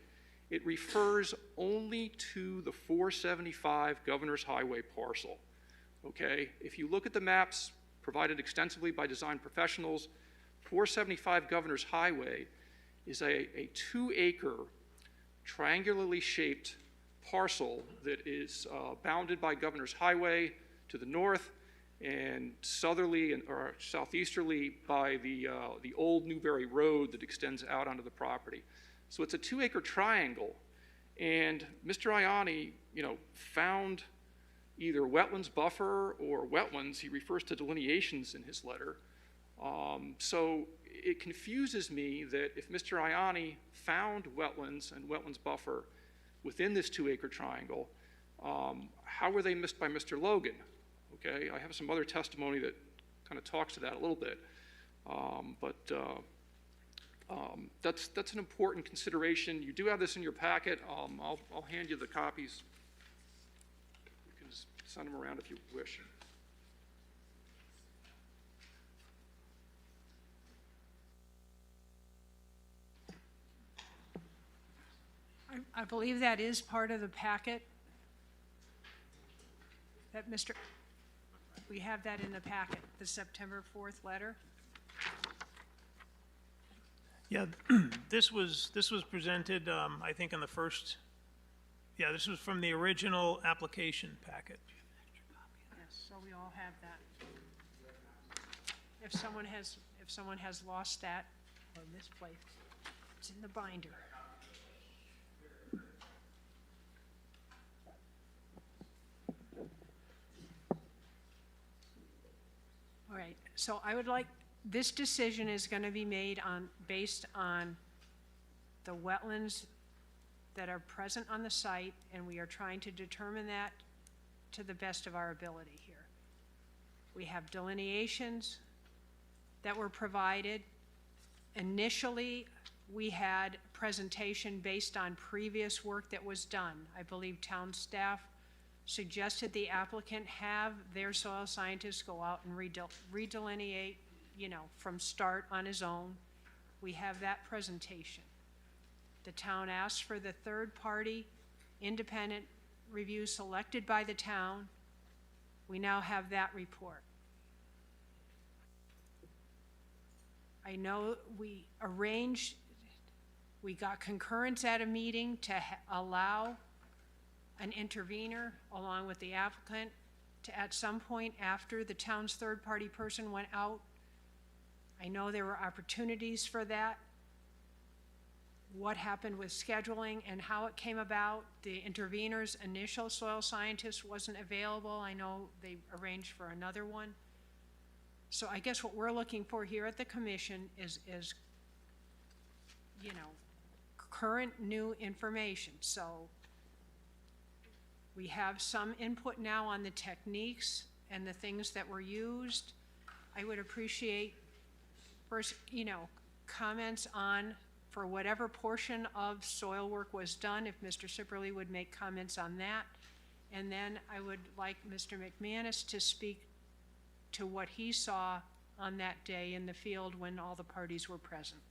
it refers only to the 475 Governor's Highway parcel. Okay, if you look at the maps provided extensively by design professionals, 475 Governor's Highway is a 2-acre triangularly shaped parcel that is bounded by Governor's Highway to the north and southerly or southeasterly by the old Newberry Road that extends out onto the property. So it's a 2-acre triangle, and Mr. Ianni, found either wetlands buffer or wetlands. He refers to delineations in his letter. So it confuses me that if Mr. Ianni found wetlands and wetlands buffer within this 2-acre triangle, how were they missed by Mr. Logan? Okay, I have some other testimony that kind of talks to that a little bit, that's an important consideration. You do have this in your packet. I'll hand you the copies. You can just send them around if you wish. I believe that is part of the packet. That we have that in the packet, the September 4th letter. Yeah, this was presented, I think, in the first. Yeah, this was from the original application packet. Yes, so we all have that. If someone has lost that or misplaced, it's in the binder. All right, so I would like, this decision is going to be made based on the wetlands that are present on the site, and we are trying to determine that to the best of our ability here. We have delineations that were provided. Initially, we had presentation based on previous work that was done. I believe town staff suggested the applicant have their soil scientists go out and redelineate, from start on his own. We have that presentation. The town asked for the third-party independent review selected by the town. We now have that report. I know we got concurrence at a meeting to allow an intervener along with the applicant to, at some point after the town's third-party person went out. I know there were opportunities for that. What happened with scheduling and how it came about, the intervener's initial soil scientist wasn't available. I know they arranged for another one. So I guess what we're looking for here at the commission is current new information. So we have some input now on the techniques and the things that were used. I would appreciate first, comments on, for whatever portion of soil work was done, if Mr. Sipperly would make comments on that. And then I would like Mr. McManus to speak to what he saw on that day in the field when all the parties were present.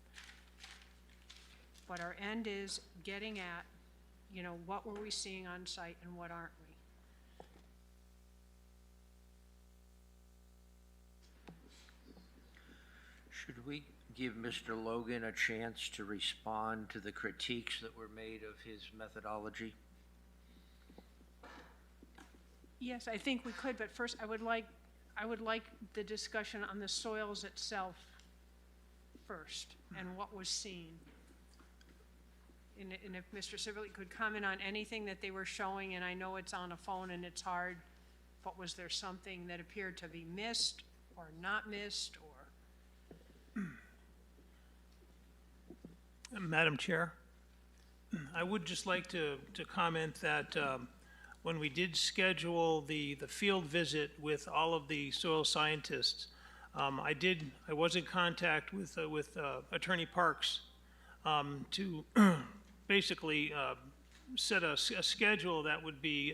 But our end is getting at, what were we seeing on site and what aren't we? Should we give Mr. Logan a chance to respond to the critiques that were made of his methodology? Yes, I think we could, but first I would like the discussion on the soils itself first and what was seen. And if Mr. Sipperly could comment on anything that they were showing, and I know it's on a phone and it's hard, but was there something that appeared to be missed or not missed or? Madam Chair, I would just like to comment that when we did schedule the field visit with all of the soil scientists, I was in contact with Attorney Parks to basically set a schedule that would be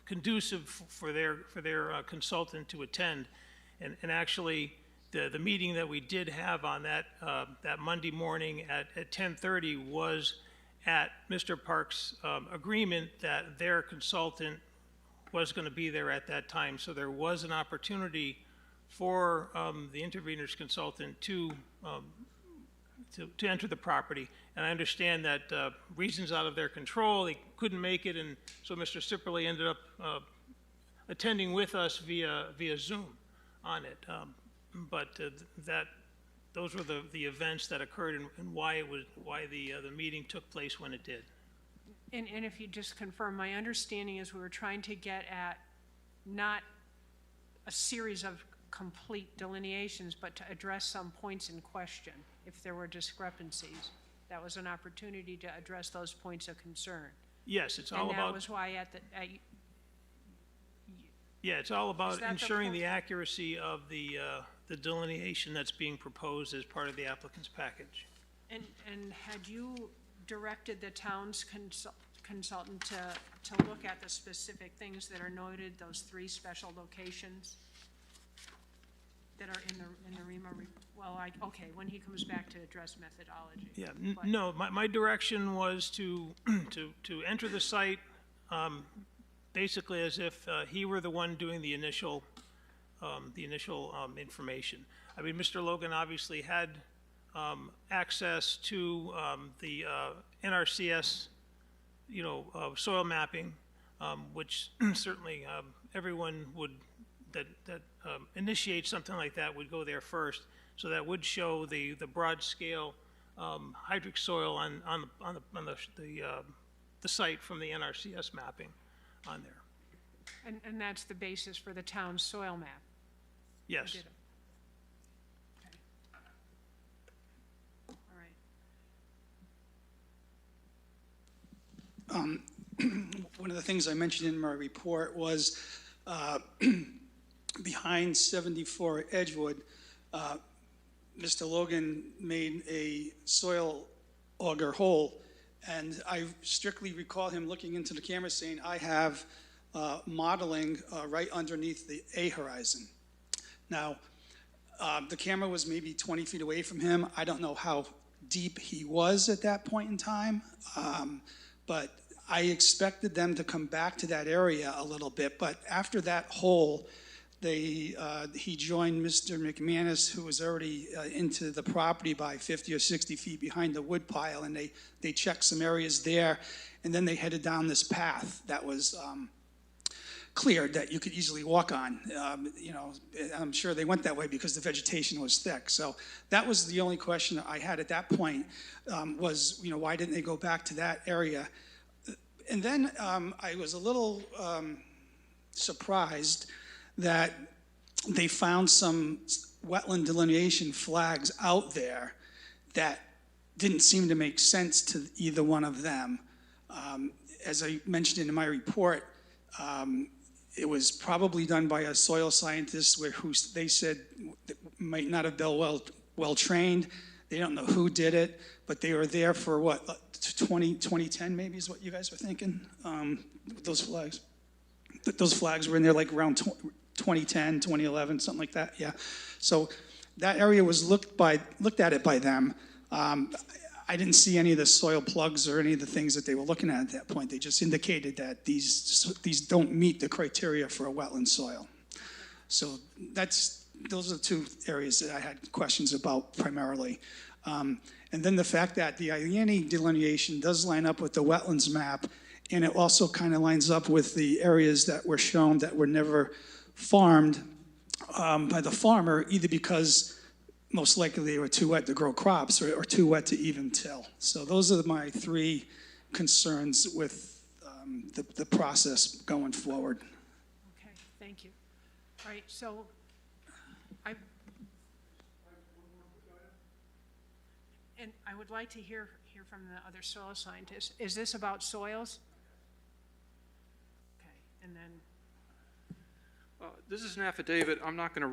conducive for their consultant to attend, and actually the meeting that we did have on that Monday morning at 10:30 was at Mr. Parks' agreement that their consultant was going to be there at that time. So there was an opportunity for the intervener's consultant to to enter the property. And I understand that reasons out of their control, they couldn't make it, and so Mr. Sipperley ended up attending with us via Zoom on it. Those were the events that occurred and why the meeting took place when it did. And if you just confirm, my understanding is we were trying to get at not a series of complete delineations, but to address some points in question if there were discrepancies. That was an opportunity to address those points of concern. Yes, it's all And about. that was why Yeah, it's all about that ensuring the accuracy of the delineation that's being proposed as part of the applicant's package. And had you directed the town's consultant to look at the specific things that are noted, those 3 special locations that are in the REMA? Well, okay, when he comes back to address methodology. Yeah, But- no, my direction was to enter the site basically as if he were the one doing the initial information. I mean, Mr. Logan obviously had access to the NRCS, soil mapping, which certainly everyone that initiates something like that would go there first. So that would show the broad scale hydric soil on the site from the NRCS mapping on there. And that's the basis for the town's soil map? Yes. Did it? Okay. All right. One of the things I mentioned in my report was behind 74 Edgewood, Mr. Logan made a soil auger hole, and I strictly recall him looking into the camera saying, I have modeling right underneath the A horizon. Now, the camera was maybe 20 feet away from him. I don't know how deep he was at that point in time, but I expected them to come back to that area a little bit. But after that hole, he joined Mr. McManus, who was already into the property by 50 or 60 feet behind the wood pile, and they checked some areas there, and then they headed down this path that was cleared that you could easily walk on. I'm sure they went that way because the vegetation was thick. So that was the only question that I had at that point, was, why didn't they go back to that area? And then I was a little surprised that they found some wetland delineation flags out there that didn't seem to make sense to either one of them. As I mentioned in my report, it was probably done by a soil scientist who they said might not have been well trained. They don't know who did it, but they were there for what, 2010 maybe is what you guys were thinking? Those flags. Those flags were in there like around 2010, 2011, something like that, yeah. So that area was looked at it by them. I didn't see any of the soil plugs or any of the things that they were looking at that point. They just indicated that these don't meet the criteria for a wetland soil. So those are the 2 areas that I had questions about primarily. And then the fact that the IWA delineation does line up with the wetlands map, and it also kind of lines up with the areas that were shown that were never farmed by the farmer, either because most likely they were too wet to grow crops or too wet to even till. So those are my 3 concerns with the process going forward. Okay, thank you. All right, so I would like to hear from the other soil scientists. Is this about soils? Okay, and then This is an affidavit. I'm not going to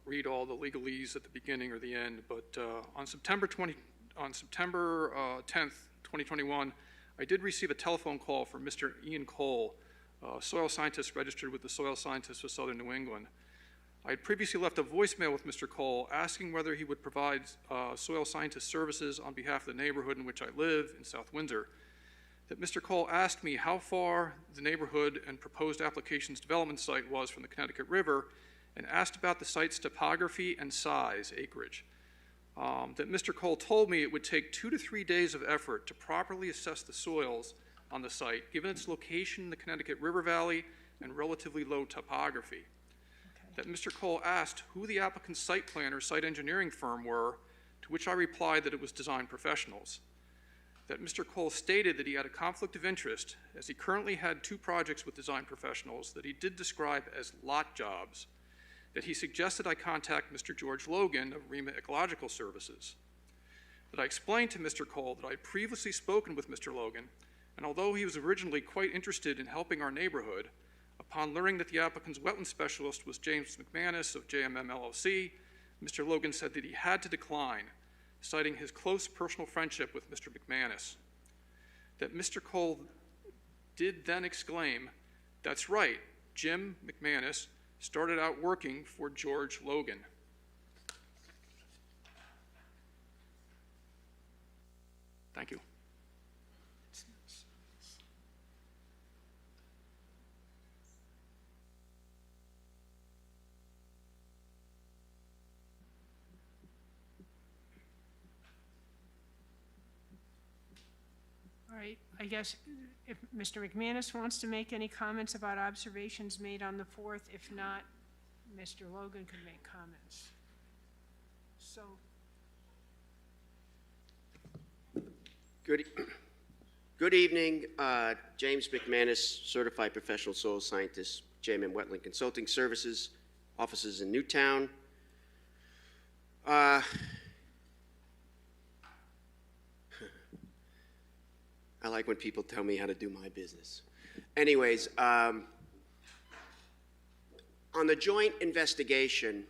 read all the legalese at the beginning or the end, but on September 10th, 2021, I did receive a telephone call from Mr. Ian Cole, a soil scientist registered with the Soil Scientists of Southern New England. I had previously left a voicemail with Mr. Cole asking whether he would provide soil scientist services on behalf of the neighborhood in which I live in South Windsor. That Mr. Cole asked me how far the neighborhood and proposed applications development site was from the Connecticut River, and asked about the site's topography and size, acreage. that Mr. Cole told me it would take 2 to 3 days of effort to properly assess the soils on the site, given its location in the Connecticut River Valley and relatively low topography. That Mr. Cole asked who the applicant's site planner, site engineering firm were, to which I replied that it was Design Professionals. That Mr. Cole stated that he had a conflict of interest, as he currently had 2 projects with Design Professionals that he did describe as lot jobs, that he suggested I contact Mr. George Logan of REMA Ecological Services. That I explained to Mr. Cole that I had previously spoken with Mr. Logan, and although he was originally quite interested in helping our neighborhood, upon learning that the applicant's wetland specialist was James McManus of JMM LLC, Mr. Logan said that he had to decline, citing his close personal friendship with Mr. McManus. That Mr. Cole did then exclaim, "That's right, Jim McManus started out working for George Logan." Thank you. All right, I guess if Mr. McManus wants to make any comments about observations made on the 4th, if not, Mr. Logan could make comments. So, Good evening, James McManus, Certified Professional Soil Scientist, JMM Wetland Consulting Services, offices in Newtown. I like when people tell me how to do my business. Anyways, on the joint investigation,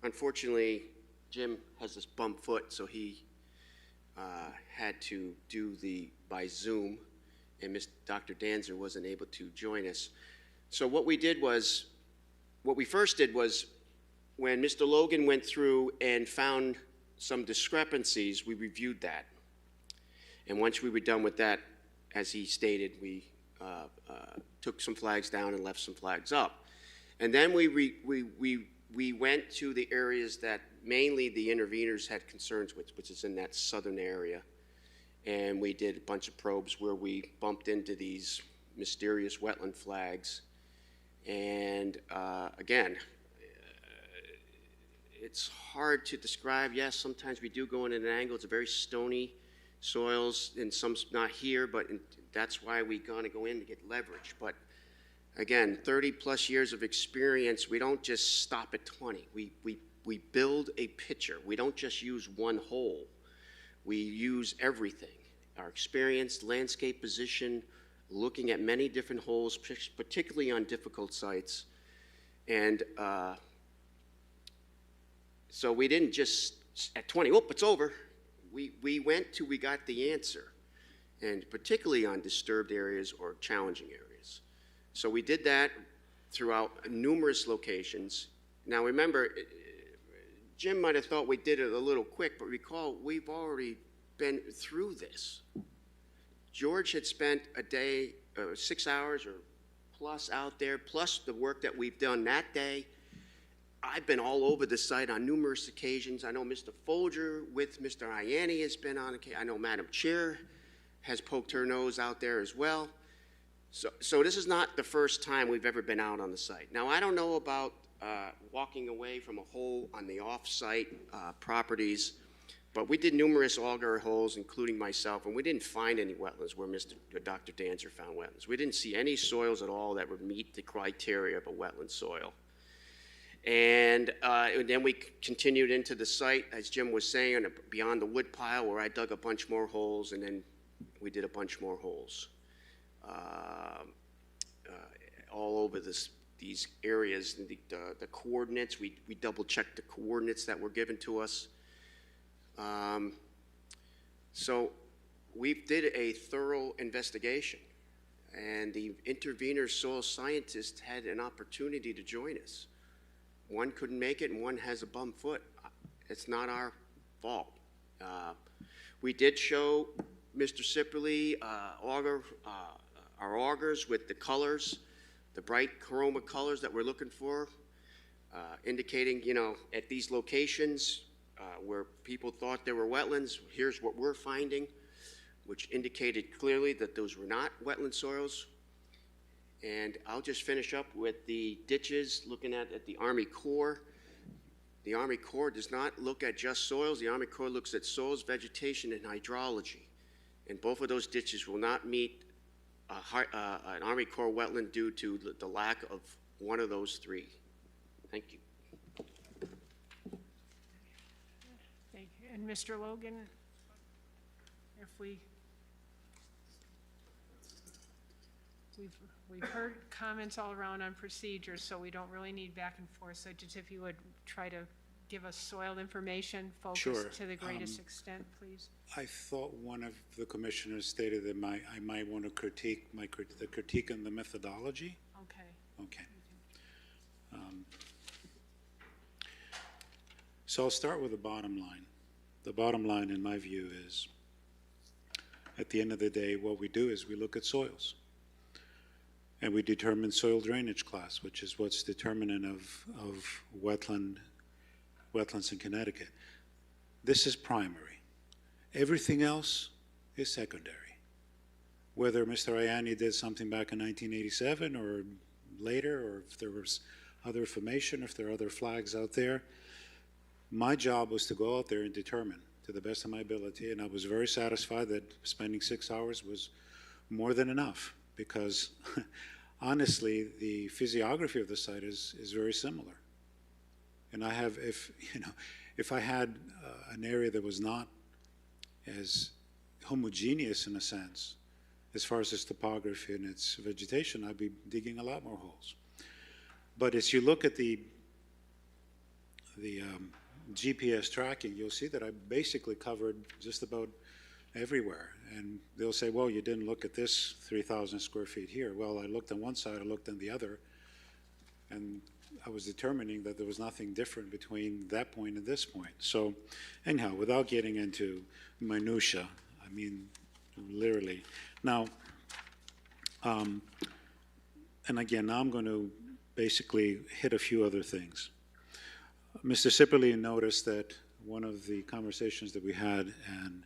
unfortunately, Jim has this bum foot, so he had to do by Zoom, and Dr. Danzer wasn't able to join us. So what we first did was, when Mr. Logan went through and found some discrepancies, we reviewed that. And once we were done with that, as he stated, we took some flags down and left some flags up. And then we went to the areas that mainly the interveners had concerns with, which is in that southern area. And we did a bunch of probes where we bumped into these mysterious wetland flags. And again, it's hard to describe. Yes, sometimes we do go in at an angle. It's a very stony soils, and some's not here, but that's why we're going to go in to get leverage. But again, 30 plus years of experience, we don't just stop at 20. We build a picture. We don't just use one hole. We use everything. Our experience, landscape position, looking at many different holes, particularly on difficult sites. And so we didn't just, at 20, oh, it's over. We went till we got the answer, and particularly on disturbed areas or challenging areas. So we did that throughout numerous locations. Now remember, Jim might have thought we did it a little quick, but recall we've already been through this. George had spent a day, 6 hours or plus out there, plus the work that we've done that day. I've been all over the site on numerous occasions. I know Mr. Folger with Mr. Ianni has been on occasion. I know Madam Chair has poked her nose out there as well. So this is not the first time we've ever been out on the site. Now, I don't know about walking away from a hole on the off-site properties, but we did numerous auger holes, including myself, and we didn't find any wetlands where Dr. Danzer found wetlands. We didn't see any soils at all that would meet the criteria of a wetland soil. And then we continued into the site, as Jim was saying, beyond the wood pile, where I dug a bunch more holes, and then we did a bunch more holes all over these areas. The coordinates, we double-checked the coordinates that were given to us. So we did a thorough investigation, and the intervenor soil scientist had an opportunity to join us. One couldn't make it, and one has a bum foot. It's not our fault. We did show Mr. Sipperly our augers with the colors, the bright chroma colors that we're looking for, indicating, at these locations, where people thought there were wetlands, here's what we're finding, which indicated clearly that those were not wetland soils. And I'll just finish up with the ditches, looking at the Army Corps. The Army Corps does not look at just soils. The Army Corps looks at soils, vegetation, and hydrology. And both of those ditches will not meet an Army Corps wetland due to the lack of one of those three. Thank you. Thank you. And Mr. Logan, if we've heard comments all around on procedures, so we don't really need back and forth. So just if you would try to give us soil information Sure. focused to the greatest extent, please. I thought one of the commissioners stated that I might want to critique the critique on the methodology. Okay. Okay. So I'll start with the bottom line. The bottom line, in my view, is at the end of the day, what we do is we look at soils. And we determine soil drainage class, which is what's determinant of wetlands in Connecticut. This is primary. Everything else is secondary. Whether Mr. Ayani did something back in 1987 or later, or if there was other information, if there are other flags out there, my job was to go out there and determine to the best of my ability, and I was very satisfied that spending 6 hours was more than enough, because honestly, the physiography of the site is very similar. And I have, if I had an area that was not as homogeneous in a sense, as far as its topography and its vegetation, I'd be digging a lot more holes. But as you look at the GPS tracking, you'll see that I basically covered just about everywhere. And they'll say, well, you didn't look at this 3,000 square feet here. Well, I looked on one side, I looked on the other, and I was determining that there was nothing different between that point and this point. So anyhow, without getting into minutia, I mean, literally. Now, and again, now I'm going to basically hit a few other things. Mr. Sipperly noticed that one of the conversations that we had and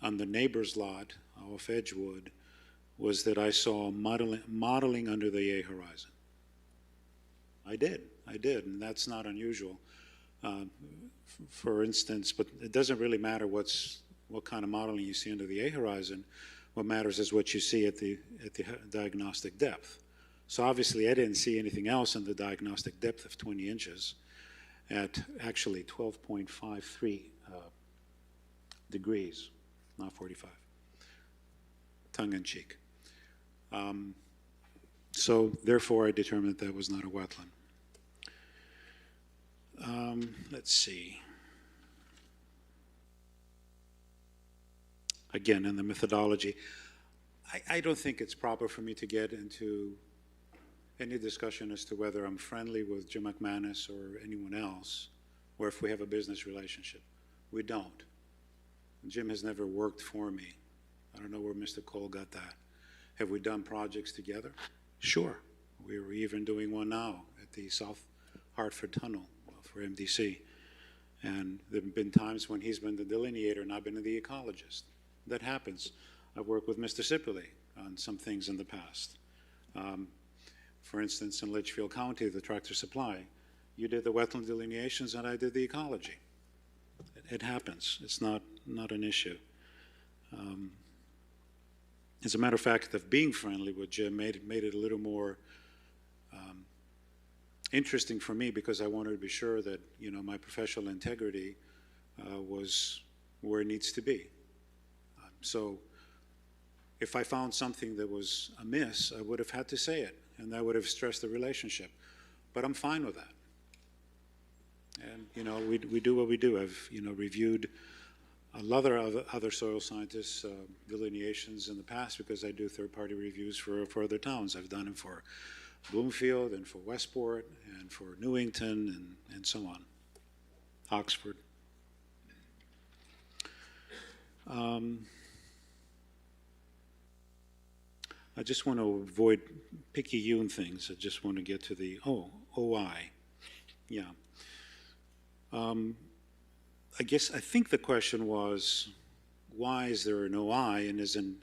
on the neighbor's lot off Edgewood was that I saw modeling under the A horizon. I did, and that's not unusual. For instance, but it doesn't really matter what kind of modeling you see under the A horizon. What matters is what you see at the diagnostic depth. So obviously I didn't see anything else in the diagnostic depth of 20 inches at actually 12.53 degrees, not 45, tongue-in-cheek. So therefore I determined that was not a wetland. Let's see. Again, in the methodology, I don't think it's proper for me to get into any discussion as to whether I'm friendly with Jim McManus or anyone else, or if we have a business relationship. We don't. Jim has never worked for me. I don't know where Mr. Cole got that. Have we done projects together? Sure. We were even doing one now at the South Hartford Tunnel for MDC. And there have been times when he's been the delineator and I've been the ecologist. That happens. I've worked with Mr. Sipperly on some things in the past. For instance, in Litchfield County, the Tractor Supply, you did the wetland delineations and I did the ecology. It happens. It's not an issue. As a matter of fact, of being friendly with Jim made it a little more interesting for me, because I wanted to be sure that my professional integrity was where it needs to be. So if I found something that was amiss, I would have had to say it, and that would have stressed the relationship. But I'm fine with that. And we do what we do. I've reviewed a lot of other soil scientists' delineations in the past, because I do third-party reviews for other towns. I've done them for Bloomfield and for Westport and for Newington and so on, Oxford. I just want to avoid picayune things. I just want to get to the OI. Yeah. I think the question was, why is there an OI and isn't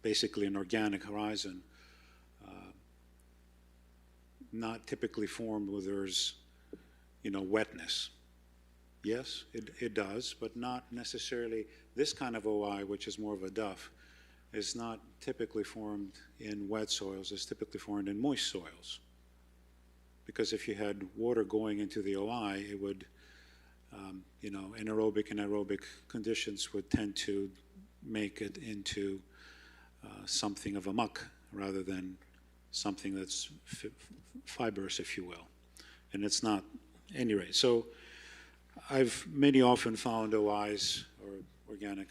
basically an organic horizon not typically formed where there's, wetness? Yes, it does, but not necessarily. This kind of OI, which is more of a duff, is not typically formed in wet soils. It's typically formed in moist soils. Because if you had water going into the OI, it would, anaerobic and aerobic conditions would tend to make it into something of a muck rather than something that's fibrous, if you will. And it's not any rate. So I've many often found OIs or organic,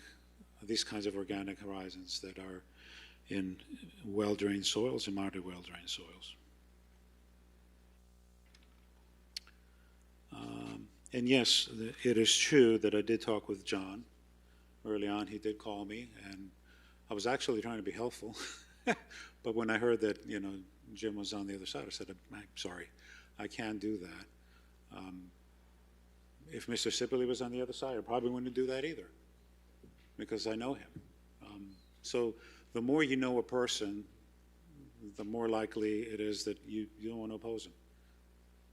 these kinds of organic horizons that are in well-drained soils and moderately well-drained soils. And yes, it is true that I did talk with John early on. He did call me, and I was actually trying to be helpful. But when I heard that, Jim was on the other side, I said, I'm sorry, I can't do that. If Mr. Sibley was on the other side, I probably wouldn't do that either, because I know him. So the more you know a person, the more likely it is that you don't want to oppose him,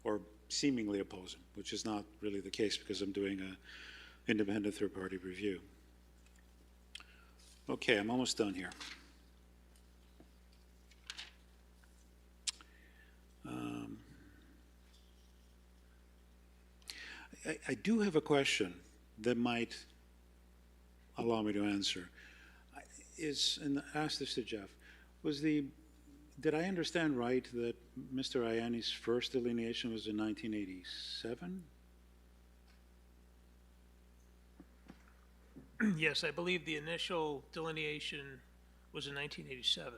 or seemingly oppose him, which is not really the case because I'm doing an independent third-party review. Okay, I'm almost done here. I do have a question that might allow me to answer. And ask this to Jeff. Did I understand right that Mr. Ianni's first delineation was in 1987? Yes, I believe the initial delineation was in 1987.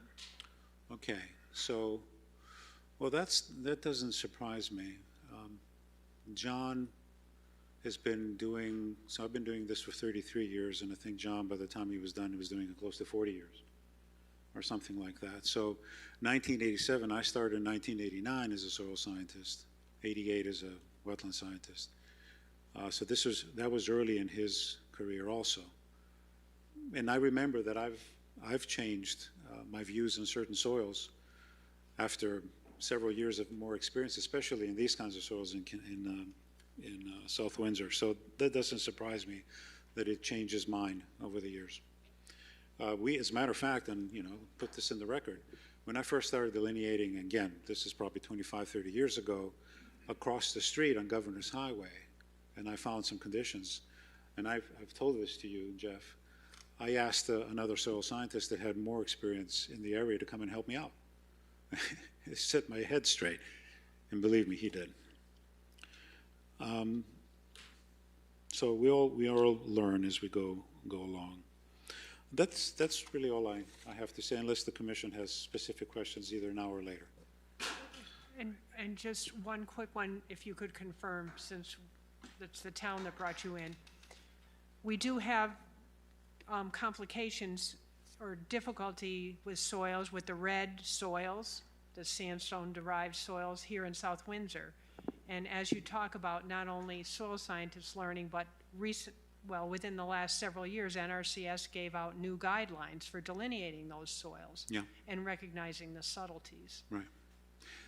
Okay, so, well, that doesn't surprise me. John has been doing, so I've been doing this for 33 years, and I think John, by the time he was done, he was doing it close to 40 years, or something like that. So 1987, I started in 1989 as a soil scientist, 88 as a wetland scientist. So that was early in his career also. And I remember that I've changed my views on certain soils after several years of more experience, especially in these kinds of soils in South Windsor. So that doesn't surprise me that it changes mine over the years. As a matter of fact, and put this in the record, when I first started delineating, again, this is probably 25, 30 years ago, across the street on Governor's Highway, and I found some conditions, and I've told this to you, Jeff, I asked another soil scientist that had more experience in the area to come and help me out. Set my head straight, and believe me, he did. So we all learn as we go along. That's really all I have to say, unless the commission has specific questions either now or later. And just one quick one, if you could confirm, since it's the town that brought you in. We do have complications or difficulty with soils, with the red soils, the sandstone-derived soils here in South Windsor. And as you talk about not only soil scientists learning, but within the last several years, NRCS gave out new guidelines for delineating those soils and recognizing the subtleties. Right.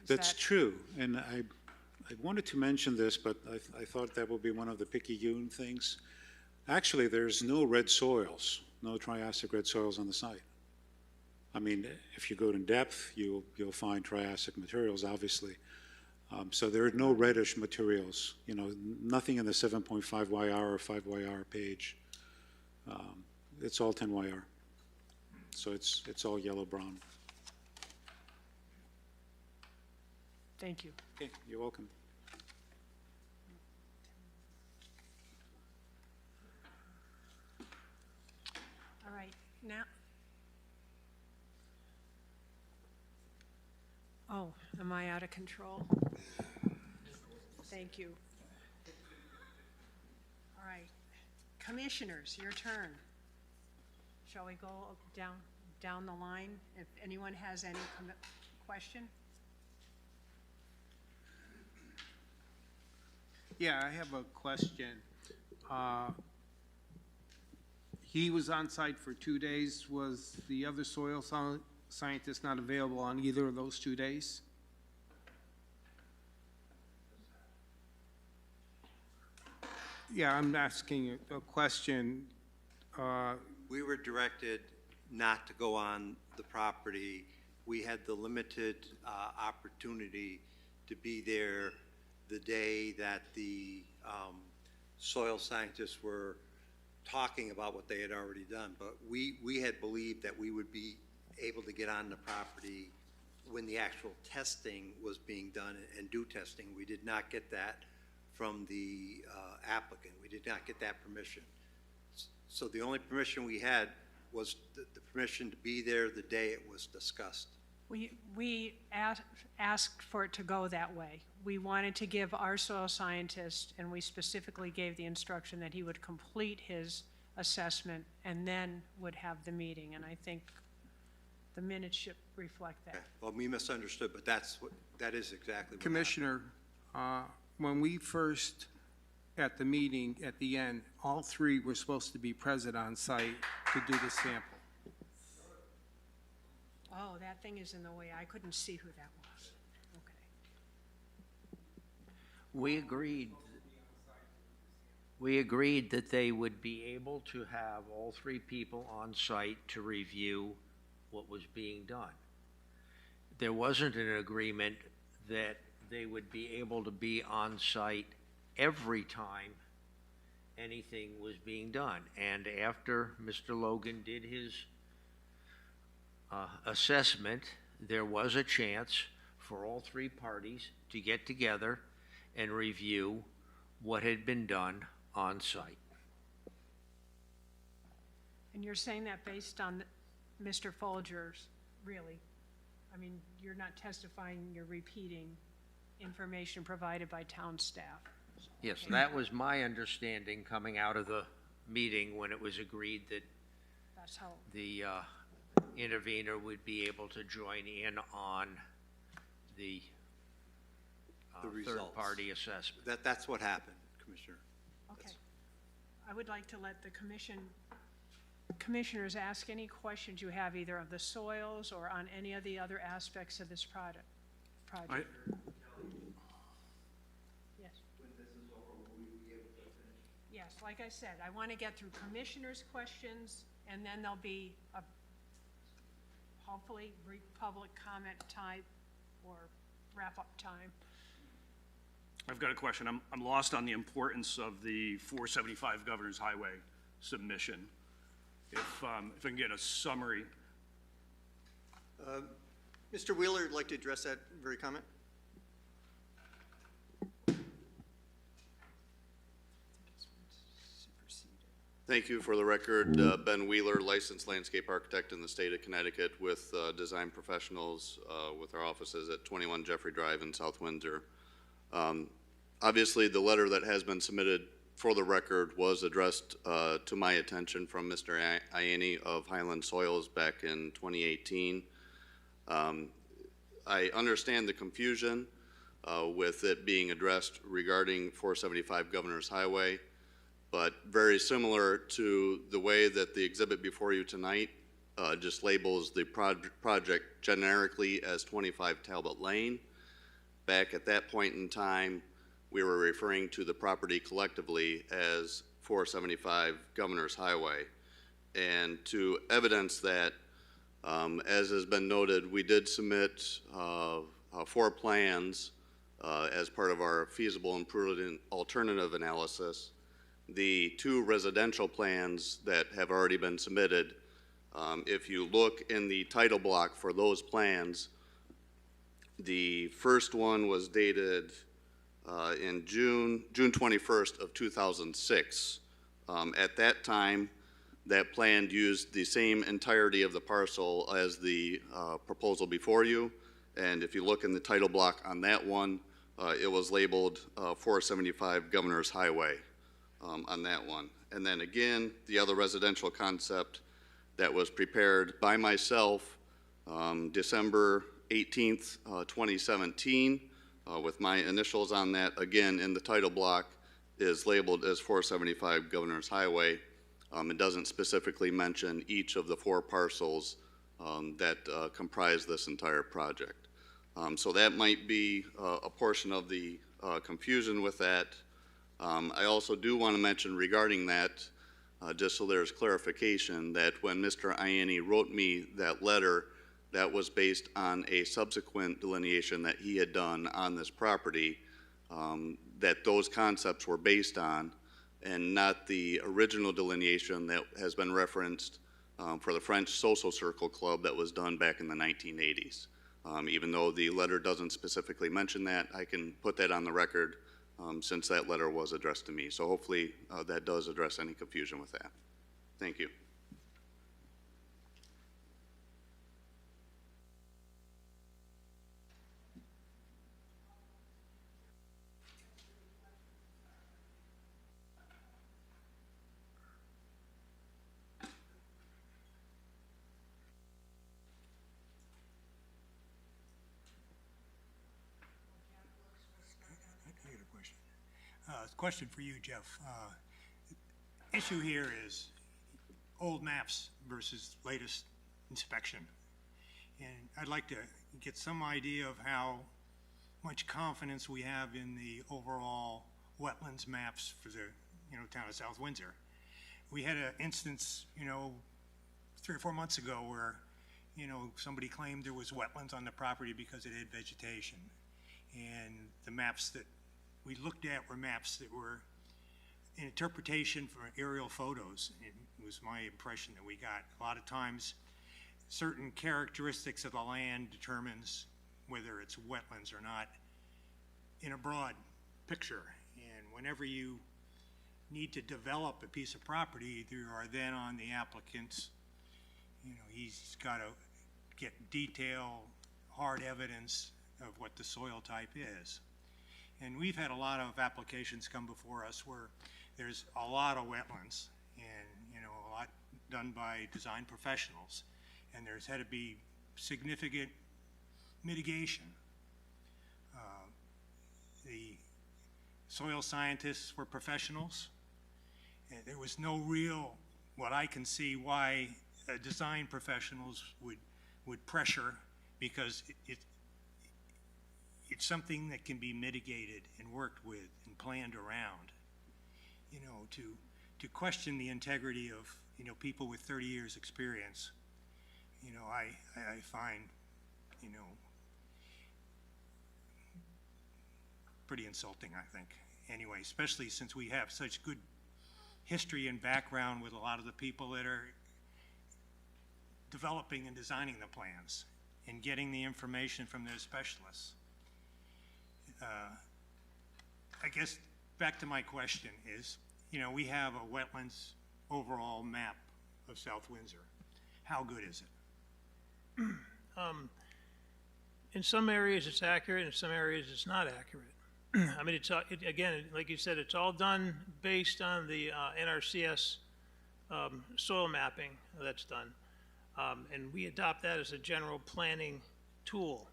That's true. And I wanted to mention this, but I thought that would be one of the picayune things. Actually, there's no red soils, no Triassic red soils on the site. I mean, if you go in depth, you'll find Triassic materials, obviously. So there are no reddish materials, nothing in the 7.5YR or 5YR page. It's all 10YR. So it's all yellow-brown. Thank you. Okay, you're welcome. All right, now. Oh, am I out of control? Thank you. All right, commissioners, your turn. Shall we go down the line? If anyone has any question? Yeah, I have a question. He was on site for 2 days. Was the other soil scientist not available on either of those 2 days? Yeah, I'm asking a question. We were directed not to go on the property. We had the limited opportunity to be there the day that the soil scientists were talking about what they had already done. But we had believed that we would be able to get on the property when the actual testing was being done and do testing. We did not get that from the applicant. We did not get that permission. So the only permission we had was the permission to be there the day it was discussed. We asked for it to go that way. We wanted to give our soil scientist, and we specifically gave the instruction that he would complete his assessment and then would have the meeting, and I think the minutes should reflect that. Okay. Well, we misunderstood, but that is exactly what Commissioner, when we first, at the meeting, at the end, all three were supposed to be present on site to do the sample. Oh, that thing is in the way. I couldn't see who that was. Okay. We agreed that they would be able to have all three people on site to review what was being done. There wasn't an agreement that they would be able to be on site every time anything was being done. And after Mr. Logan did his assessment, there was a chance for all three parties to get together and review what had been done on site. And you're saying that based on Mr. Folger's, really? I mean, you're not testifying, you're repeating information provided by town staff. Yes, that was my understanding coming out of the meeting when it was agreed that That's how. the intervener would be able to join in on the results. third-party assessment. That's what happened, Commissioner. Okay. I would like to let the commissioners ask any questions you have either of the soils or on any of the other aspects of this project. Yes. When this is over, will we be able to finish? Yes, like I said, I want to get through commissioners' questions, and then there'll be a hopefully brief public comment type or wrap-up time. I've got a question. I'm lost on the importance of the 475 Governor's Highway submission. If I can get a summary. Mr. Wheeler would like to address that very comment. Thank you. For the record, Ben Wheeler, licensed landscape architect in the state of Connecticut with design professionals with our offices at 21 Jeffrey Drive in South Windsor. Obviously, the letter that has been submitted for the record was addressed to my attention from Mr. Ianni of Highland Soils back in 2018. I understand the confusion with it being addressed regarding 475 Governor's Highway, but very similar to the way that the exhibit before you tonight just labels the project generically as 25 Talbot Lane. Back at that point in time, we were referring to the property collectively as 475 Governor's Highway. And to evidence that, as has been noted, we did submit 4 plans as part of our feasible and prudent alternative analysis. The 2 residential plans that have already been submitted, if you look in the title block for those plans, the first one was dated in June 21st of 2006. At that time, that plan used the same entirety of the parcel as the proposal before you. And if you look in the title block on that one, it was labeled 475 Governor's Highway on that one. And then again, the other residential concept that was prepared by myself December 18th, 2017, with my initials on that, again in the title block, is labeled as 475 Governor's Highway. It doesn't specifically mention each of the 4 parcels that comprise this entire project. So that might be a portion of the confusion with that. I also do want to mention regarding that, just so there's clarification, that when Mr. Ianni wrote me that letter, that was based on a subsequent delineation that he had done on this property, that those concepts were based on, and not the original delineation that has been referenced for the French Social Circle Club that was done back in the 1980s. Even though the letter doesn't specifically mention that, I can put that on the record since that letter was addressed to me. So hopefully that does address any confusion with that. Thank you. Question for you, Jeff. Issue here is old maps versus latest inspection. And I'd like to get some idea of how much confidence we have in the overall wetlands maps for the town of South Windsor. We had an instance 3 or 4 months ago where somebody claimed there was wetlands on the property because it had vegetation, and the maps that we looked at were maps that were an interpretation from aerial photos. It was my impression that we got. A lot of times, certain characteristics of the land determines whether it's wetlands or not in a broad picture. And whenever you need to develop a piece of property, you are then on the applicant's, he's got to get detailed, hard evidence of what the soil type is. And we've had a lot of applications come before us where there's a lot of wetlands and, a lot done by design professionals. And there's had to be significant mitigation. The soil scientists were professionals. And there was no real, what I can see, why design professionals would pressure, because it's something that can be mitigated and worked with and planned around. To question the integrity of people with 30 years experience, I find pretty insulting, I think. Anyway, especially since we have such good history and background with a lot of the people that are developing and designing the plans and getting the information from their specialists. I guess back to my question is, we have a wetlands overall map of South Windsor. How good is it? In some areas it's accurate, in some areas it's not accurate. I mean, again, like you said, it's all done based on the NRCS soil mapping that's done. And we adopt that as a general planning tool.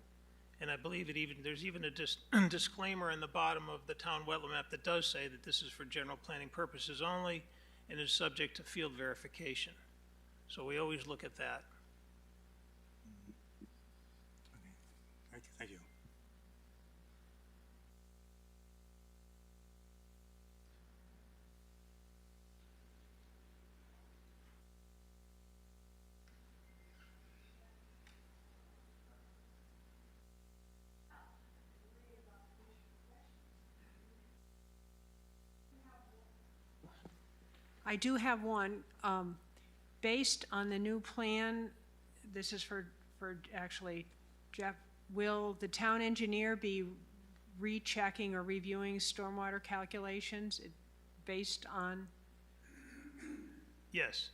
And I believe there's even a disclaimer in the bottom of the town wetland map that does say that this is for general planning purposes only and is subject to field verification. So we always look at that. Okay. Thank you. I do have one. Based on the new plan, this is for actually Jeff, will the town engineer be rechecking or reviewing stormwater calculations based on? Yes.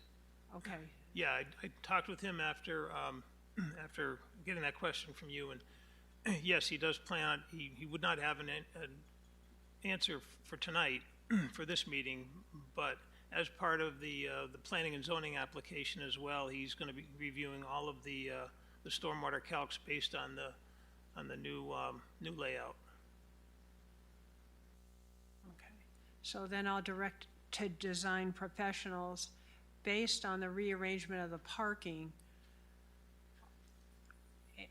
Okay. Yeah, I talked with him after getting that question from you, and yes, he does plan on, he would not have an answer for tonight for this meeting, but as part of the planning and zoning application as well, he's going to be reviewing all of the stormwater calcs based on the new layout. Okay. So then I'll direct to design professionals based on the rearrangement of the parking.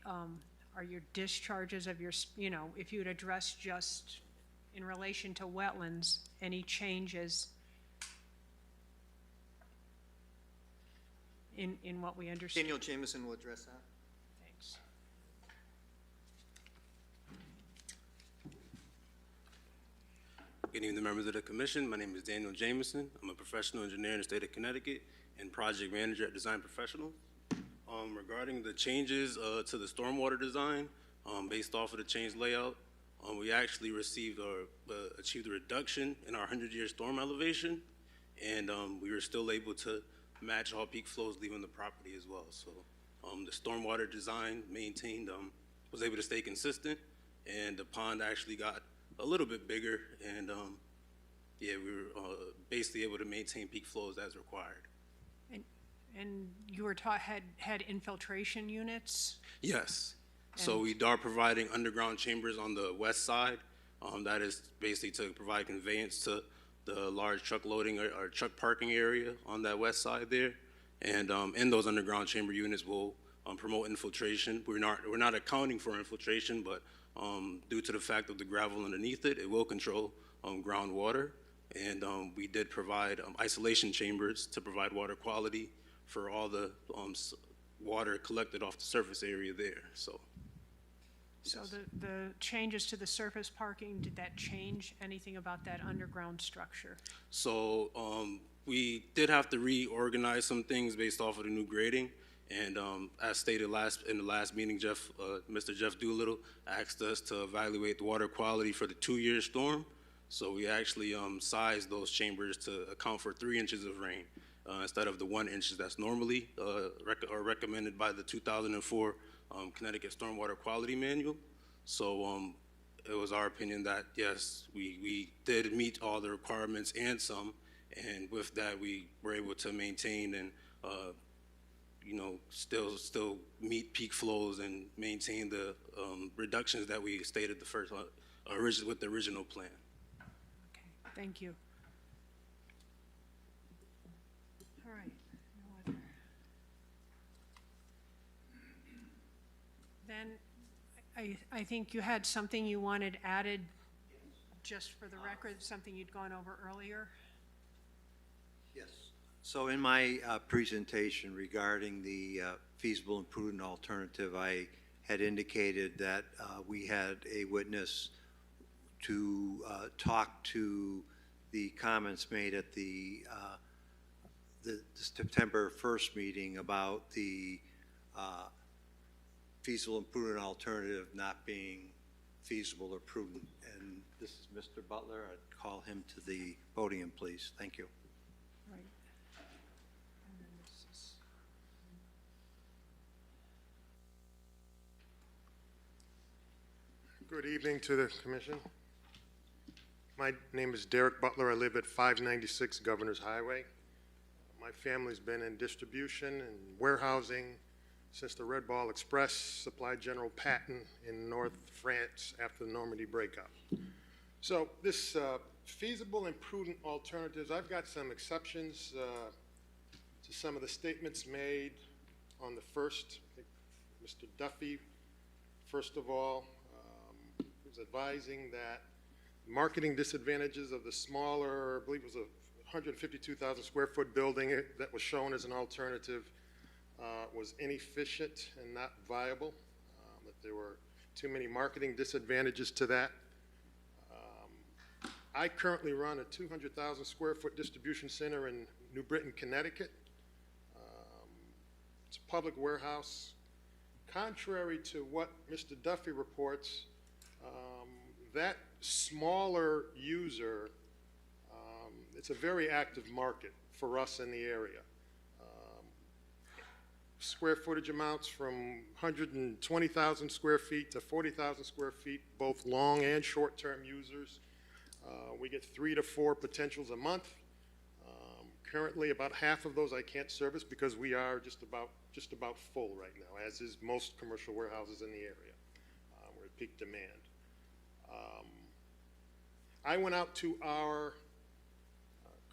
Are your discharges of your, if you would address just in relation to wetlands, any changes in what we understand? Daniel Jameson will address that. Thanks. Good evening, members of the commission. My name is Daniel Jameson. I'm a professional engineer in the state of Connecticut and project manager at Design Professional. Regarding the changes to the stormwater design, based off of the changed layout, we actually received or achieved a reduction in our 100-year storm elevation, and we were still able to match all peak flows leaving the property as well. So the stormwater design maintained, was able to stay consistent, and the pond actually got a little bit bigger, and yeah, we were basically able to maintain peak flows as required. And you were taught, had infiltration units? Yes. So we are providing underground chambers on the west side. That is basically to provide conveyance to the large truck loading or truck parking area on that west side there. And in those underground chamber units, we'll promote infiltration. We're not accounting for infiltration, but due to the fact of the gravel underneath it, it will control groundwater. And we did provide isolation chambers to provide water quality for all the water collected off the surface area there. So the changes to the surface parking, did that change anything about that underground structure? So we did have to reorganize some things based off of the new grading. And as stated in the last meeting, Mr. Jeff Doolittle asked us to evaluate the water quality for the 2-year storm. So we actually sized those chambers to account for 3 inches of rain instead of the 1 inch that's normally recommended by the 2004 Connecticut Stormwater Quality Manual. So it was our opinion that, yes, we did meet all the requirements and some, and with that we were able to maintain and still meet peak flows and maintain the reductions that we stated the first with the original plan. Okay, thank you. All right, no other. Then I think you had something you wanted added, just for the record, something you'd gone over earlier. Yes. So in my presentation regarding the feasible and prudent alternative, I had indicated that we had a witness to talk to the comments made at the September 1st meeting about the feasible and prudent alternative not being feasible or prudent. And this is Mr. Butler. I'd call him to the podium, please. Thank you. Right. Good evening to the commission. My name is Derek Butler. I live at 596 Governor's Highway. My family's been in distribution and warehousing since the Red Ball Express supplied General Patton in North France after the Normandy breakup. So this feasible and prudent alternatives, I've got some exceptions to some of the statements made on the first. I think Mr. Duffy, first of all, was advising that marketing disadvantages of the smaller, I believe it was a 152,000 square foot building that was shown as an alternative was inefficient and not viable, that there were too many marketing disadvantages to that. I currently run a 200,000 square foot distribution center in New Britain, Connecticut. It's a public warehouse. Contrary to what Mr. Duffy reports, that smaller user, it's a very active market for us in the area. Square footage amounts from 120,000 square feet to 40,000 square feet, both long and short-term users. We get 3 to 4 potentials a month. Currently, about half of those I can't service because we are just about full right now, as is most commercial warehouses in the area. We're at peak demand. I went out to our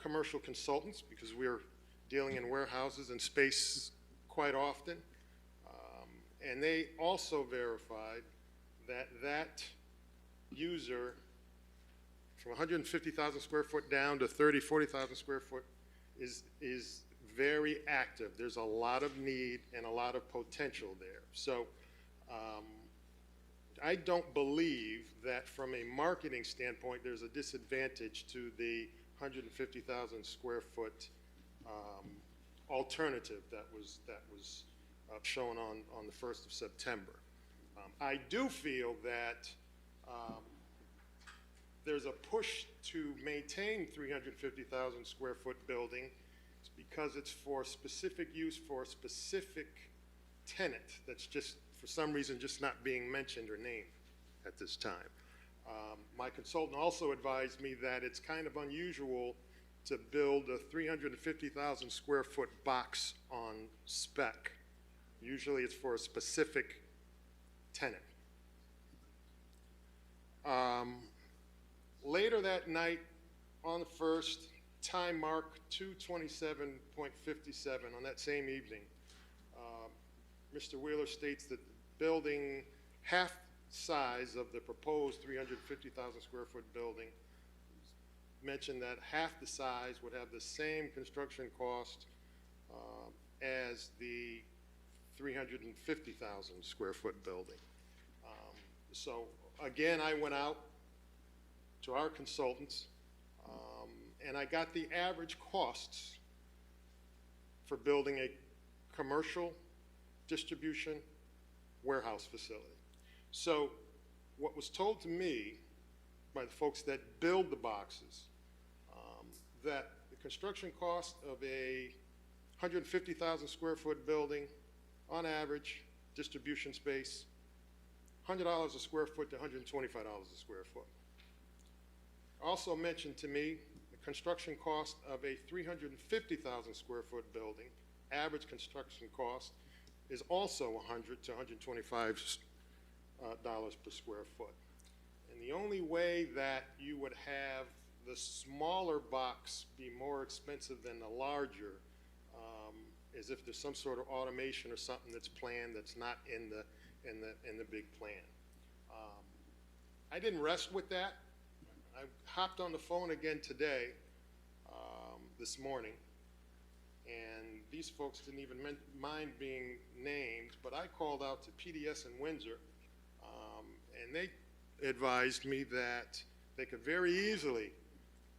commercial consultants because we're dealing in warehouses and space quite often. And they also verified that that user from 150,000 square foot down to 30, 40,000 square foot is very active. There's a lot of need and a lot of potential there. So I don't believe that from a marketing standpoint, there's a disadvantage to the 150,000 square foot alternative that was shown on the 1st of September. I do feel that there's a push to maintain 350,000 square foot building because it's for specific use for a specific tenant that's just, for some reason, just not being mentioned or named at this time. My consultant also advised me that it's kind of unusual to build a 350,000 square foot box on spec. Usually it's for a specific tenant. Later that night, on the 1st, time mark 227.57 on that same evening, Mr. Wheeler states that the building, half size of the proposed 350,000 square foot building, mentioned that half the size would have the same construction cost as the 350,000 square foot building. So again, I went out to our consultants and I got the average costs for building a commercial distribution warehouse facility. So what was told to me by the folks that build the boxes, that the construction cost of a 150,000 square foot building, on average, distribution space, $100 a square foot to $125 a square foot. Also mentioned to me the construction cost of a 350,000 square foot building, average construction cost is also $100 to $125 per square foot. And the only way that you would have the smaller box be more expensive than the larger is if there's some sort of automation or something that's planned that's not in the big plan. I didn't rest with that. I hopped on the phone again today, this morning, and these folks didn't even mind being named, but I called out to PDS in Windsor, and they advised me that they could very easily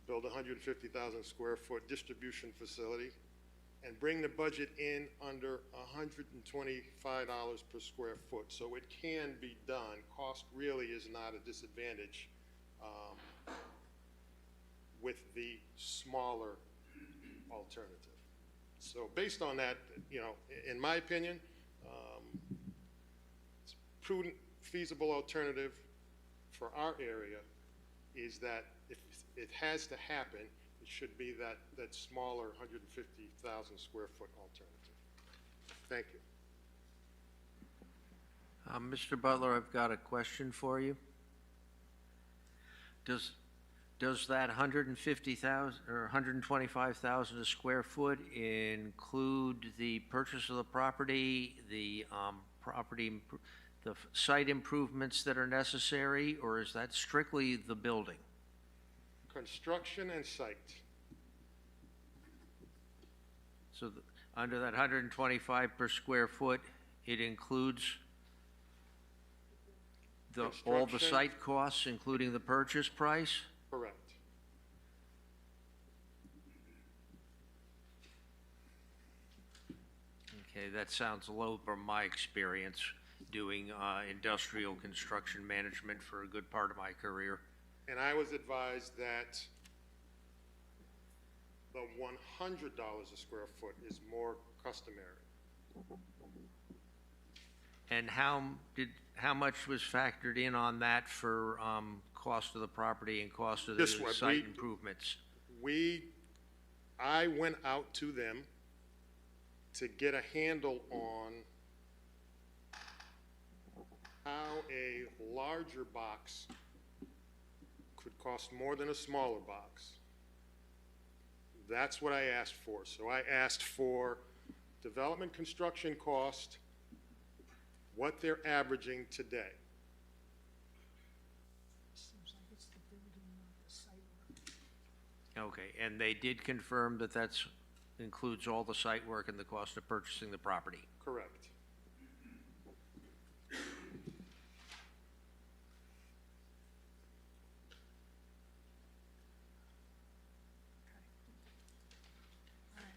build a 150,000 square foot distribution facility and bring the budget in under $125 per square foot. So it can be done. Cost really is not a disadvantage with the smaller alternative. So based on that, you know, in my opinion, it's a prudent, feasible alternative for our area is that if it has to happen, it should be that smaller 150,000 square foot alternative. Thank you. Mr. Butler, I've got a question for you. Does that 150,000 or 125,000 a square foot include the purchase of the property, the site improvements that are necessary, or is that strictly the building? Construction and site. So under that 125 per square foot, it includes all the site costs, including the purchase price? Correct. Okay, that sounds low from my experience doing industrial construction management for a good part of my career. And I was advised that the $100 a square foot is more customary. And how much was factored in on that for cost of the property and cost of the site improvements? I went out to them to get a handle on how a larger box could cost more than a smaller box. That's what I asked for. So I asked for development construction cost, what they're averaging today. Seems like it's the building, not the site work. Okay, and they did confirm that that's includes all the site work and the cost of purchasing the property? Correct. All right.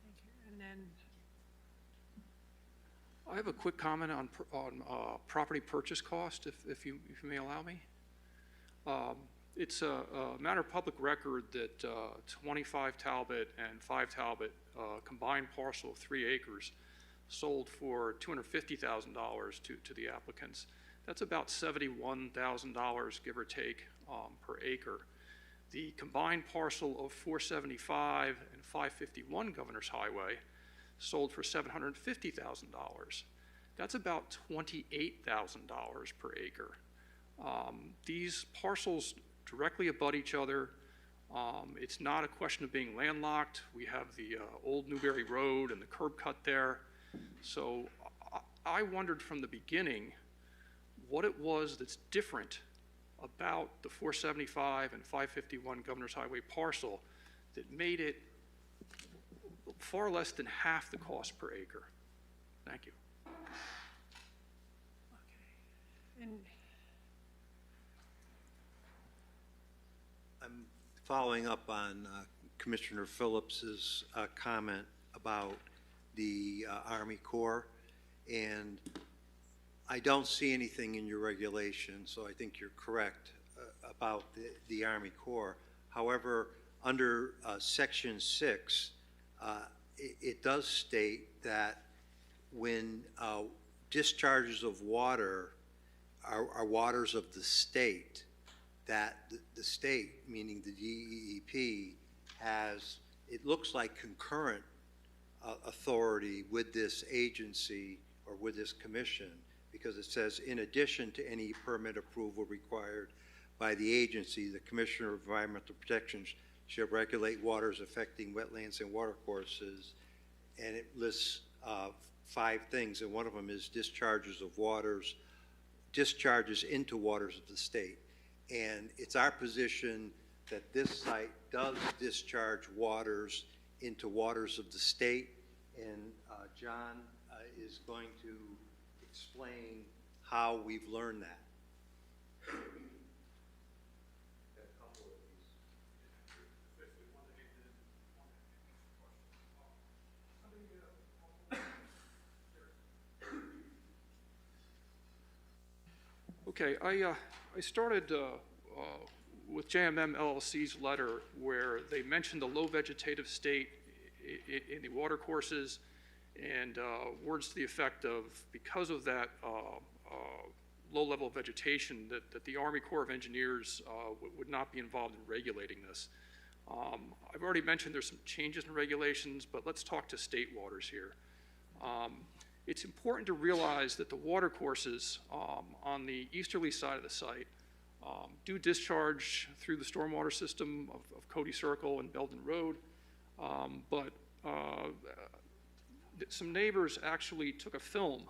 Thank you. And then, I have a quick comment on property purchase cost, if you may allow me. It's a matter of public record that 25 Talbot and 5 Talbot, combined parcel of 3 acres, sold for $250,000 to the applicants. That's about $71,000, give or take, per acre. The combined parcel of 475 and 551 Governor's Highway sold for $750,000. That's about $28,000 per acre. These parcels directly abut each other. It's not a question of being landlocked. We have the old Newberry Road and the curb cut there. So I wondered from the beginning what it was that's different about the 475 and 551 Governor's Highway parcel that made it far less than half the cost per acre. Thank you. and I'm following up on Commissioner Phillips's comment about the Army Corps, and I don't see anything in your regulation, so I think you're correct about the Army Corps. However, under Section 6, it does state that when discharges of water are waters of the state, that the state, meaning the DEEP, has, it looks like concurrent authority with this agency or with this commission, because it says, in addition to any permit approval required by the agency, the Commissioner of Environmental Protection shall regulate waters affecting wetlands and watercourses, and it lists 5 things, and one of them is discharges of waters, discharges into waters of the state. And it's our position that this site does discharge waters into waters of the state, and John is going to explain how we've learned that. Okay, I started with JMM LLC's letter where they mentioned the low vegetative state in the water courses, and words to the effect of, because of that low level of vegetation, that the Army Corps of Engineers would not be involved in regulating this. I've already mentioned there's some changes in regulations, but let's talk to state waters here. It's important to realize that the water courses on the easterly side of the site do discharge through the stormwater system of Cody Circle and Belden Road, but some neighbors actually took a film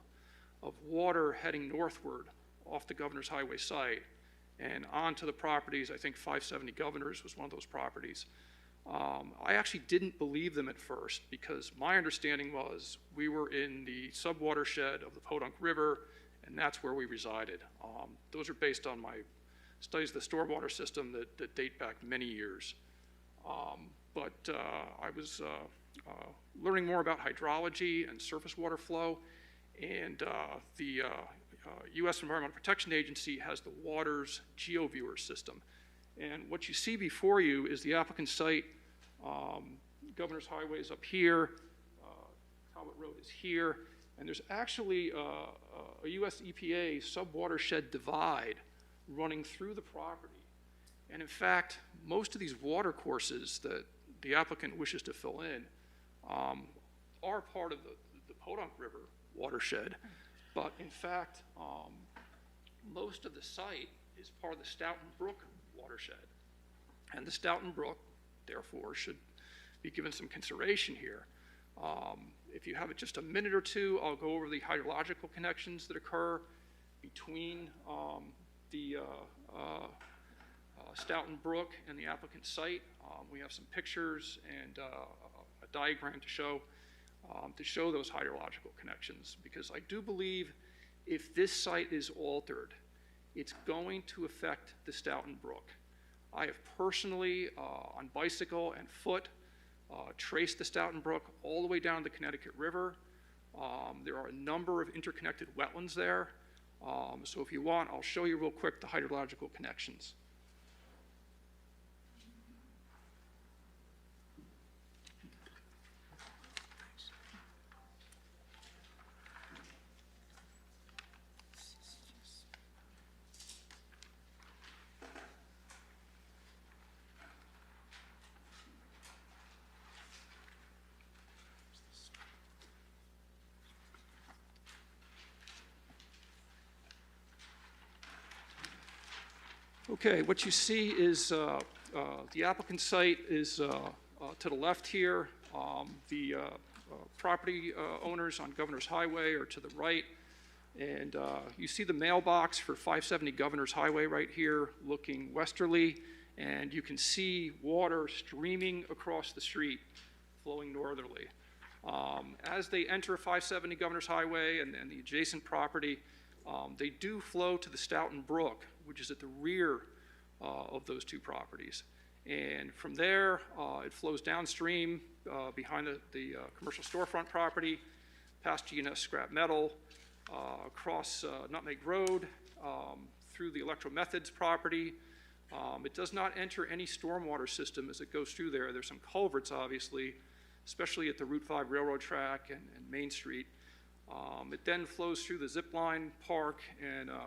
of water heading northward off the Governor's Highway site and onto the properties. I think 570 Governors was one of those properties. I actually didn't believe them at first, because my understanding was we were in the subwatershed of the Podunk River, and that's where we resided. Those are based on my studies of the stormwater system that date back many years. But I was learning more about hydrology and surface water flow, and the U.S. Environmental Protection Agency has the Waters GeoViewer system. And what you see before you is the applicant site. Governor's Highway is up here, Talbot Road is here, and there's actually a U.S. EPA subwatershed divide running through the property. And in fact, most of these water courses that the applicant wishes to fill in are part of the Podunk River watershed. But in fact, most of the site is part of the Stoughton Brook watershed. And the Stoughton Brook, therefore, should be given some consideration here. If you have it just a minute or two, I'll go over the hydrological connections that occur between the Stoughton Brook and the applicant site. We have some pictures and a diagram to show those hydrological connections, because I do believe if this site is altered, it's going to affect the Stoughton Brook. I have personally, on bicycle and foot, traced the Stoughton Brook all the way down the Connecticut River. There are a number of interconnected wetlands there. So if you want, I'll show you real quick the hydrological connections. Okay, what you see is the applicant site is to the left here. The property owners on Governor's Highway are to the right. And you see the mailbox for 570 Governor's Highway right here looking westerly. And you can see water streaming across the street, flowing northerly. As they enter 570 Governor's Highway and the adjacent property, they do flow to the Stoughton Brook, which is at the rear of those two properties. And from there, it flows downstream behind the commercial storefront property, past G&S Scrap Metal, across Nutmeg Road, through the Electromethods property. It does not enter any stormwater system as it goes through there. There's some culverts, obviously, especially at the Route 5 railroad track and Main Street. It then flows through the zip line park and a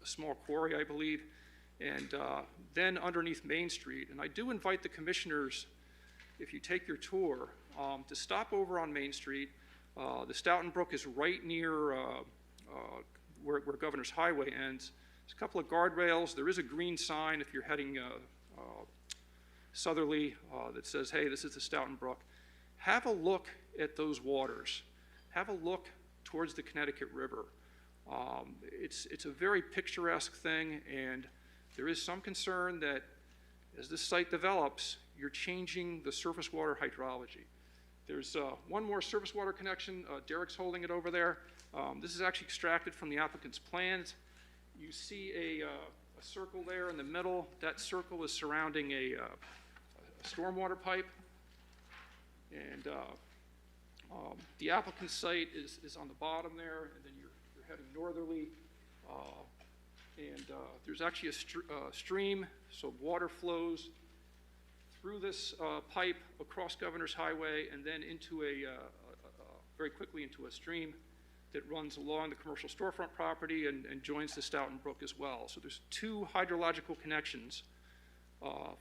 small quarry, I believe, and then underneath Main Street. And I do invite the commissioners, if you take your tour, to stop over on Main Street. The Stoughton Brook is right near where Governor's Highway ends. There's a couple of guardrails. There is a green sign if you're heading southerly that says, hey, this is the Stoughton Brook. Have a look at those waters. Have a look towards the Connecticut River. It's a very picturesque thing, and there is some concern that as this site develops, you're changing the surface water hydrology. There's one more surface water connection. Derek's holding it over there. This is actually extracted from the applicant's plans. You see a circle there in the middle. That circle is surrounding a stormwater pipe. And the applicant's site is on the bottom there, and then you're heading northerly. There's actually a stream, so water flows through this pipe across Governor's Highway and then into very quickly into a stream that runs along the commercial storefront property and joins the Stoughton Brook as well. So there's two hydrological connections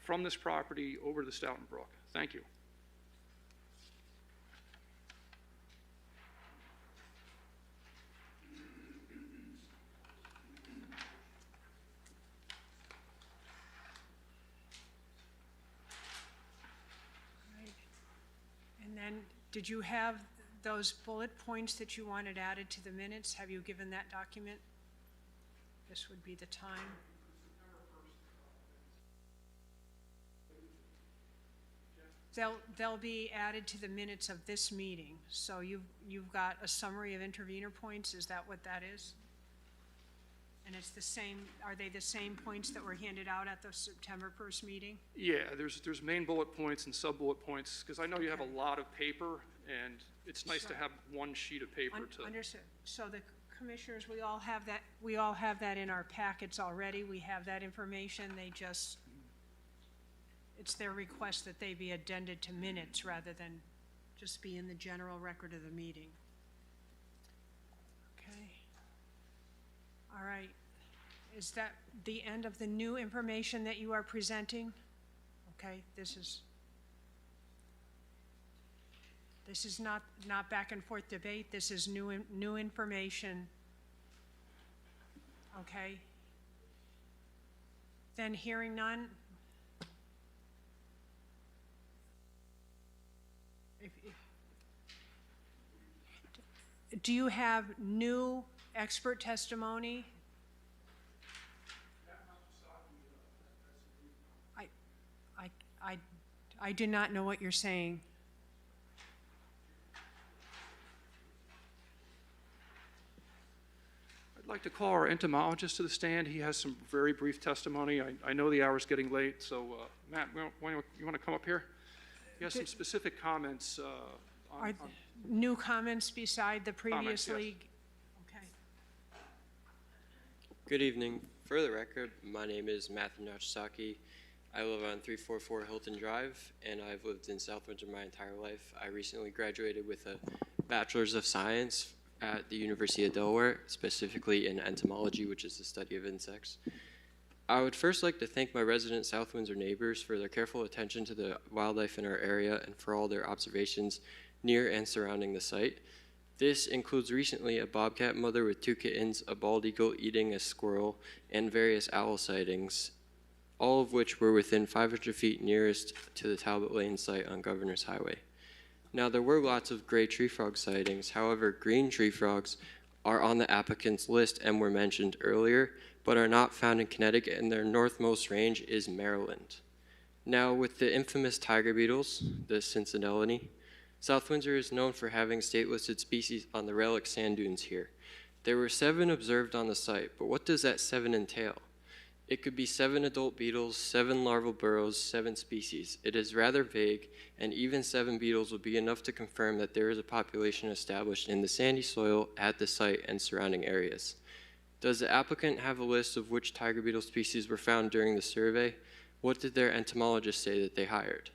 from this property over to the Stoughton Brook. Thank you. And then, did you have those bullet points that you wanted added to the minutes? Have you given that document? This would be the time. They'll be added to the minutes of this meeting. So you've got a summary of intervenor points. Is that what that is? And it's the same, are they the same points that were handed out at the September 1st meeting? Yeah, there's main bullet points and sub-bullet points, because I know you have a lot of paper, and it's nice to have one sheet of paper to... Understood. So the commissioners, we all have that in our packets already. We have that information. They just, it's their request that they be addended to minutes rather than just be in the general record of the meeting. Okay. All right. Is that the end of the new information that you are presenting? Okay, this is not back and forth debate. This is new information. Okay. Then hearing none, do you have new expert testimony? I do not know what you're saying. I'd like to call our entomologist to the stand. He has some very brief testimony. I know the hour's getting late, so Matt, you want to come up here? He has some specific comments Are new comments beside the previously? yes. Okay. Good evening. For the record, my name is Matthew Nachisaki. I live on 344 Hilton Drive, and I've lived in South Windsor my entire life. I recently graduated with a Bachelor's of Science at the University of Delaware, specifically in entomology, which is the study of insects. I would first like to thank my resident South Windsor neighbors for their careful attention to the wildlife in our area and for all their observations near and surrounding the site. This includes recently a bobcat mother with 2 kittens, a bald eagle eating a squirrel, and various owl sightings, all of which were within 500 feet nearest to the Talbot Lane site on Governor's Highway. Now, there were lots of gray tree frog sightings. However, green tree frogs are on the applicant's list and were mentioned earlier, but are not found in Connecticut, and their northmost range is Maryland. Now, with the infamous tiger beetles, the Cincinnati, South Windsor is known for having state-listed species on the relic sand dunes here. There were 7 observed on the site, but what does that 7 entail? It could be 7 adult beetles, 7 larval burrows, 7 species. It is rather vague, and even 7 beetles would be enough to confirm that there is a population established in the sandy soil at the site and surrounding areas. Does the applicant have a list of which tiger beetle species were found during the survey? What did their entomologist say that they hired?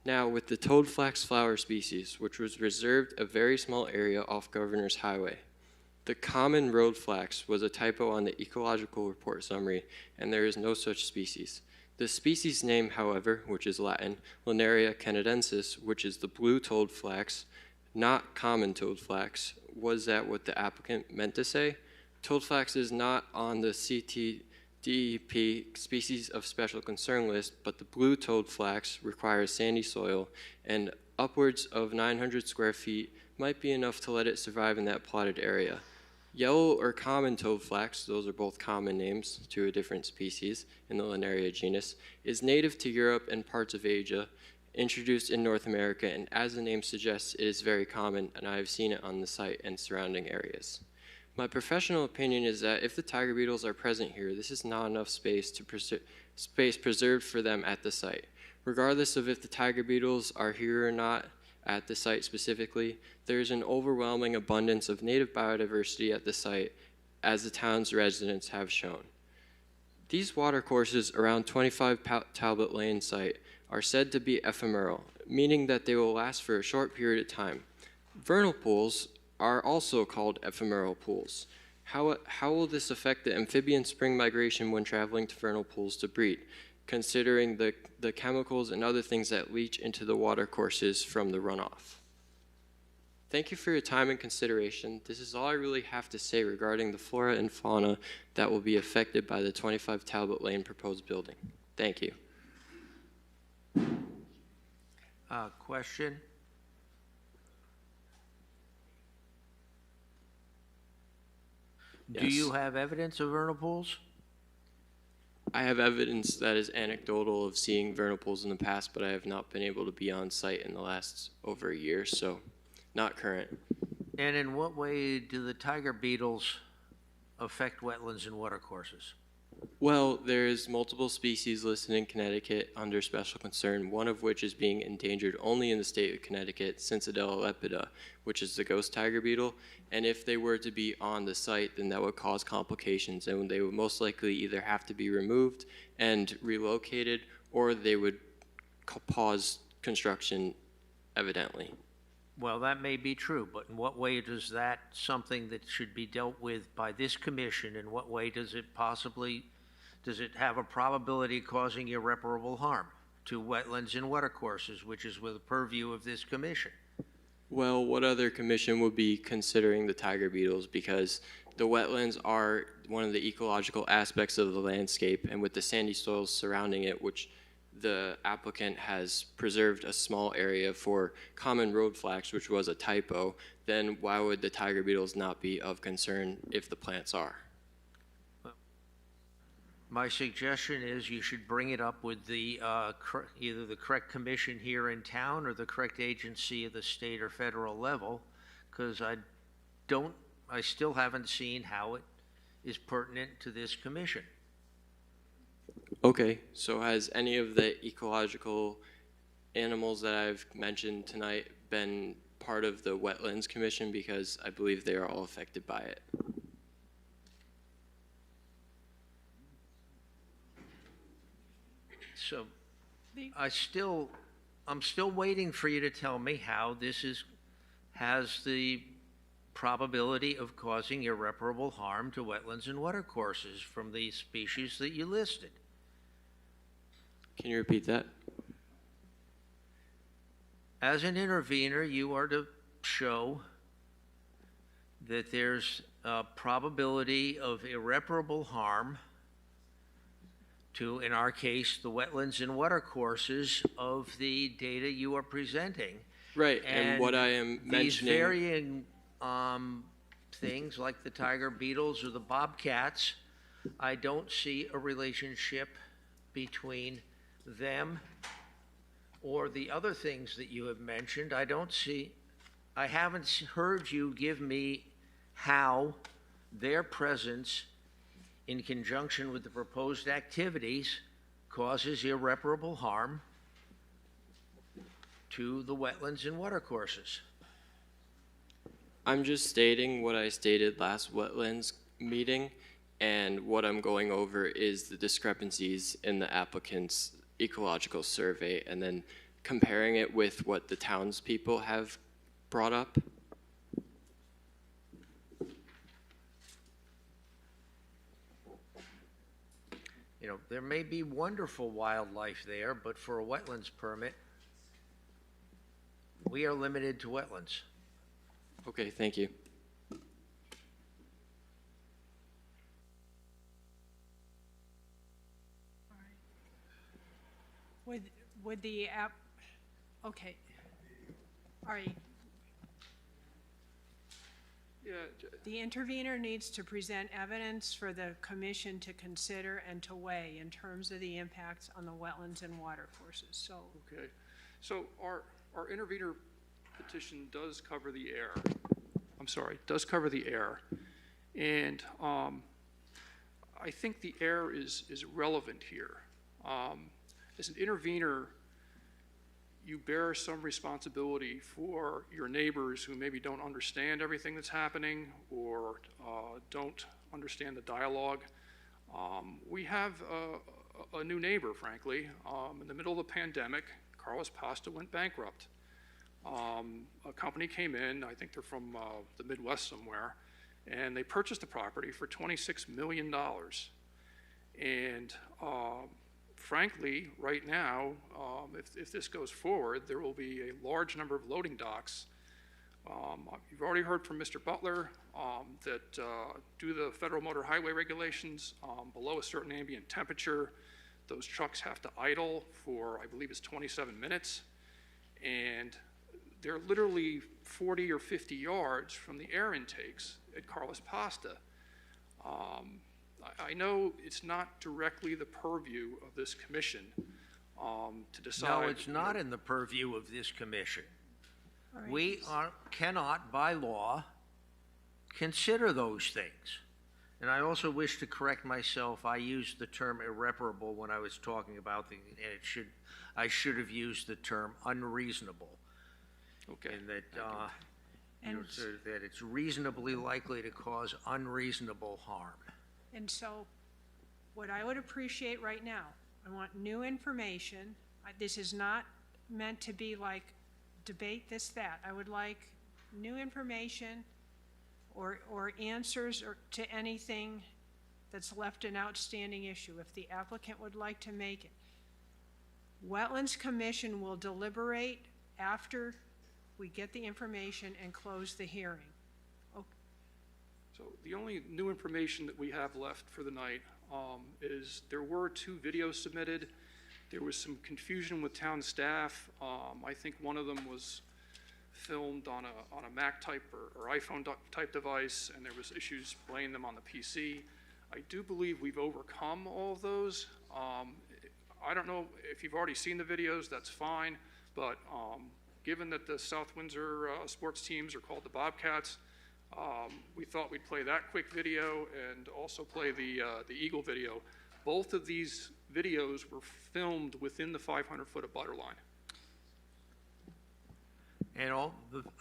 Now, with the toadflax flower species, which was reserved a very small area off Governor's Highway, the common road flax was a typo on the ecological report summary, and there is no such species. The species name, however, which is Latin, Linaria canadensis, which is the blue toadflax, not common toadflax. Was that what the applicant meant to say? Toadflax is not on the CTDP species of special concern list, but the blue toadflax requires sandy soil, and upwards of 900 square feet might be enough to let it survive in that plotted area. Yellow or common toadflax, those are both common names to a different species in the Linaria genus, is native to Europe and parts of Asia, introduced in North America, and as the name suggests, it is very common, and I have seen it on the site and surrounding areas. My professional opinion is that if the tiger beetles are present here, this is not enough space preserved for them at the site. Regardless of if the tiger beetles are here or not, at the site specifically, there is an overwhelming abundance of native biodiversity at the site, as the town's residents have shown. These watercourses around 25 Talbot Lane site are said to be ephemeral, meaning that they will last for a short period of time. Vernal pools are also called ephemeral pools. How will this affect the amphibian spring migration when traveling to vernal pools to breed, considering the chemicals and other things that leach into the watercourses from the runoff? Thank you for your time and consideration. This is all I really have to say regarding the flora and fauna that will be affected by the 25 Talbot Lane proposed building. Thank you. Question? Yes. Do you have evidence of vernal pools? I have evidence that is anecdotal of seeing vernal pools in the past, but I have not been able to be on site in the last over a year, so not current. And in what way do the tiger beetles affect wetlands and watercourses? Well, there's multiple species listed in Connecticut under special concern, one of which is being endangered only in the state of Connecticut, Cincidella lepida, which is the ghost tiger beetle. And if they were to be on the site, then that would cause complications, and they would most likely either have to be removed and relocated, or they would pause construction, evidently. Well, that may be true, but in what way is that something that should be dealt with by this commission? In what way does it have a probability of causing irreparable harm to wetlands and watercourses, which is with the purview of this commission? Well, what other commission would be considering the tiger beetles? Because the wetlands are one of the ecological aspects of the landscape, and with the sandy soils surrounding it, which the applicant has preserved a small area for common road flax, which was a typo, then why would the tiger beetles not be of concern if the plants are? My suggestion is you should bring it up with the, either the correct commission here in town or the correct agency at the state or federal level, because I still haven't seen how it is pertinent to this commission. Okay, so has any of the ecological animals that I've mentioned tonight been part of the Wetlands Commission, because I believe they are all affected by it? So I'm still waiting for you to tell me how this has the probability of causing irreparable harm to wetlands and watercourses from the species that you listed. Can you repeat that? As an intervener, you are to show that there's a probability of irreparable harm to, in our case, the wetlands and watercourses of the data you are presenting. Right, and what I am mentioning... These varying things like the tiger beetles or the bobcats, I don't see a relationship between them or the other things that you have mentioned. I haven't heard you give me how their presence in conjunction with the proposed activities causes irreparable harm to the wetlands and watercourses. I'm just stating what I stated last wetlands meeting, and what I'm going over is the discrepancies in the applicant's ecological survey, and then comparing it with what the townspeople have brought up. You know, there may be wonderful wildlife there, but for a wetlands permit, we are limited to wetlands. Okay, thank you. Would the app, okay, all right. Yeah. The intervener needs to present evidence for the commission to consider and to weigh in terms of the impacts on the wetlands and watercourses, so. Okay, so our intervener petition does cover the air. I'm sorry, does cover the air. And I think the air is relevant here. As an intervener, you bear some responsibility for your neighbors who maybe don't understand everything that's happening or don't understand the dialogue. We have a new neighbor, frankly. In the middle of the pandemic, Carlos Pasta went bankrupt. A company came in, I think they're from the Midwest somewhere, and they purchased the property for $26 million. And frankly, right now, if this goes forward, there will be a large number of loading docks. You've already heard from Mr. Butler that due to the federal motor highway regulations, below a certain ambient temperature, those trucks have to idle for, I believe it's 27 minutes. And they're literally 40 or 50 yards from the air intakes at Carlos Pasta. I know it's not directly the purview of this commission to decide. No, it's not in the purview of this commission. Right. We cannot, by law, consider those things. And I also wish to correct myself. I used the term irreparable when I was talking about and I should have used the term unreasonable. Okay. And that that it's reasonably likely to cause unreasonable harm. And so what I would appreciate right now, I want new information. This is not meant to be like debate this, that. I would like new information or answers to anything that's left an outstanding issue, if the applicant would like to make it. Wetlands Commission will deliberate after we get the information and close the hearing. Okay. So the only new information that we have left for the night is there were 2 videos submitted. There was some confusion with town staff. I think one of them was filmed on a Mac type or iPhone type device, and there was issues playing them on the PC. I do believe we've overcome all of those. I don't know if you've already seen the videos, that's fine, but given that the South Windsor sports teams are called the Bobcats, we thought we'd play that quick video and also play the Eagle video. Both of these videos were filmed within the 500-foot of butter line. And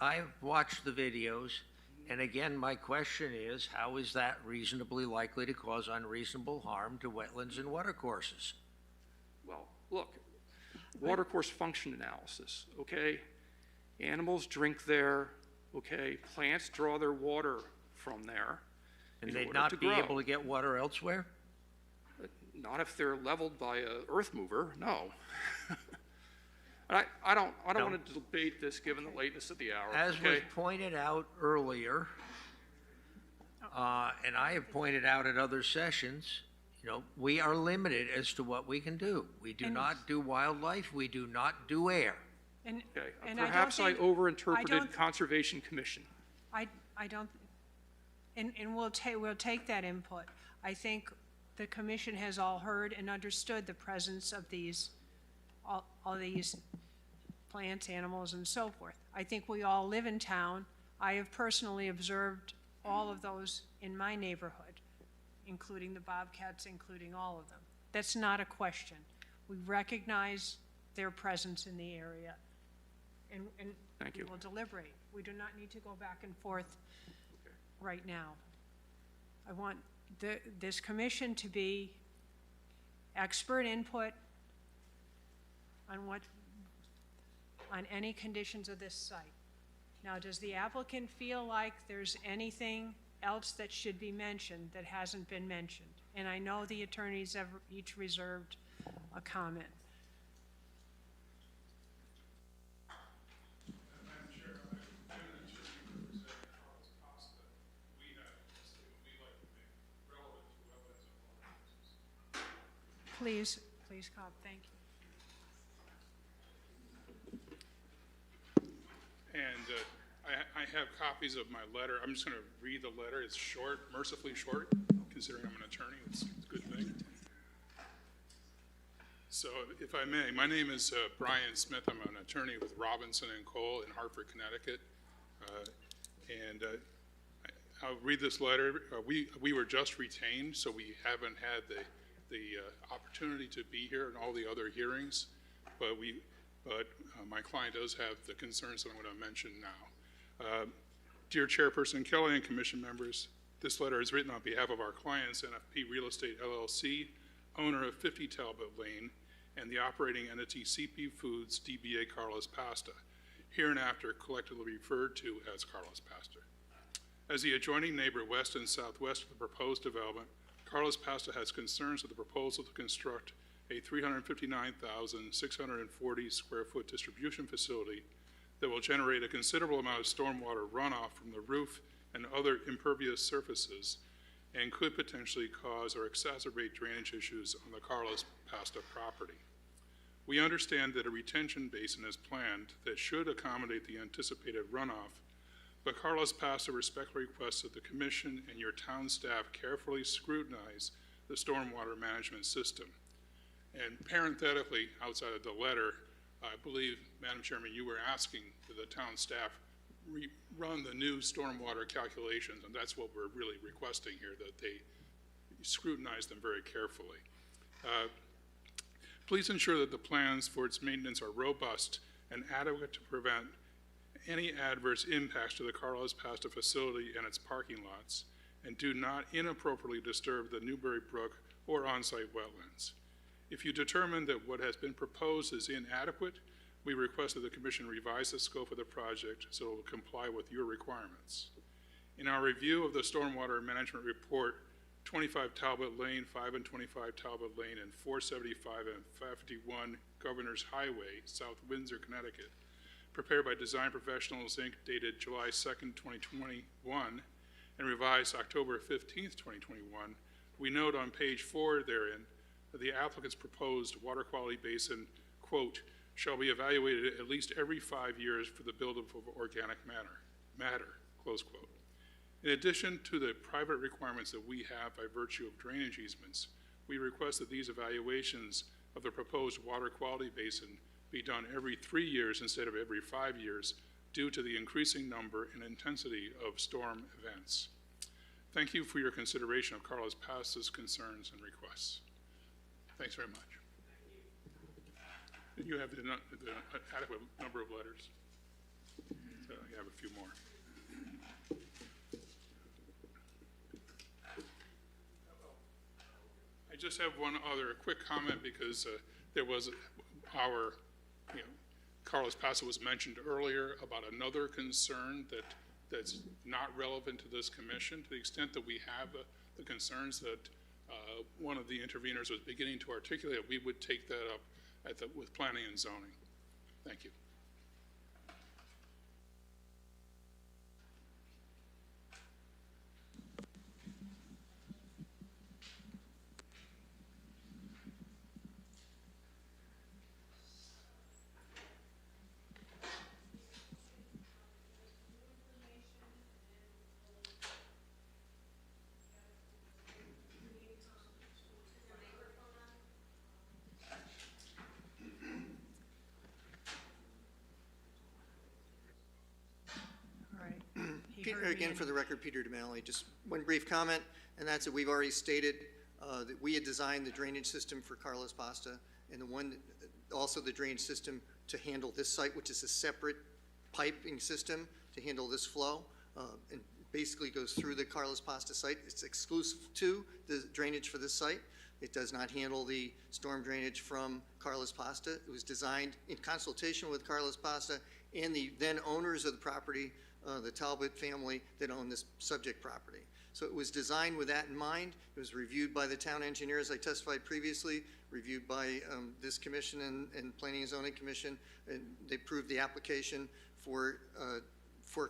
I've watched the videos, and again, my question is, how is that reasonably likely to cause unreasonable harm to wetlands and watercourses? Well, look, watercourse function analysis, okay? Animals drink there, okay? Plants draw their water from there. And they'd not be able to get water elsewhere? Not if they're leveled by an earth mover, no. I don't want to debate this given the lateness of the hour. As was pointed out earlier, and I have pointed out at other sessions, you know, we are limited as to what we can do. We do not do wildlife, we do not do air. And perhaps I overinterpreted Conservation Commission. I don't, and we'll take that input. I think the commission has all heard and understood the presence of these, all these plants, animals, and so forth. I think we all live in town. I have personally observed all of those in my neighborhood, including the bobcats, including all of them. That's not a question. We recognize their presence in the area, and Thank you. We'll deliberate. We do not need to go back and forth right now. I want this commission to be expert input on any conditions of this site. Now, does the applicant feel like there's anything else that should be mentioned that hasn't been mentioned? And I know the attorneys have each reserved a comment. Please, Cobb, thank you. And I have copies of my letter. I'm just going to read the letter. It's short, mercifully short, considering I'm an attorney. It's a good thing. So if I may, my name is Brian Smith. I'm an attorney with Robinson & Cole in Hartford, Connecticut. I'll read this letter. We were just retained, so we haven't had the opportunity to be here in all the other hearings, but my client does have the concerns that I'm going to mention now. Dear Chairperson Kelly and Commission members, this letter is written on behalf of our clients, NFP Real Estate LLC, owner of 50 Talbot Lane, and the operating entity CP Foods DBA Carlos Pasta, hereinafter collectively referred to as Carlos Pasta. As the adjoining neighbor west and southwest of the proposed development, Carlos Pasta has concerns with the proposal to construct a 359,640 square foot distribution facility that will generate a considerable amount of stormwater runoff from the roof and other impervious surfaces and could potentially cause or exacerbate drainage issues on the Carlos Pasta property. We understand that a retention basin is planned that should accommodate the anticipated runoff, but Carlos Pasta respectfully requests that the Commission and your town staff carefully scrutinize the stormwater management system. And parenthetically, outside of the letter, I believe, Madam Chairman, you were asking that the town staff run the new stormwater calculations, and that's what we're really requesting here, that they scrutinize them very carefully. Please ensure that the plans for its maintenance are robust and adequate to prevent any adverse impacts to the Carlos Pasta facility and its parking lots, and do not inappropriately disturb the Newberry Brook or on-site wetlands. If you determine that what has been proposed is inadequate, we request that the Commission revise the scope of the project so it will comply with your requirements. In our review of the Stormwater Management Report, 25 Talbot Lane, 5 and 25 Talbot Lane, and 475 and 551 Governor's Highway, South Windsor, Connecticut, prepared by Design Professionals, Inc., dated July 2nd, 2021, and revised October 15th, 2021, we note on page 4 therein that the applicant's proposed water quality basin, quote, shall be evaluated at least every 5 years for the buildup of organic matter, close quote. In addition to the private requirements that we have by virtue of drainage easements, we request that these evaluations of the proposed water quality basin be done every 3 years instead of every 5 years due to the increasing number and intensity of storm events. Thank you for your consideration of Carlos Pasta's concerns and requests. Thanks very much. And you have the adequate number of letters. So you have a few more. I just have one other quick comment because there was Carlos Pasta was mentioned earlier about another concern that's not relevant to this commission. To the extent that we have the concerns that one of the interveners was beginning to articulate, we would take that up with planning and zoning. Thank you. Again, for the record, Peter DeMalley, just one brief comment, and that's that we've already stated that we had designed the drainage system for Carlos Pasta, and also the drainage system to handle this site, which is a separate piping system to handle this flow, and basically goes through the Carlos Pasta site. It's exclusive to the drainage for this site. It does not handle the storm drainage from Carlos Pasta. It was designed in consultation with Carlos Pasta and the then owners of the property, the Talbot family that owned this subject property. So it was designed with that in mind. It was reviewed by the town engineer, as I testified previously, reviewed by this commission and Planning and Zoning Commission, and they approved the application for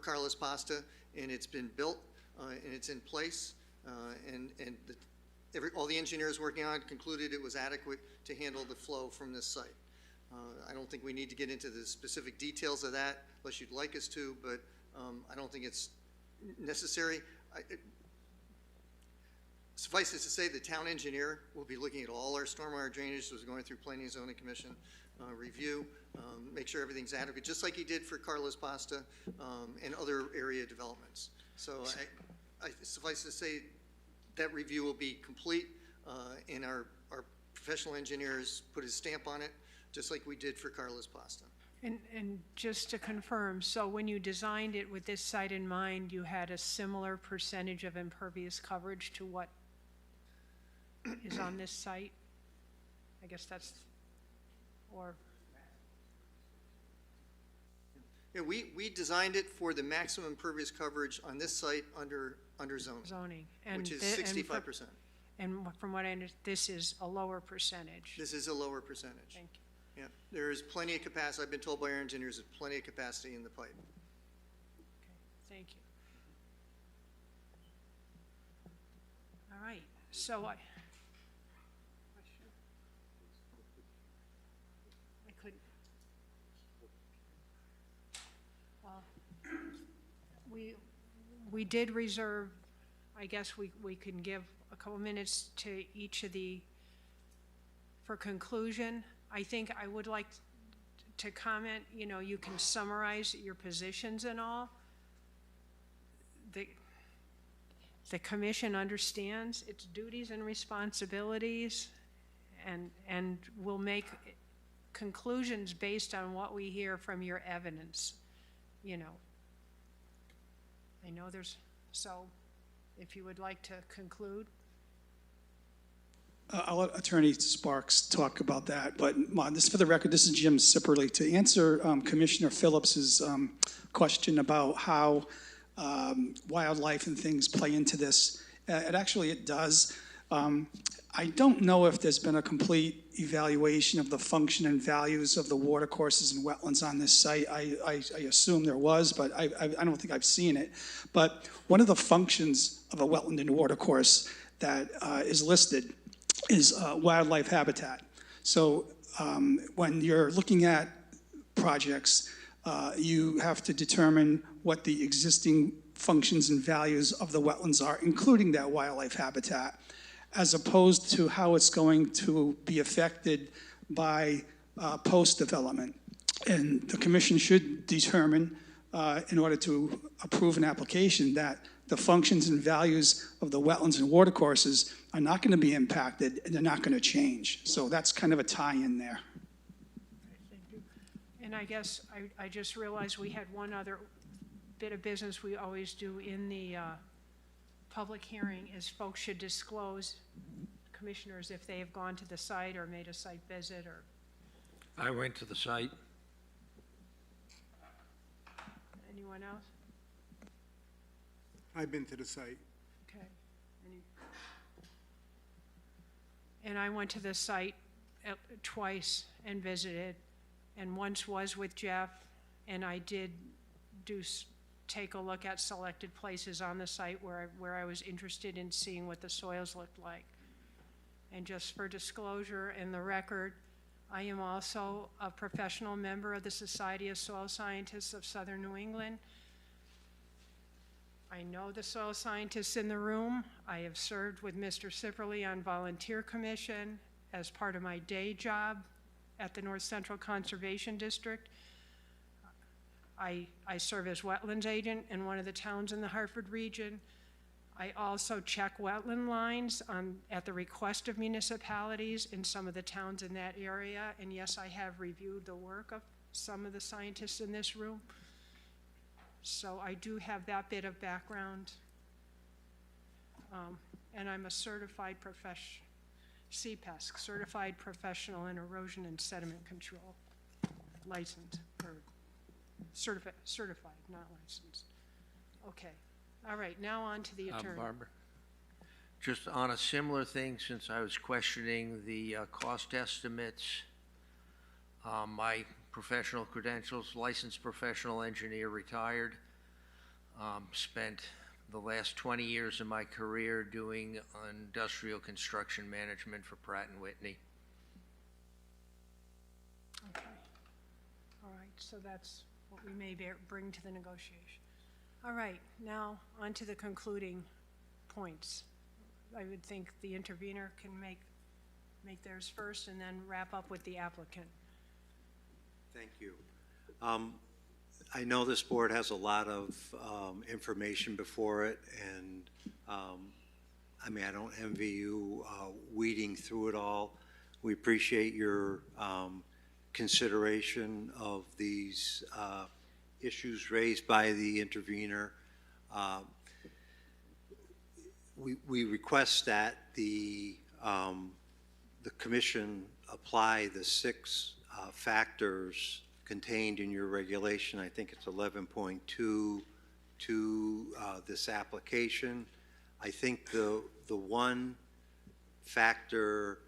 Carlos Pasta, and it's been built and it's in place, all the engineers working on it concluded it was adequate to handle the flow from this site. I don't think we need to get into the specific details of that unless you'd like us to, but I don't think it's necessary. Suffice it to say, the town engineer will be looking at all our stormwater drainage that was going through Planning and Zoning Commission review, make sure everything's adequate, just like he did for Carlos Pasta and other area developments. So suffice to say, that review will be complete, and our professional engineers put his stamp on it, just like we did for Carlos Pasta. And just to confirm, so when you designed it with this site in mind, you had a similar percentage of impervious coverage to what is on this site? I guess that's, or? Yeah, we designed it for the maximum impervious coverage on this site under zoning, which is 65%. And from what I understand, this is a lower percentage. This is a lower percentage. Thank you. Yeah, there is plenty of capacity. I've been told by our engineers there's plenty of capacity in the pipe. Okay, thank you. All right, so I couldn't. We did reserve, I guess we can give a couple minutes to each of for conclusion. I think I would like to comment, you can summarize your positions and all. The commission understands its duties and responsibilities and will make conclusions based on what we hear from your evidence, I know so if you would like to conclude. I'll let Attorney Sparks talk about that, but this, for the record, this is Jim Sipperly. To answer Commissioner Phillips's question about how wildlife and things play into this, it does. I don't know if there's been a complete evaluation of the function and values of the watercourses and wetlands on this site. I assume there was, but I don't think I've seen it. But one of the functions of a wetland and watercourse that is listed is wildlife habitat. So when you're looking at projects, you have to determine what the existing functions and values of the wetlands are, including that wildlife habitat, as opposed to how it's going to be affected by post-development. And the commission should determine, in order to approve an application, that the functions and values of the wetlands and watercourses are not going to be impacted and they're not going to change. So that's kind of a tie-in there. And I guess I just realized we had one other bit of business we always do in the public hearing is folks should disclose, commissioners, if they have gone to the site or made a site visit or. I went to the site. Anyone else? I've been to the site. Okay. And I went to the site twice and visited, and once was with Jeff, and I did take a look at selected places on the site where I was interested in seeing what the soils looked like. And just for disclosure and the record, I am also a professional member of the Society of Soil Scientists of Southern New England. I know the soil scientists in the room. I have served with Mr. Sipperly on volunteer commission as part of my day job at the North Central Conservation District. I serve as wetlands agent in one of the towns in the Hartford region. I also check wetland lines at the request of municipalities in some of the towns in that area. And yes, I have reviewed the work of some of the scientists in this room. So I do have that bit of background. And I'm a certified CPESC, Certified Professional in Erosion and Sediment Control, licensed, or certified, not licensed. Okay. All right, now on to the attorney. Barbara, just on a similar thing, since I was questioning the cost estimates, my professional credentials, licensed professional engineer, retired, spent the last 20 years of my career doing industrial construction management for Pratt & Whitney. Okay. All right, so that's what we may bring to the negotiation. All right, now on to the concluding points. I would think the intervener can make theirs first and then wrap up with the applicant. Thank you. I know this board has a lot of information before it, and I mean, I don't envy you weeding through it all. We appreciate your consideration of these issues raised by the intervener. We request that the commission apply the 6 factors contained in your regulation. I think it's 11.2 to this application. I think the one factor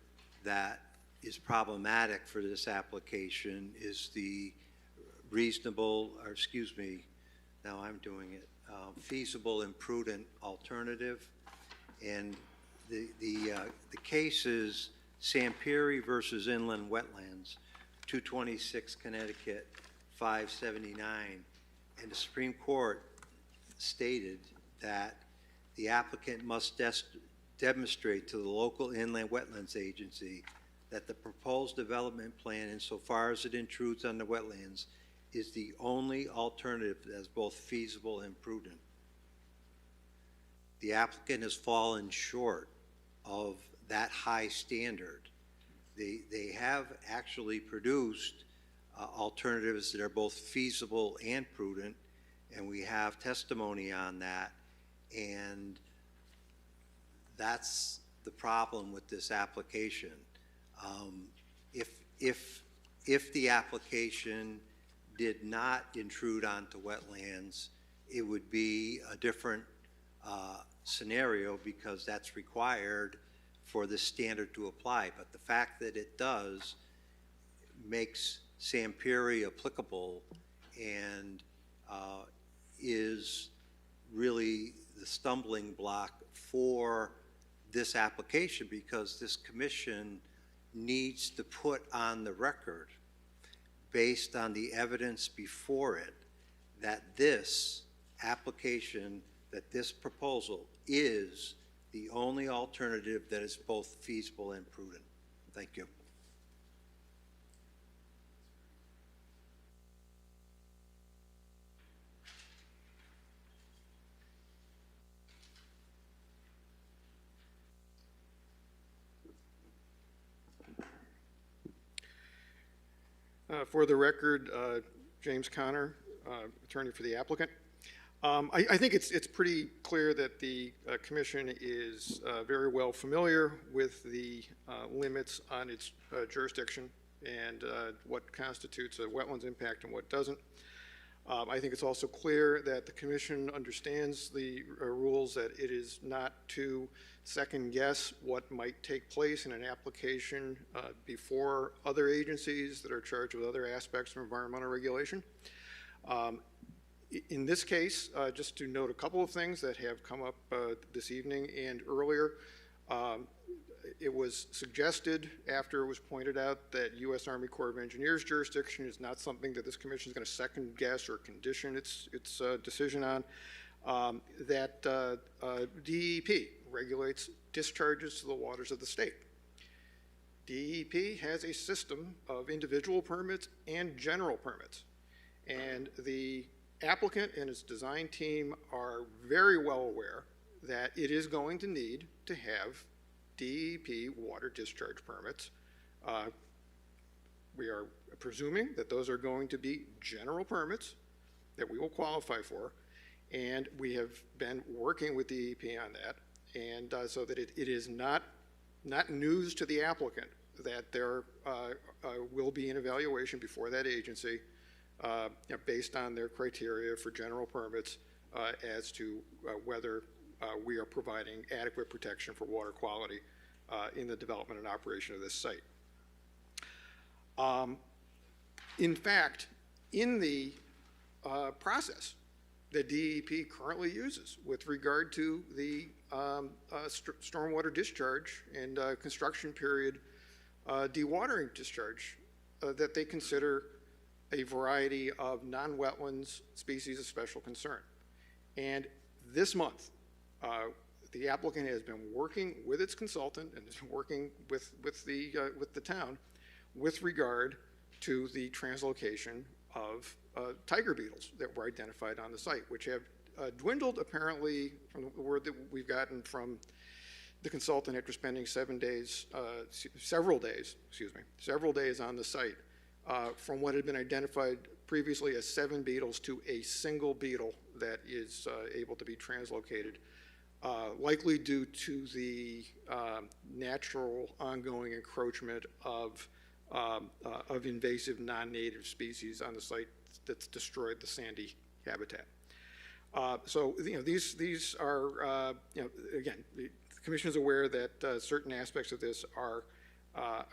that is problematic for this application is the reasonable, or excuse me, now I'm doing it, feasible and prudent alternative. And the case is Sampiri versus Inland Wetlands, 226 Connecticut 579. And the Supreme Court stated that the applicant must demonstrate to the local inland wetlands agency that the proposed development plan, insofar as it intrudes on the wetlands, is the only alternative that is both feasible and prudent. The applicant has fallen short of that high standard. They have actually produced alternatives that are both feasible and prudent, and we have testimony on that, and that's the problem with this application. If the application did not intrude onto wetlands, it would be a different scenario, because that's required for the standard to apply. But the fact that it does makes Sampiri applicable and is really the stumbling block for this application because this commission needs to put on the record, based on the evidence before it, that this application, that this proposal is the only alternative that is both feasible and prudent. Thank you. For the record, James Connor, attorney for the applicant. I think it's pretty clear that the commission is very well familiar with the limits on its jurisdiction and what constitutes a wetlands impact and what doesn't. I think it's also clear that the commission understands the rules, that it is not to second guess what might take place in an application before other agencies that are charged with other aspects of environmental regulation. In this case, just to note a couple of things that have come up this evening and earlier, it was suggested after it was pointed out that U.S. Army Corps of Engineers jurisdiction is not something that this commission is going to second guess or condition its decision on, that DEP regulates discharges to the waters of the state. DEP has a system of individual permits and general permits, and the applicant and its design team are very well aware that it is going to need to have DEP water discharge permits. We are presuming that those are going to be general permits that we will qualify for, and we have been working with DEP on that, and so that it is not news to the applicant that there will be an evaluation before that agency based on their criteria for general permits as to whether we are providing adequate protection for water quality in the development and operation of this site. In fact, in the process that DEP currently uses with regard to the stormwater discharge and construction period dewatering discharge, that they consider a variety of non-wetlands species of special concern. And this month, the applicant has been working with its consultant and has been working with the town with regard to the translocation of tiger beetles that were identified on the site, which have dwindled apparently from the word that we've gotten from the consultant after spending several days on the site, from what had been identified previously as 7 beetles to a single beetle that is able to be translocated, likely due to the natural ongoing encroachment of invasive non-native species on the site that's destroyed the sandy habitat. So these are again, the Commission is aware that certain aspects of this are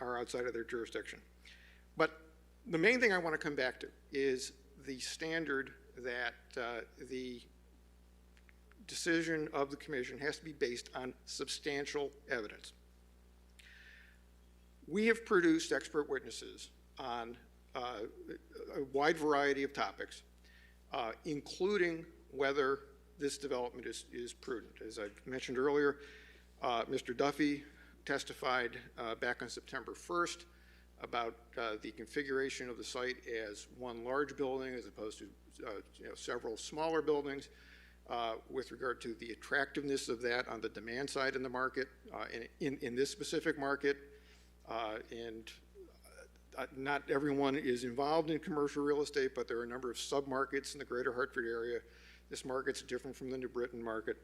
outside of their jurisdiction. But the main thing I want to come back to is the standard that the decision of the Commission has to be based on substantial evidence. We have produced expert witnesses on a wide variety of topics, including whether this development is prudent. As I mentioned earlier, Mr. Duffy testified back on September 1st about the configuration of the site as one large building as opposed to several smaller buildings, with regard to the attractiveness of that on the demand side in the market, in this specific market. And not everyone is involved in commercial real estate, but there are a number of sub-markets in the greater Hartford area. This market's different from the New Britain market.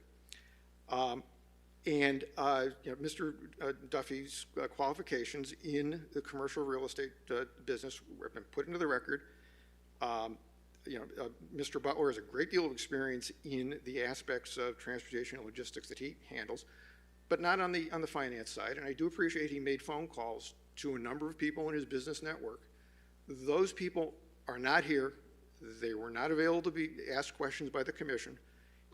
Mr. Duffy's qualifications in the commercial real estate business have been put into the record. Mr. Butler has a great deal of experience in the aspects of transportation and logistics that he handles, but not on the finance side. And I do appreciate he made phone calls to a number of people in his business network. Those people are not here. They were not available to be asked questions by the Commission.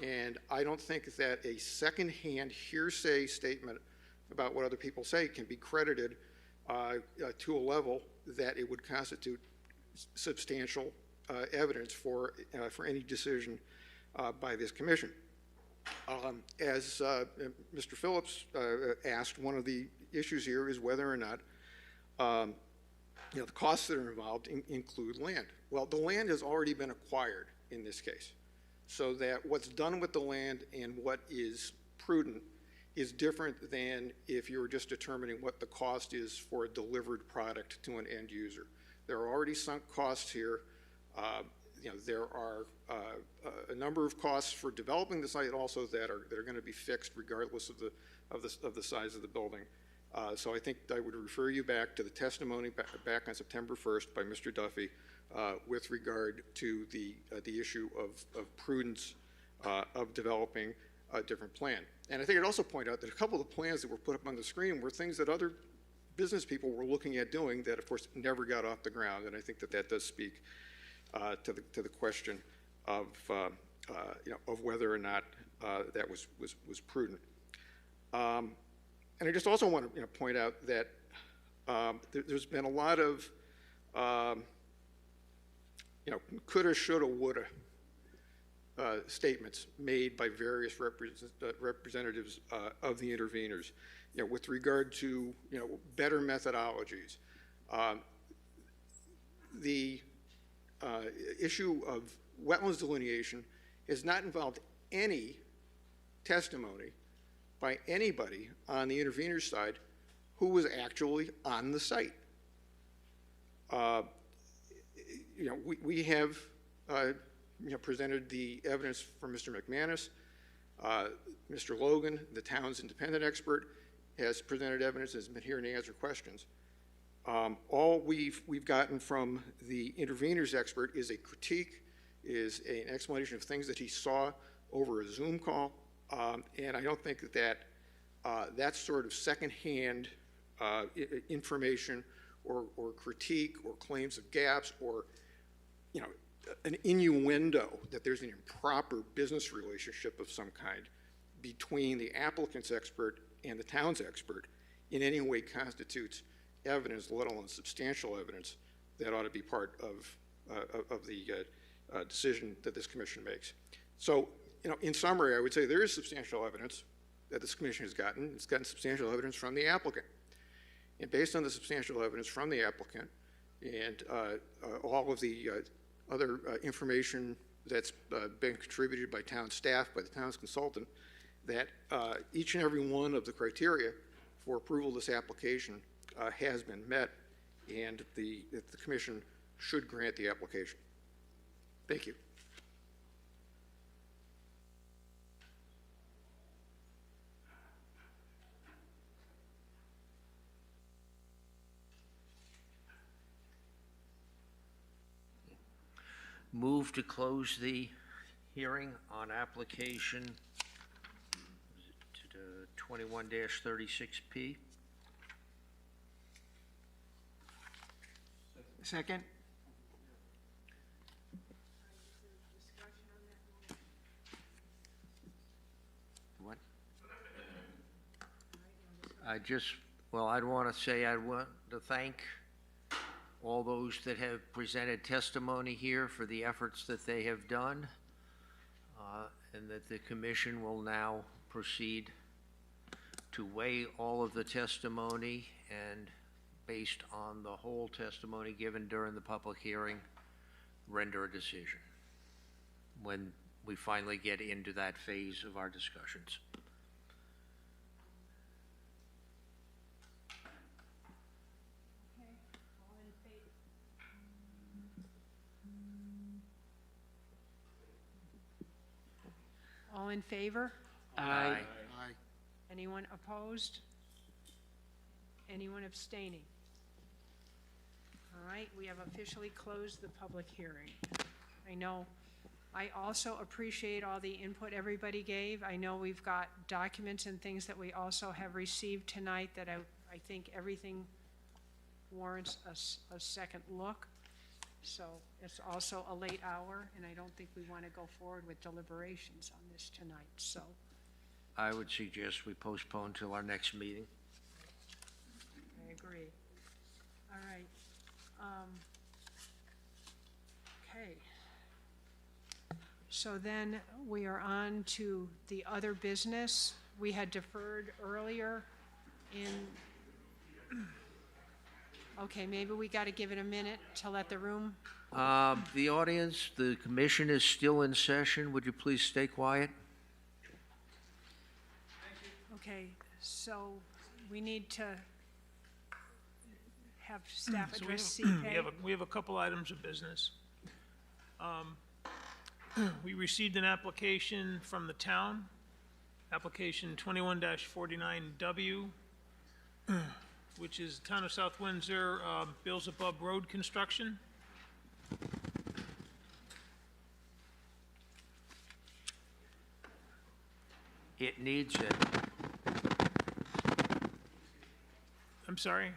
And I don't think that a secondhand hearsay statement about what other people say can be credited to a level that it would constitute substantial evidence for any decision by this commission. As Mr. Phillips asked, one of the issues here is whether or not the costs that are involved include land. Well, the land has already been acquired in this case, so that what's done with the land and what is prudent is different than if you were just determining what the cost is for a delivered product to an end user. There are already sunk costs here. There are a number of costs for developing the site also that are going to be fixed regardless of the size of the building. So I think I would refer you back to the testimony back on September 1st by Mr. Duffy with regard to the issue of prudence of developing a different plan. And I think I'd also point out that a couple of the plans that were put up on the screen were things that other business people were looking at doing that, of course, never got off the ground. And I think that does speak to the question of whether or not that was prudent. And I just also want to point out that there's been a lot of coulda, shoulda, woulda statements made by various representatives of the interveners, with regard to better methodologies. The issue of wetlands delineation has not involved any testimony by anybody on the intervener side who was actually on the site. We have presented the evidence from Mr. McManus. Mr. Logan, the town's independent expert, has presented evidence, has been here and answered questions. All we've gotten from the interveners expert is a critique, is an explanation of things that he saw over a Zoom call, and I don't think that that sort of secondhand information or critique or claims of gaps or an innuendo that there's an improper business relationship of some kind between the applicant's expert and the town's expert in any way constitutes evidence, let alone substantial evidence, that ought to be part of the decision that this commission makes. So, in summary, I would say there is substantial evidence that this commission has gotten. It's gotten substantial evidence from the applicant. And based on the substantial evidence from the applicant and all of the other information that's been contributed by town staff, by the town's consultant, that each and every one of the criteria for approval of this application has been met, and the commission should grant the application. Thank you. Move to close the hearing on application 21-36P. Second. What? I'd want to say I want to thank all those that have presented testimony here for the efforts that they have done, and that the commission will now proceed to weigh all of the testimony and, based on the whole testimony given during the public hearing, render a decision when we finally get into that phase of our discussions. All in favor? Aye. Aye. Anyone opposed? Anyone abstaining? All right, we have officially closed the public hearing. I also appreciate all the input everybody gave. I know we've got documents and things that we also have received tonight that I think everything warrants a second look. So it's also a late hour, and I don't think we want to go forward with deliberations on this tonight, so. I would suggest we postpone till our next meeting. I agree. All right. Okay. So then we are on to the other business. We had deferred earlier in, okay, maybe we got to give it a minute to let the room. The audience, the commission is still in session. Would you please stay quiet? Okay, so we need to have staff So address we CPay. have a couple items of business. We received an application from the town, application 21-49W, which is Town of South Windsor, Beelzebub Road construction. It needs it. I'm sorry?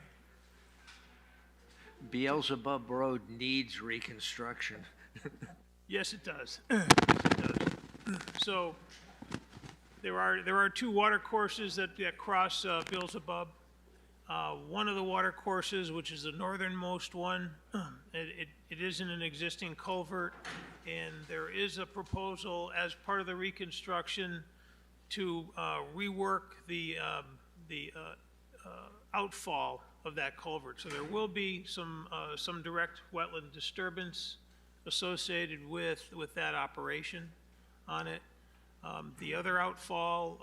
Beelzebub Road needs reconstruction. Yes, it does. Yes, it does. So there are two water courses that cross Beelzebub. One of the water courses, which is the northernmost one, it is in an existing culvert, and there is a proposal as part of the reconstruction to rework the outfall of that culvert. So there will be some direct wetland disturbance associated with that operation on it. The other outfall,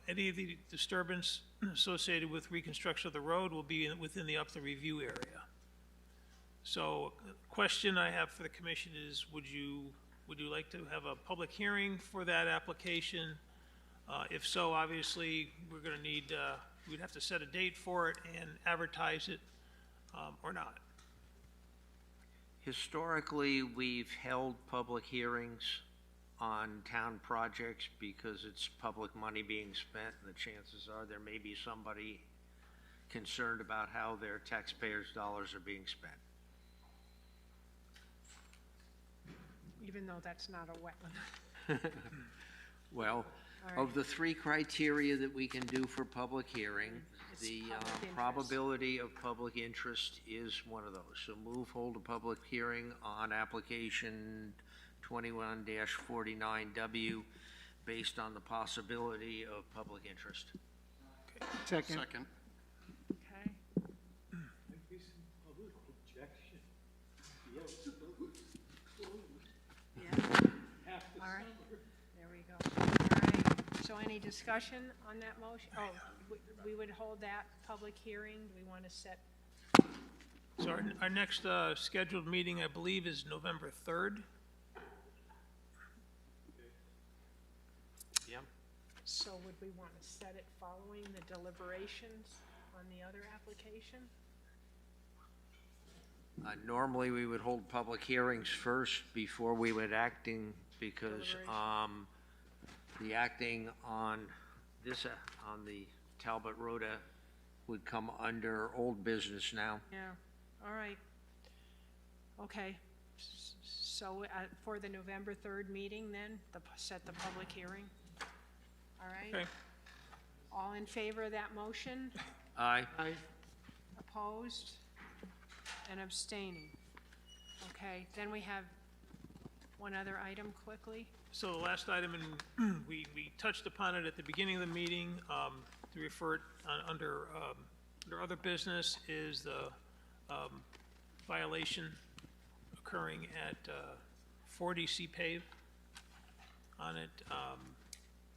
any of the disturbance associated with reconstruction of the road will be within the up the review area. So, question I have for the commission is, would you like to have a public hearing for that application? If so, obviously, we're going to need, we'd have to set a date for it and advertise it, or not. Historically, we've held public hearings on town projects because it's public money being spent, and the chances are there may be somebody concerned about how their taxpayers' dollars are being spent. Even though that's not a wetland. Well, All right. of the three criteria that we can do for public hearing, It's the public interest. probability of public interest is one of those. So move, hold a public hearing on application 21-49W based on the possibility of public interest. Second. Okay. Yeah. All right. There we go. All right. So any discussion on that motion? Oh, we would hold that public hearing. Do we want to set? So our next scheduled meeting, I believe, is November 3rd. Yeah. So would we want to set it following the deliberations on the other application? Normally, we would hold public hearings first before we would acting, because the acting on this, on the Talbot Road would come under old business now. Yeah, all right. Okay, so for the November 3rd meeting then, set the public hearing? All right? Okay. All in favor of that motion? Aye. Opposed? And abstaining? Okay, then we have one other item quickly. So the last item, and we touched upon it at the beginning of the meeting, to refer it under other business, is the violation occurring at 40 C-Pave on it.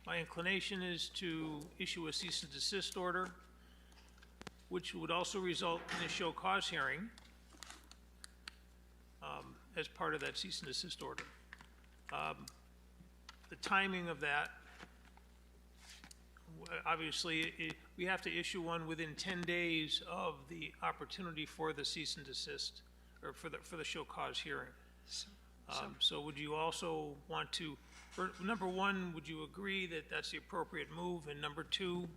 My inclination is to issue a cease and desist order, which would also result in a show cause hearing as part of that cease and desist order. The timing of that, obviously, we have to issue one within 10 days of the opportunity for the cease and desist, or for the show cause hearing. So would you also want to, number one, would you agree that that's the appropriate move? And number two,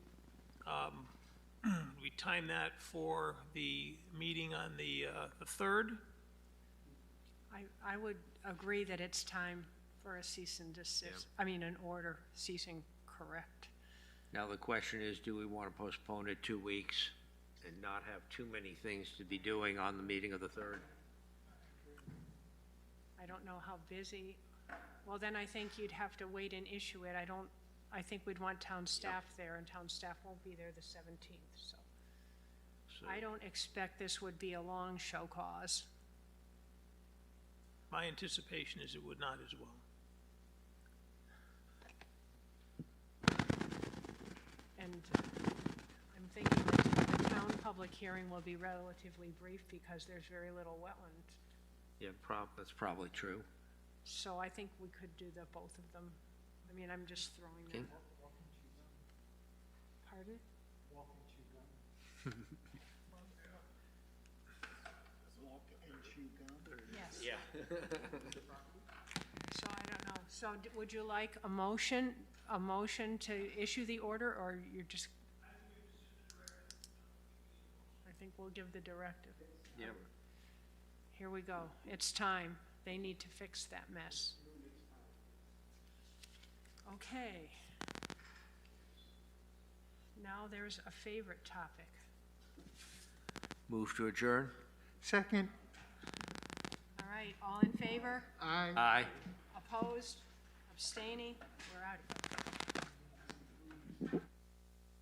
we time that for the meeting on the 3rd? I would agree that it's time for a cease and desist, I mean, an order ceasing correct. Now, the question is, do we want to postpone it 2 weeks and not have too many things to be doing on the meeting of the 3rd? I don't know how busy, well, then I think you'd have to wait and issue it. I think we'd want town staff there, and town staff won't be there the 17th, so. I don't expect this would be a long show cause. My anticipation is it would not as well. And I'm thinking that the town public hearing will be relatively brief because there's very little wetland. Yeah, that's probably true. So I think we could do both of them. I mean, I'm just throwing that Okay. out. Pardon? Yes. Yeah. So I don't know. So would you like a motion to issue the order, or you're just? I think we'll give the directive. Yeah. Here we go. It's time. They need to fix that mess. Okay. Now there's a favorite topic. Move to adjourn? Second. All right, all in favor? Aye. Aye. Opposed? Abstaining? We're out of here.